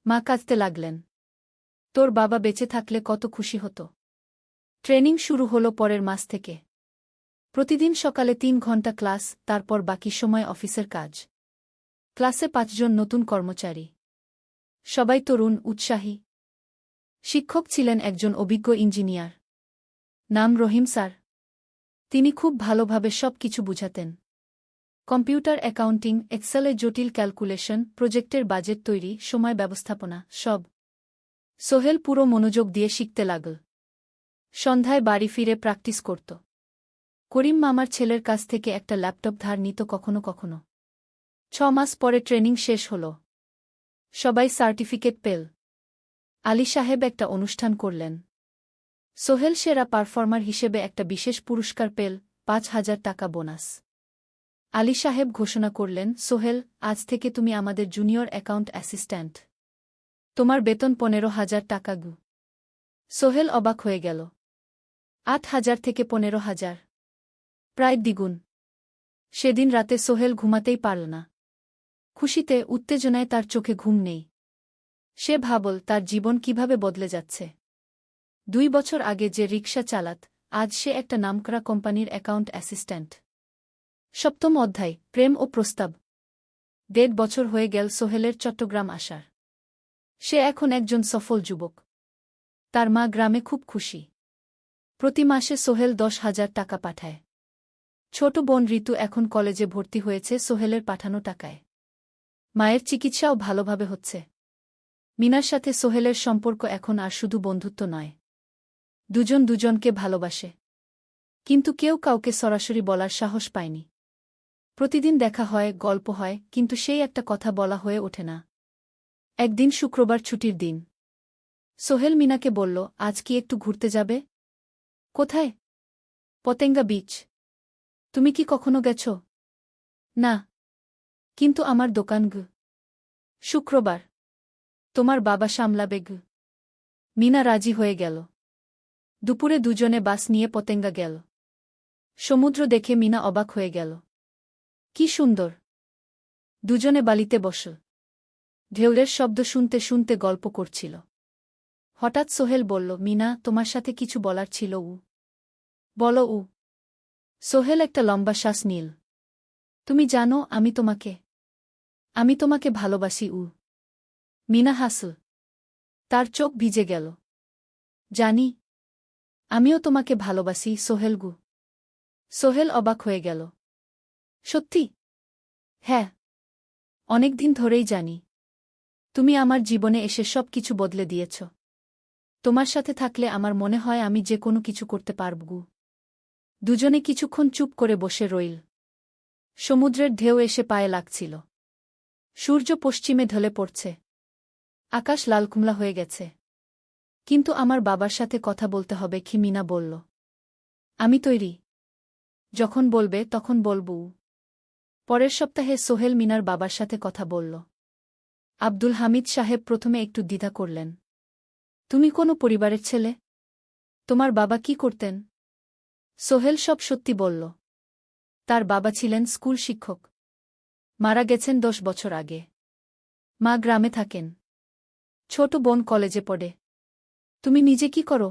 মা কাঁদতে লাগলেন। তোর বাবা বেঁচে থাকলে কত খুশি হতো। ট্রেনিং শুরু হলো পরের মাস থেকে। প্রতিদিন সকালে 3 ঘন্টা ক্লাস, তারপর বাকি সময় অফিসের কাজ। ক্লাসে 5 জন নতুন কর্মচারী। সবাই তরুণ, উৎসাহী। শিক্ষক ছিলেন একজন অভিজ্ঞ ইঞ্জিনিয়ার। নাম রহিম স্যার। তিনি খুব ভালোভাবে সব কিছু বুঝাতেন। কম্পিউটার অ্যাকাউন্টিং, এক্সেলে জটিল ক্যালকুলেশন, প্রজেক্টের বাজেট তৈরি, সময় ব্যবস্থাপনা, সব। সোহেল পুরো মনোযোগ দিয়ে শিখতে লাগল। সন্ধ্যায় বাড়ি ফিরে প্র্যাকটিস করত। করিম মামার ছেলের কাছ থেকে একটা ল্যাপটপ ধার নিত কখনো কখনো। 6 মাস পরে ট্রেনিং শেষ হল। সবাই সার্টিফিকেট পেল। আলী সাহেব একটা অনুষ্ঠান করলেন। সোহেল সেরা পারফর্মার হিসেবে একটা বিশেষ পুরস্কার পেল, 5,000 টাকা বোনাস। আলী সাহেব ঘোষণা করলেন, সোহেল, আজ থেকে তুমি আমাদের জুনিয়র অ্যাকাউন্ট অ্যাসিস্ট্যান্ট। তোমার বেতন 15,000 টাকা। সোহেল অবাক হয়ে গেল। 8,000 থেকে 15,000, প্রায় দ্বিগুণ। সেদিন রাতে সোহেল ঘুমাতেই পারল না। খুশিতে, উত্তেজনায় তার চোখে ঘুম নেই। সে ভাবল তার জীবন কিভাবে বদলে যাচ্ছে। 2 বছর আগে যে রিকশা চালাত, আজ সে একটা নামকরা কোম্পানির অ্যাকাউন্ট অ্যাসিস্ট্যান্ট। 7ম অধ্যায়, প্রেম ও প্রস্তাব। 1.5 বছর হয়ে গেল সোহেলের চট্টগ্রাম আসার। সে এখন একজন সফল যুবক। তার মা গ্রামে খুব খুশি। প্রতি মাসে সোহেল 10,000 টাকা পাঠায়। ছোট বোন ঋতু এখন কলেজে ভর্তি হয়েছে সোহেলের পাঠানো টাকায়। মায়ের চিকিৎসাও ভালোভাবে হচ্ছে। মিনার সাথে সোহেলের সম্পর্ক এখন আর শুধু বন্ধুত্ব নয়। দুজন দুজনকে ভালোবাসে। কিন্তু কেউ কাউকে সরাসরি বলার সাহস পায়নি। প্রতিদিন দেখা হয়, গল্প হয়, কিন্তু সেই একটা কথা বলা হয়ে ওঠে না। একদিন শুক্রবার ছুটির দিন। সোহেল মিনাকে বলল, আজ কি একটু ঘুরতে যাবে? কোথায়? পতেঙ্গা বিচ। তুমি কি কখনো গেছ? না। কিন্তু আমার দোকান। শুক্রবার। তোমার বাবা সামলাবে। মিনা রাজি হয়ে গেল। দুপুরে দুজনে বাস নিয়ে পতেঙ্গা গেল। সমুদ্র দেখে মিনা অবাক হয়ে গেল। কি সুন্দর। দুজনে বালিতে বসল। ঢেউয়ের শব্দ শুনতে শুনতে গল্প করছিল। হঠাৎ সোহেল বলল, মিনা, তোমার সাথে কিছু বলার ছিল। বলো। সোহেল একটা লম্বা শ্বাস নিল। তুমি জানো, আমি তোমাকে ভালোবাসি। মিনা হাসল। তার চোখ ভিজে গেল। জানি। আমিও তোমাকে ভালোবাসি সোহেল। সোহেল অবাক হয়ে গেল। সত্যি? হ্যাঁ। অনেকদিন ধরেই জানি। তুমি আমার জীবনে এসে সব কিছু বদলে দিয়েছ। তোমার সাথে থাকলে আমার মনে হয় আমি যে কোনো কিছু করতে পারব। দুজনে কিছুক্ষণ চুপ করে বসে রইল। সমুদ্রের ঢেউ এসে পায়ে লাগছিল। সূর্য পশ্চিমে ঢলে পড়ছে। আকাশ লালকুমলা হয়ে গেছে। কিন্তু আমার বাবার সাথে কথা বলতে হবে, কি মিনা বলল। আমি তৈরি। যখন বলবে তখন বলব। পরের সপ্তাহে সোহেল মিনার বাবার সাথে কথা বলল। আব্দুল হামিদ সাহেব প্রথমে একটু দ্বিধা করলেন। তুমি কোনো পরিবারের ছেলে? তোমার বাবা কি করতেন? সোহেল সব সত্যি বলল। তার বাবা ছিলেন স্কুল শিক্ষক। মারা গেছেন 10 বছর আগে। মা গ্রামে থাকেন। ছোট বোন কলেজে পড়ে। তুমি নিজে কি করো?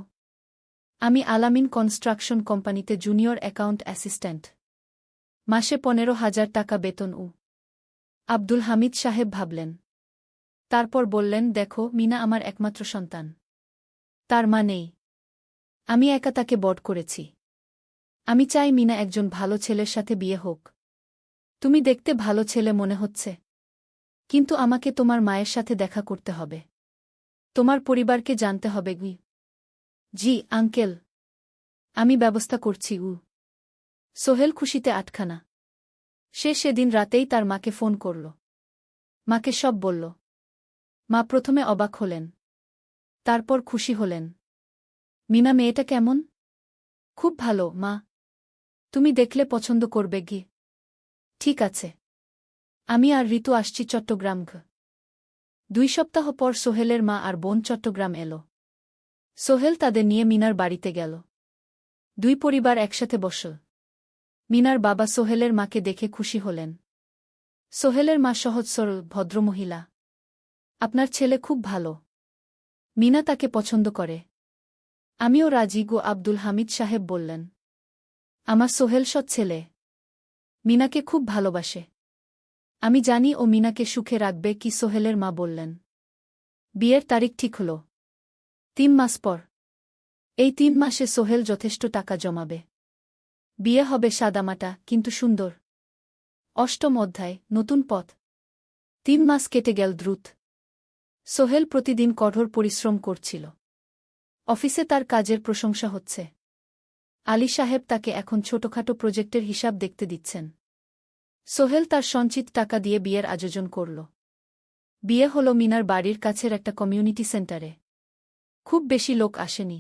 আমি আলামিন কনস্ট্রাকশন কোম্পানিতে জুনিয়র অ্যাকাউন্ট অ্যাসিস্ট্যান্ট। মাসে 15,000 টাকা বেতন। আব্দুল হামিদ সাহেব ভাবলেন। তারপর বললেন, দেখো, মিনা আমার একমাত্র সন্তান। তার মা নেই। আমি একা তাকে বড় করেছি। আমি চাই মিনা একজন ভালো ছেলের সাথে বিয়ে হোক। তুমি দেখতে ভালো ছেলে মনে হচ্ছে। কিন্তু আমাকে তোমার মায়ের সাথে দেখা করতে হবে। তোমার পরিবারকে জানতে হবে। জি আঙ্কেল, আমি ব্যবস্থা করছি। সোহেল খুশিতে আটখানা। সে সেদিন রাতেই তার মাকে ফোন করল। মাকে সব বলল। মা প্রথমে অবাক হলেন, তারপর খুশি হলেন। মিনা মেয়েটা কেমন? খুব ভালো মা, তুমি দেখলে পছন্দ করবে গি। ঠিক আছে, আমি আর ঋতু আসছি চট্টগ্রাম। 2 সপ্তাহ পর সোহেলের মা আর বোন চট্টগ্রাম এলো। সোহেল তাদের নিয়ে মিনার বাড়িতে গেল। 2 পরিবার একসাথে বসল। মিনার বাবা সোহেলের মাকে দেখে খুশি হলেন। সোহেলের মা সহজ সরল ভদ্রমহিলা। আপনার ছেলে খুব ভালো, মিনা তাকে পছন্দ করে। আমিও রাজি গো, আব্দুল হামিদ সাহেব বললেন। আমার সোহেল সৎ ছেলে, মিনাকে খুব ভালোবাসে। আমি জানি ও মিনাকে সুখে রাখবে কি, সোহেলের মা বললেন। বিয়ের তারিখ ঠিক হল 3 মাস পর। এই 3 মাসে সোহেল যথেষ্ট টাকা জমাবে। বিয়ে হবে সাদামাটা কিন্তু সুন্দর। 8ম অধ্যায়, নতুন পথ। 3 মাস কেটে গেল দ্রুত। সোহেল প্রতিদিন কঠোর পরিশ্রম করছিল। অফিসে তার কাজের প্রশংসা হচ্ছে। আলী সাহেব তাকে এখন ছোটখাটো প্রজেক্টের হিসাব দেখতে দিচ্ছেন। সোহেল তার সঞ্চিত টাকা দিয়ে বিয়ের আয়োজন করল। বিয়ে হল মিনার বাড়ির কাছের একটা কমিউনিটি সেন্টারে। খুব বেশি লোক আসেনি।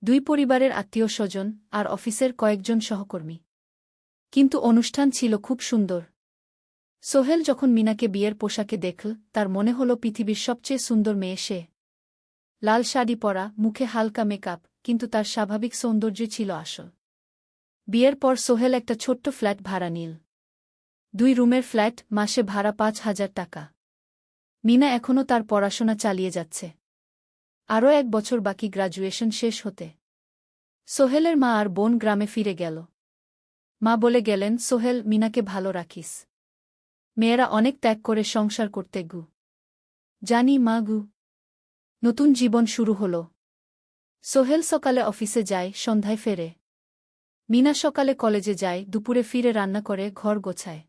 2 পরিবারের আত্মীয় স্বজন আর অফিসের কয়েকজন সহকর্মী। কিন্তু অনুষ্ঠান ছিল খুব সুন্দর। সোহেল যখন মিনাকে বিয়ের পোশাকে দেখল, তার মনে হল পৃথিবীর সবচেয়ে সুন্দর মেয়ে সে। লাল শাড়ি পরা, মুখে হালকা মেকআপ, কিন্তু তার স্বাভাবিক সৌন্দর্য ছিল আসল। বিয়ের পর সোহেল একটা ছোট্ট ফ্ল্যাট ভাড়া নিল। 2 রুমের ফ্ল্যাট, মাসে ভাড়া 5,000 টাকা। মিনা এখনও তার পড়াশোনা চালিয়ে যাচ্ছে। আরও 1 বছর বাকি গ্র্যাজুয়েশন শেষ হতে। সোহেলের মা আর বোন গ্রামে ফিরে গেল। মা বলে গেলেন, সোহেল, মিনাকে ভালো রাখিস। মেয়েরা অনেক ত্যাগ করে সংসার করতে গু। জানি মা গু। নতুন জীবন শুরু হল। সোহেল সকালে অফিসে যায়, সন্ধ্যায় ফেরে। মিনা সকালে কলেজে যায়, দুপুরে ফিরে রান্না করে, ঘর গোছায়।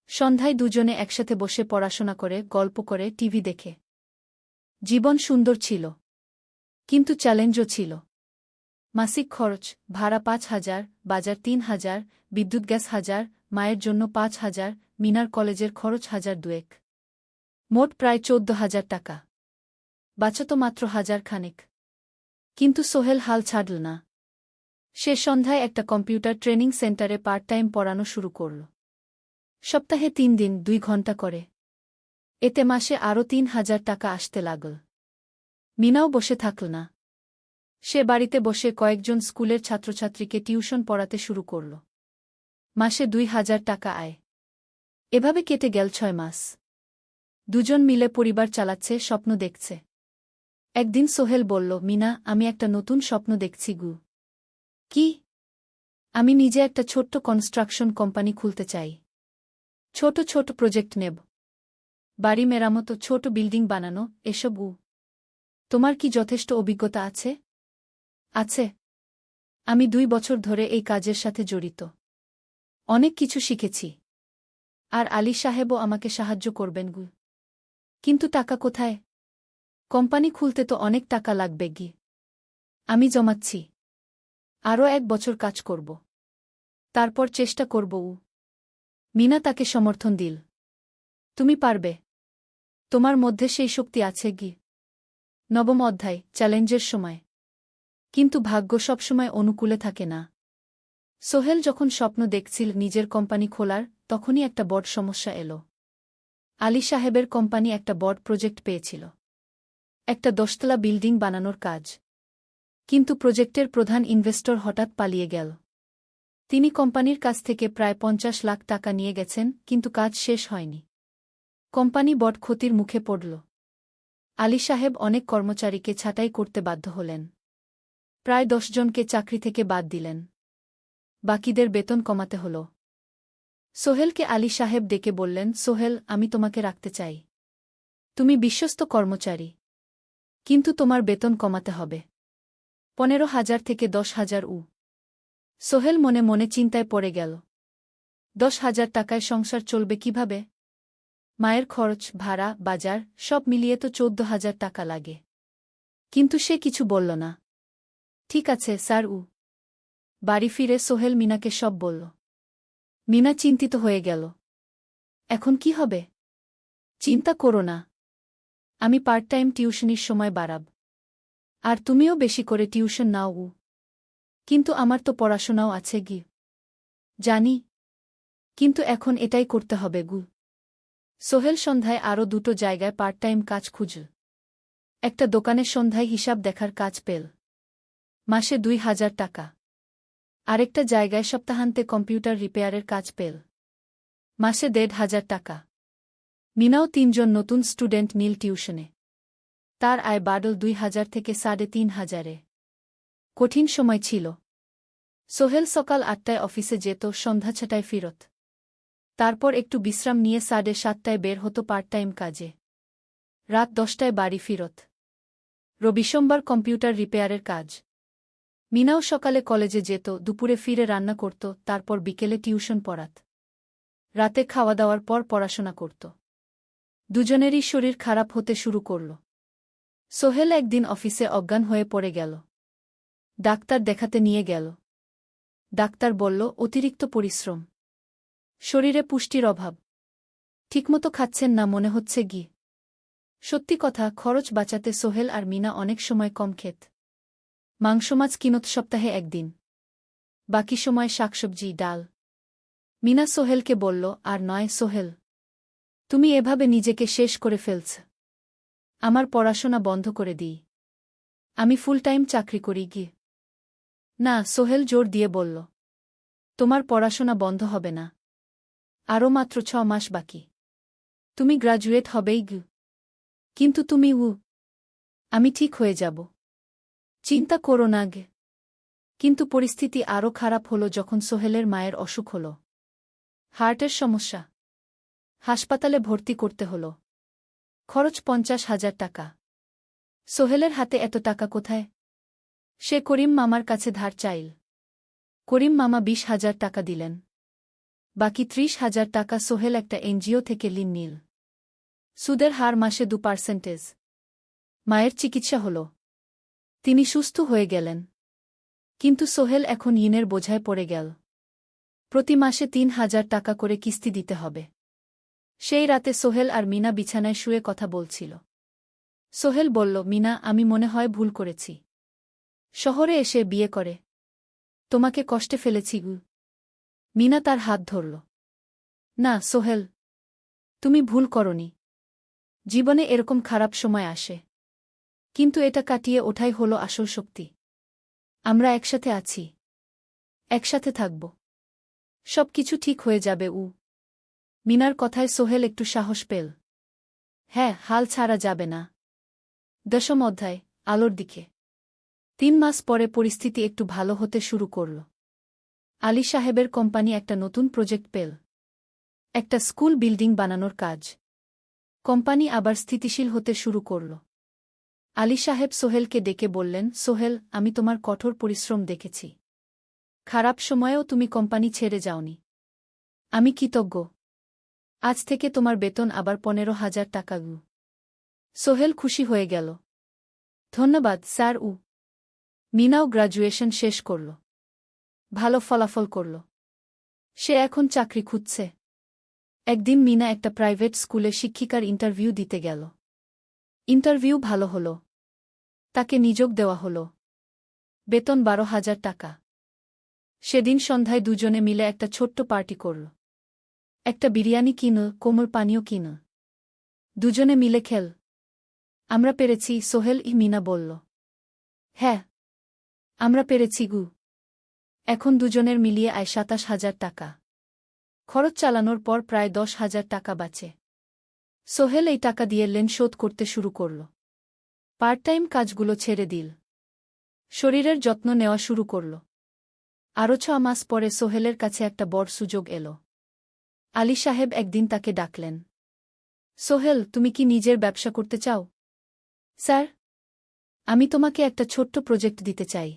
সন্ধ্যায় দুজনে একসাথে বসে পড়াশোনা করে, গল্প করে, টিভি দেখে। জীবন সুন্দর ছিল, কিন্তু চ্যালেঞ্জও ছিল। মাসিক খরচ, ভাড়া 5,000, বাজার 3,000, বিদ্যুৎ গ্যাস 1,000, মায়ের জন্য 5,000, মিনার কলেজের খরচ 1,200। মোট প্রায় 14,000 টাকা। বাঁচত মাত্র 1,000 খানেক। কিন্তু সোহেল হাল ছাড়ল না। সে সন্ধ্যায় একটা কম্পিউটার ট্রেনিং সেন্টারে পার্ট টাইম পড়ানো শুরু করল। সপ্তাহে 3 দিন 2 ঘন্টা করে। এতে মাসে আরও 3,000 টাকা আসতে লাগল। মিনাও বসে থাকল না। সে বাড়িতে বসে কয়েকজন স্কুলের ছাত্রছাত্রীকে টিউশন পড়াতে শুরু করল। মাসে 2,000 টাকা আয়। এভাবে কেটে গেল 6 মাস। দুজন মিলে পরিবার চালাচ্ছে, স্বপ্ন দেখছে। একদিন সোহেল বলল, মিনা, আমি একটা নতুন স্বপ্ন দেখছি গু। কি? আমি নিজে একটা ছোট্ট কনস্ট্রাকশন কোম্পানি খুলতে চাই। ছোট ছোট প্রজেক্ট নেব। বাড়ি মেরামত, ছোট বিল্ডিং বানানো, এসব। তোমার কি যথেষ্ট অভিজ্ঞতা আছে? আছে। আমি 2 বছর ধরে এই কাজের সাথে জড়িত। অনেক কিছু শিখেছি। আর আলী সাহেবও আমাকে সাহায্য করবেন গু। কিন্তু টাকা কোথায়? কোম্পানি খুলতে তো অনেক টাকা লাগবে গি। আমি জমাচ্ছি। আরও 1 বছর কাজ করব। তারপর চেষ্টা করব। মিনা তাকে সমর্থন দিল। তুমি পারবে। তোমার মধ্যে সেই শক্তি আছে গি। 9ম অধ্যায়, চ্যালেঞ্জের সময়। কিন্তু ভাগ্য সবসময় অনুকূলে থাকে না। সোহেল যখন স্বপ্ন দেখছিল নিজের কোম্পানি খোলার, তখনই একটা বড় সমস্যা এলো। আলী সাহেবের কোম্পানি একটা বড় প্রজেক্ট পেয়েছিল। একটা 10তলা বিল্ডিং বানানোর কাজ। কিন্তু প্রজেক্টের প্রধান ইনভেস্টর হঠাৎ পালিয়ে গেল। তিনি কোম্পানির কাছ থেকে প্রায় 50 লাখ টাকা নিয়ে গেছেন, কিন্তু কাজ শেষ হয়নি। কোম্পানি বড় ক্ষতির মুখে পড়ল। আলী সাহেব অনেক কর্মচারীকে ছাঁটাই করতে বাধ্য হলেন। প্রায় 10 জনকে চাকরি থেকে বাদ দিলেন। বাকিদের বেতন কমাতে হল। সোহেলকে আলী সাহেব ডেকে বললেন, সোহেল, আমি তোমাকে রাখতে চাই। তুমি বিশ্বস্ত কর্মচারী। কিন্তু তোমার বেতন কমাতে হবে। 15,000 থেকে 10,000। সোহেল মনে মনে চিন্তায় পড়ে গেল। 10,000 টাকায় সংসার চলবে কিভাবে? মায়ের খরচ, ভাড়া, বাজার সব মিলিয়ে তো 14,000 টাকা লাগে। কিন্তু সে কিছু বলল না। ঠিক আছে স্যার। বাড়ি ফিরে সোহেল মিনাকে সব বলল। মিনা চিন্তিত হয়ে গেল। এখন কি হবে? চিন্তা করো না, আমি পার্ট টাইম টিউশনির সময় বাড়াব। আর তুমিও বেশি করে টিউশন নাও। কিন্তু আমার তো পড়াশোনাও আছে গি। জানি, কিন্তু এখন এটাই করতে হবে গু। সোহেল সন্ধ্যায় আরও দুটো জায়গায় পার্ট টাইম কাজ খুঁজল। একটা দোকানের সন্ধ্যায় হিসাব দেখার কাজ পেল, মাসে ২,০০০ টাকা। আরেকটা জায়গায় সপ্তাহান্তে কম্পিউটার রিপেয়ারের কাজ পেল, মাসে ১,৫০০ টাকা। মিনাও ৩ জন নতুন স্টুডেন্ট নীল টিউশনে। তার আয় বাড়ল ২,০০০ থেকে ৩,৫০০-এ। কঠিন সময় ছিল। সোহেল সকাল ৮টায় অফিসে যেত, সন্ধ্যা ৬টায় ফিরত। তারপর একটু বিশ্রাম নিয়ে ৭:৩০টায় বের হতো পার্ট টাইম কাজে। রাত ১০টায় বাড়ি ফিরত। রবি-সোমবার কম্পিউটার রিপেয়ারের কাজ। মিনাও সকালে কলেজে যেত, দুপুরে ফিরে রান্না করত, তারপর বিকেলে টিউশন পড়াত। রাতে খাওয়া দাওয়ার পর পড়াশোনা করত। দুজনেরই শরীর খারাপ হতে শুরু করল। সোহেল একদিন অফিসে অজ্ঞান হয়ে পড়ে গেল। ডাক্তার দেখাতে নিয়ে গেল। ডাক্তার বলল, অতিরিক্ত পরিশ্রম, শরীরে পুষ্টির অভাব, ঠিকমতো খাচ্ছেন না মনে হচ্ছে গি। সত্যি কথা, খরচ বাঁচাতে সোহেল আর মিনা অনেক সময় কম খেত। মাংস মাছ কিনত সপ্তাহে একদিন, বাকি সময় শাকসবজি ডাল। মিনা সোহেলকে বলল, আর নয় সোহেল, তুমি এভাবে নিজেকে শেষ করে ফেলছ। আমার পড়াশোনা বন্ধ করে দিই, আমি ফুল টাইম চাকরি করি গি। না, সোহেল জোর দিয়ে বলল, তোমার পড়াশোনা বন্ধ হবে না, আরও মাত্র ৬ মাস বাকি, তুমি গ্রাজুয়েট হবেই গি। কিন্তু তুমি আমি ঠিক হয়ে যাব, চিন্তা করো না গে। কিন্তু পরিস্থিতি আরও খারাপ হলো যখন সোহেলের মায়ের অসুখ হল। হার্টের সমস্যা, হাসপাতালে ভর্তি করতে হল। খরচ ৫০,০০০ টাকা। সোহেলের হাতে এত টাকা কোথায়? সে করিম মামার কাছে ধার চাইল। করিম মামা ২০,০০০ টাকা দিলেন। বাকি ৩০,০০০ টাকা সোহেল একটা এনজিও থেকে ঋণ নিল। সুদের হার মাসে ২%। মায়ের চিকিৎসা হল, তিনি সুস্থ হয়ে গেলেন। কিন্তু সোহেল এখন ঋণের বোঝায় পড়ে গেল। প্রতি মাসে ৩,০০০ টাকা করে কিস্তি দিতে হবে। সেই রাতে সোহেল আর মিনা বিছানায় শুয়ে কথা বলছিল। সোহেল বলল, মিনা, আমি মনে হয় ভুল করেছি। শহরে এসে বিয়ে করে তোমাকে কষ্টে ফেলেছি গু। মিনা তার হাত ধরল। না সোহেল, তুমি ভুল করনি। জীবনে এরকম খারাপ সময় আসে, কিন্তু এটা কাটিয়ে ওঠাই হলো আসল শক্তি। আমরা একসাথে আছি, একসাথে থাকব, সব কিছু ঠিক হয়ে যাবে। মিনার কথায় সোহেল একটু সাহস পেল। হ্যাঁ, হাল ছাড়া যাবে না। ১০ম অধ্যায়, আলোর দিকে। ৩ মাস পরে পরিস্থিতি একটু ভালো হতে শুরু করল। আলী সাহেবের কোম্পানি একটা নতুন প্রজেক্ট পেল, একটা স্কুল বিল্ডিং বানানোর কাজ। কোম্পানি আবার স্থিতিশীল হতে শুরু করল। আলী সাহেব সোহেলকে ডেকে বললেন, সোহেল, আমি তোমার কঠোর পরিশ্রম দেখেছি। খারাপ সময়েও তুমি কোম্পানি ছেড়ে যাওনি। আমি কৃতজ্ঞ। আজ থেকে তোমার বেতন আবার ১৫,০০০ টাকা গু। সোহেল খুশি হয়ে গেল। ধন্যবাদ স্যার। মিনাও গ্রাজুয়েশন শেষ করল, ভালো ফলাফল করল। সে এখন চাকরি খুঁজছে। একদিন মিনা একটা প্রাইভেট স্কুলে শিক্ষিকার ইন্টারভিউ দিতে গেল। ইন্টারভিউ ভালো হল, তাকে নিযোগ দেওয়া হল। বেতন ১২,০০০ টাকা। সেদিন সন্ধ্যায় দুজনে মিলে একটা ছোট্ট পার্টি করল। একটা বিরিয়ানি কিনল, কোমল পানীয় কিনল। দুজনে মিলে খেল। আমরা পেরেছি সোহেল, মিনা বলল। হ্যাঁ, আমরা পেরেছি গু। এখন দুজনের মিলিয়ে আয় ২৭,০০০ টাকা। খরচ চালানোর পর প্রায় ১০,০০০ টাকা বাঁচে। সোহেল এই টাকা দিয়ে লোন শোধ করতে শুরু করল। পার্ট টাইম কাজগুলো ছেড়ে দিল। শরীরের যত্ন নেওয়া শুরু করল। আরও ৬ মাস পরে সোহেলের কাছে একটা বড় সুযোগ এল। আলী সাহেব একদিন তাকে ডাকলেন। সোহেল, তুমি কি নিজের ব্যবসা করতে চাও? স্যার, আমি তোমাকে একটা ছোট্ট প্রজেক্ট দিতে চাই।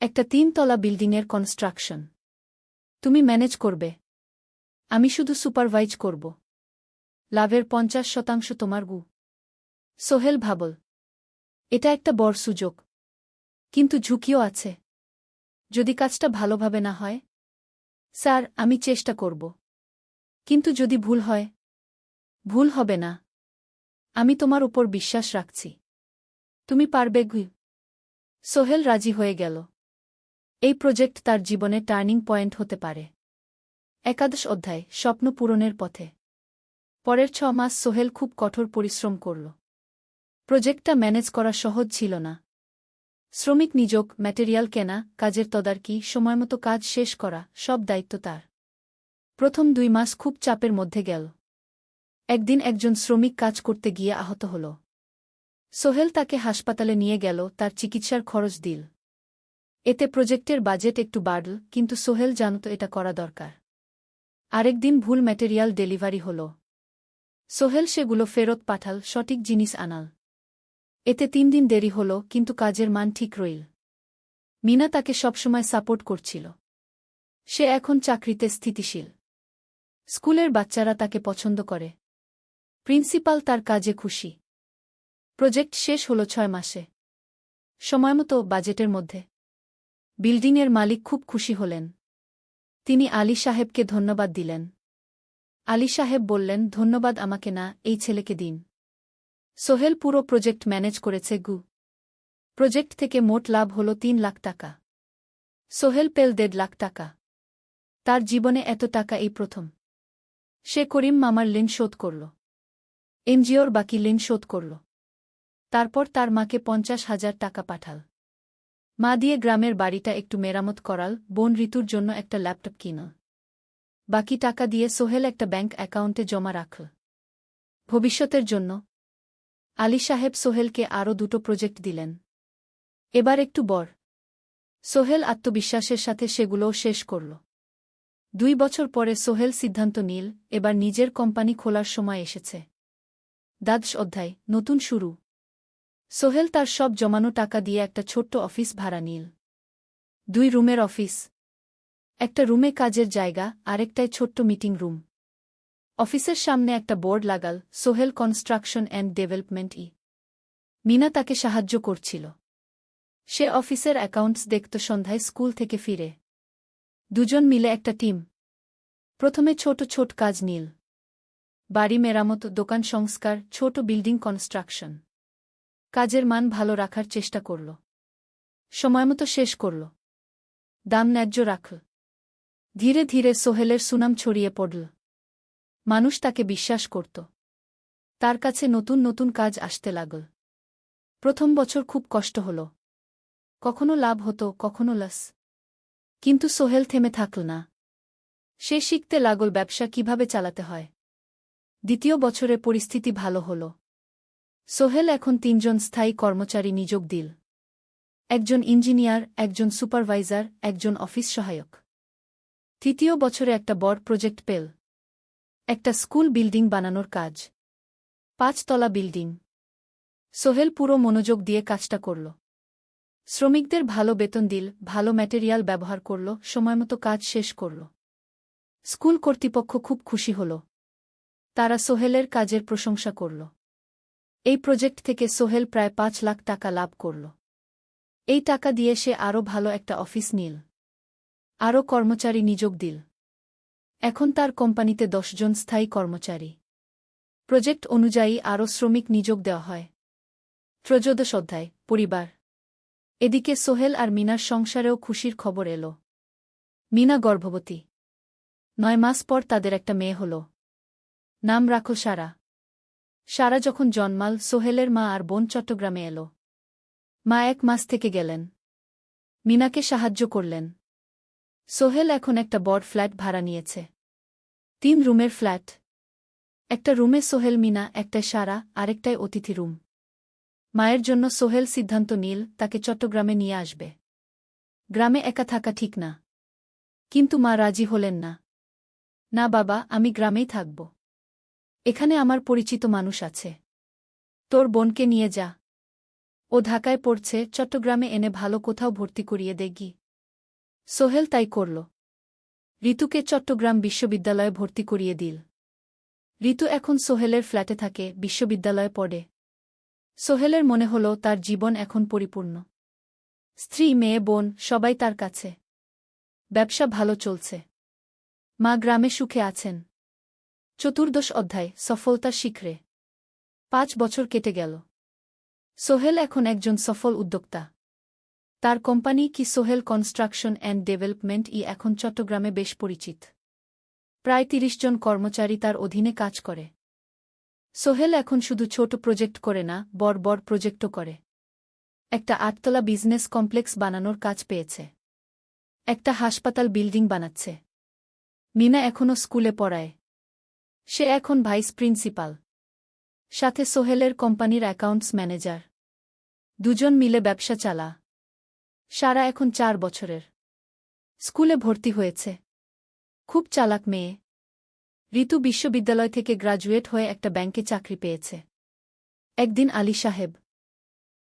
একটা ৩ তলা বিল্ডিংয়ের কনস্ট্রাকশন। তুমি ম্যানেজ করবে, আমি শুধু সুপারভাইজ করব। লাভের ৫০% তোমার গু। সোহেল ভাবল, এটা একটা বড় সুযোগ। কিন্তু ঝুঁকিও আছে। যদি কাজটা ভালোভাবে না হয়? স্যার, আমি চেষ্টা করব। কিন্তু যদি ভুল হয়? ভুল হবে না। আমি তোমার উপর বিশ্বাস রাখছি। তুমি পারবে গু। সোহেল রাজি হয়ে গেল। এই প্রজেক্ট তার জীবনে টার্নিং পয়েন্ট হতে পারে। একাদশ অধ্যায়, স্বপ্ন পূরণের পথে। পরের 6 মাস সোহেল খুব কঠোর পরিশ্রম করল। প্রজেক্টটা ম্যানেজ করা সহজ ছিল না। শ্রমিক নিযোগ, ম্যাটেরিয়াল কেনা, কাজের তদারকি, সময়মতো কাজ শেষ করা, সব দায়িত্ব তার। প্রথম 2 মাস খুব চাপের মধ্যে গেল। একদিন একজন শ্রমিক কাজ করতে গিয়ে আহত হল। সোহেল তাকে হাসপাতালে নিয়ে গেল, তার চিকিৎসার খরচ দিল। এতে প্রজেক্টের বাজেট একটু বাড়ল, কিন্তু সোহেল জানত এটা করা দরকার। আরেকদিন ভুল ম্যাটেরিয়াল ডেলিভারি হল। সোহেল সেগুলো ফেরত পাঠাল, সঠিক জিনিস আনাল। এতে 3 দিন দেরি হল, কিন্তু কাজের মান ঠিক রইল। মিনা তাকে সবসময় সাপোর্ট করছিল। সে এখন চাকরিতে স্থিতিশীল। স্কুলের বাচ্চারা তাকে পছন্দ করে। প্রিন্সিপাল তার কাজে খুশি। প্রজেক্ট শেষ হল 6 মাসে। সময়মতো, বাজেটের মধ্যে। বিল্ডিংয়ের মালিক খুব খুশি হলেন। তিনি আলী সাহেবকে ধন্যবাদ দিলেন। আলী সাহেব বললেন, ধন্যবাদ আমাকে না, এই ছেলেকে দিন। সোহেল পুরো প্রজেক্ট ম্যানেজ করেছে গু। প্রজেক্ট থেকে মোট লাভ হল 3 লাখ টাকা। সোহেল পেল 1.5 লাখ টাকা। তার জীবনে এত টাকা এই প্রথম। সে করিম মামার ঋণ শোধ করল। এনজিওর বাকি ঋণ শোধ করল। তারপর তার মাকে 50,000 টাকা পাঠাল। মা দিয়ে গ্রামের বাড়িটা একটু মেরামত করাল, বোন ঋতুর জন্য একটা ল্যাপটপ কিনল। বাকি টাকা দিয়ে সোহেল একটা ব্যাংক অ্যাকাউন্টে জমা রাখল। ভবিষ্যতের জন্য। আলী সাহেব সোহেলকে আরও 2টো প্রজেক্ট দিলেন। এবার একটু বড়। সোহেল আত্মবিশ্বাসের সাথে সেগুলোও শেষ করল। 2 বছর পরে সোহেল সিদ্ধান্ত নিল, এবার নিজের কোম্পানি খোলার সময় এসেছে। দ্বাদশ অধ্যায়, নতুন শুরু। সোহেল তার সব জমানো টাকা দিয়ে একটা ছোট্ট অফিস ভাড়া নিল। 2 রুমের অফিস। একটা রুমে কাজের জায়গা, আরেকটায় ছোট্ট মিটিং রুম। অফিসের সামনে একটা বোর্ড লাগাল, সোহেল কনস্ট্রাকশন অ্যান্ড ডেভেলপমেন্ট ই। মিনা তাকে সাহায্য করছিল। সে অফিসের অ্যাকাউন্টস দেখত সন্ধ্যায় স্কুল থেকে ফিরে। দুজন মিলে একটা টিম। প্রথমে ছোট ছোট কাজ নিল। বাড়ি মেরামত, দোকান সংস্কার, ছোট বিল্ডিং কনস্ট্রাকশন। কাজের মান ভালো রাখার চেষ্টা করল। সময়মতো শেষ করল। দাম ন্যায্য রাখল। ধীরে ধীরে সোহেলের সুনাম ছড়িয়ে পড়ল। মানুষ তাকে বিশ্বাস করত। তার কাছে নতুন নতুন কাজ আসতে লাগল। প্রথম বছর খুব কষ্ট হল। কখনো লাভ হতো, কখনো লস। কিন্তু সোহেল থেমে থাকল না। সে শিখতে লাগল ব্যবসা কিভাবে চালাতে হয়। দ্বিতীয় বছরে পরিস্থিতি ভালো হল। সোহেল এখন 3 জন স্থায়ী কর্মচারী নিযোগ দিল। একজন ইঞ্জিনিয়ার, একজন সুপারভাইজার, একজন অফিস সহায়ক। তৃতীয় বছরে একটা বড় প্রজেক্ট পেল। একটা স্কুল বিল্ডিং বানানোর কাজ। 5 তলা বিল্ডিং। সোহেল পুরো মনোযোগ দিয়ে কাজটা করল। শ্রমিকদের ভালো বেতন দিল, ভালো ম্যাটেরিয়াল ব্যবহার করল, সময়মতো কাজ শেষ করল। স্কুল কর্তৃপক্ষ খুব খুশি হল। তারা সোহেলের কাজের প্রশংসা করল। এই প্রজেক্ট থেকে সোহেল প্রায় 5 লাখ টাকা লাভ করল। এই টাকা দিয়ে সে আরও ভালো একটা অফিস নিল। আরও কর্মচারী নিযোগ দিল। এখন তার কোম্পানিতে 10 জন স্থায়ী কর্মচারী। প্রজেক্ট অনুযায়ী আরও শ্রমিক নিযোগ দেওয়া হয়। ত্রয়োদশ অধ্যায়, পরিবার। এদিকে সোহেল আর মিনার সংসারেও খুশির খবর এল। মিনা গর্ভবতী। 9 মাস পর তাদের একটা মেয়ে হল। নাম রাখল সারা। সারা যখন জন্মাল, সোহেলের মা আর বোন চট্টগ্রামে এল। মা 1 মাস থেকে গেলেন। মিনাকে সাহায্য করলেন। সোহেল এখন একটা বড় ফ্ল্যাট ভাড়া নিয়েছে। 3 রুমের ফ্ল্যাট। একটা রুমে সোহেল, মিনা, একটায় সারা, আরেকটায় অতিথি রুম। মায়ের জন্য সোহেল সিদ্ধান্ত নিল তাকে চট্টগ্রামে নিয়ে আসবে। গ্রামে একা থাকা ঠিক না। কিন্তু মা রাজি হলেন না। না বাবা, আমি গ্রামেই থাকব। এখানে আমার পরিচিত মানুষ আছে। তোর বোনকে নিয়ে যা। ও ঢাকায় পড়ছে, চট্টগ্রামে এনে ভালো কোথাও ভর্তি করিয়ে দেগি। সোহেল তাই করল। ঋতুকে চট্টগ্রাম বিশ্ববিদ্যালয়ে ভর্তি করিয়ে দিল। ঋতু এখন সোহেলের ফ্ল্যাটে থাকে, বিশ্ববিদ্যালয়ে পড়ে। সোহেলের মনে হল তার জীবন এখন পরিপূর্ণ। স্ত্রী মেয়ে বোন সবাই তার কাছে। ব্যবসা ভালো চলছে। মা গ্রামে সুখে আছেন। চতুর্দশ অধ্যায় সফলতার শিখরে। 5 বছর কেটে গেল। সোহেল এখন একজন সফল উদ্যোক্তা। তার কোম্পানি কি সোহেল কনস্ট্রাকশন অ্যান্ড ডেভেলপমেন্ট এখন চট্টগ্রামে বেশ পরিচিত। প্রায় 30 জন কর্মচারী তার অধীনে কাজ করে। সোহেল এখন শুধু ছোট প্রজেক্ট করে না, বড় বড় প্রজেক্টও করে। একটা 8তলা বিজনেস কমপ্লেক্স বানানোর কাজ পেয়েছে। একটা হাসপাতাল বিল্ডিং বানাচ্ছে। মিনা এখনও স্কুলে পড়ায়। সে এখন ভাইস প্রিন্সিপাল। সাথে সোহেলের কোম্পানির অ্যাকাউন্টস ম্যানেজার। দুজন মিলে ব্যবসা চালা। সারা এখন 4 বছরের। স্কুলে ভর্তি হয়েছে। খুব চালাক মেয়ে। ঋতু বিশ্ববিদ্যালয় থেকে গ্রাজুয়েট হয়ে একটা ব্যাংকে চাকরি পেয়েছে। একদিন আলী সাহেব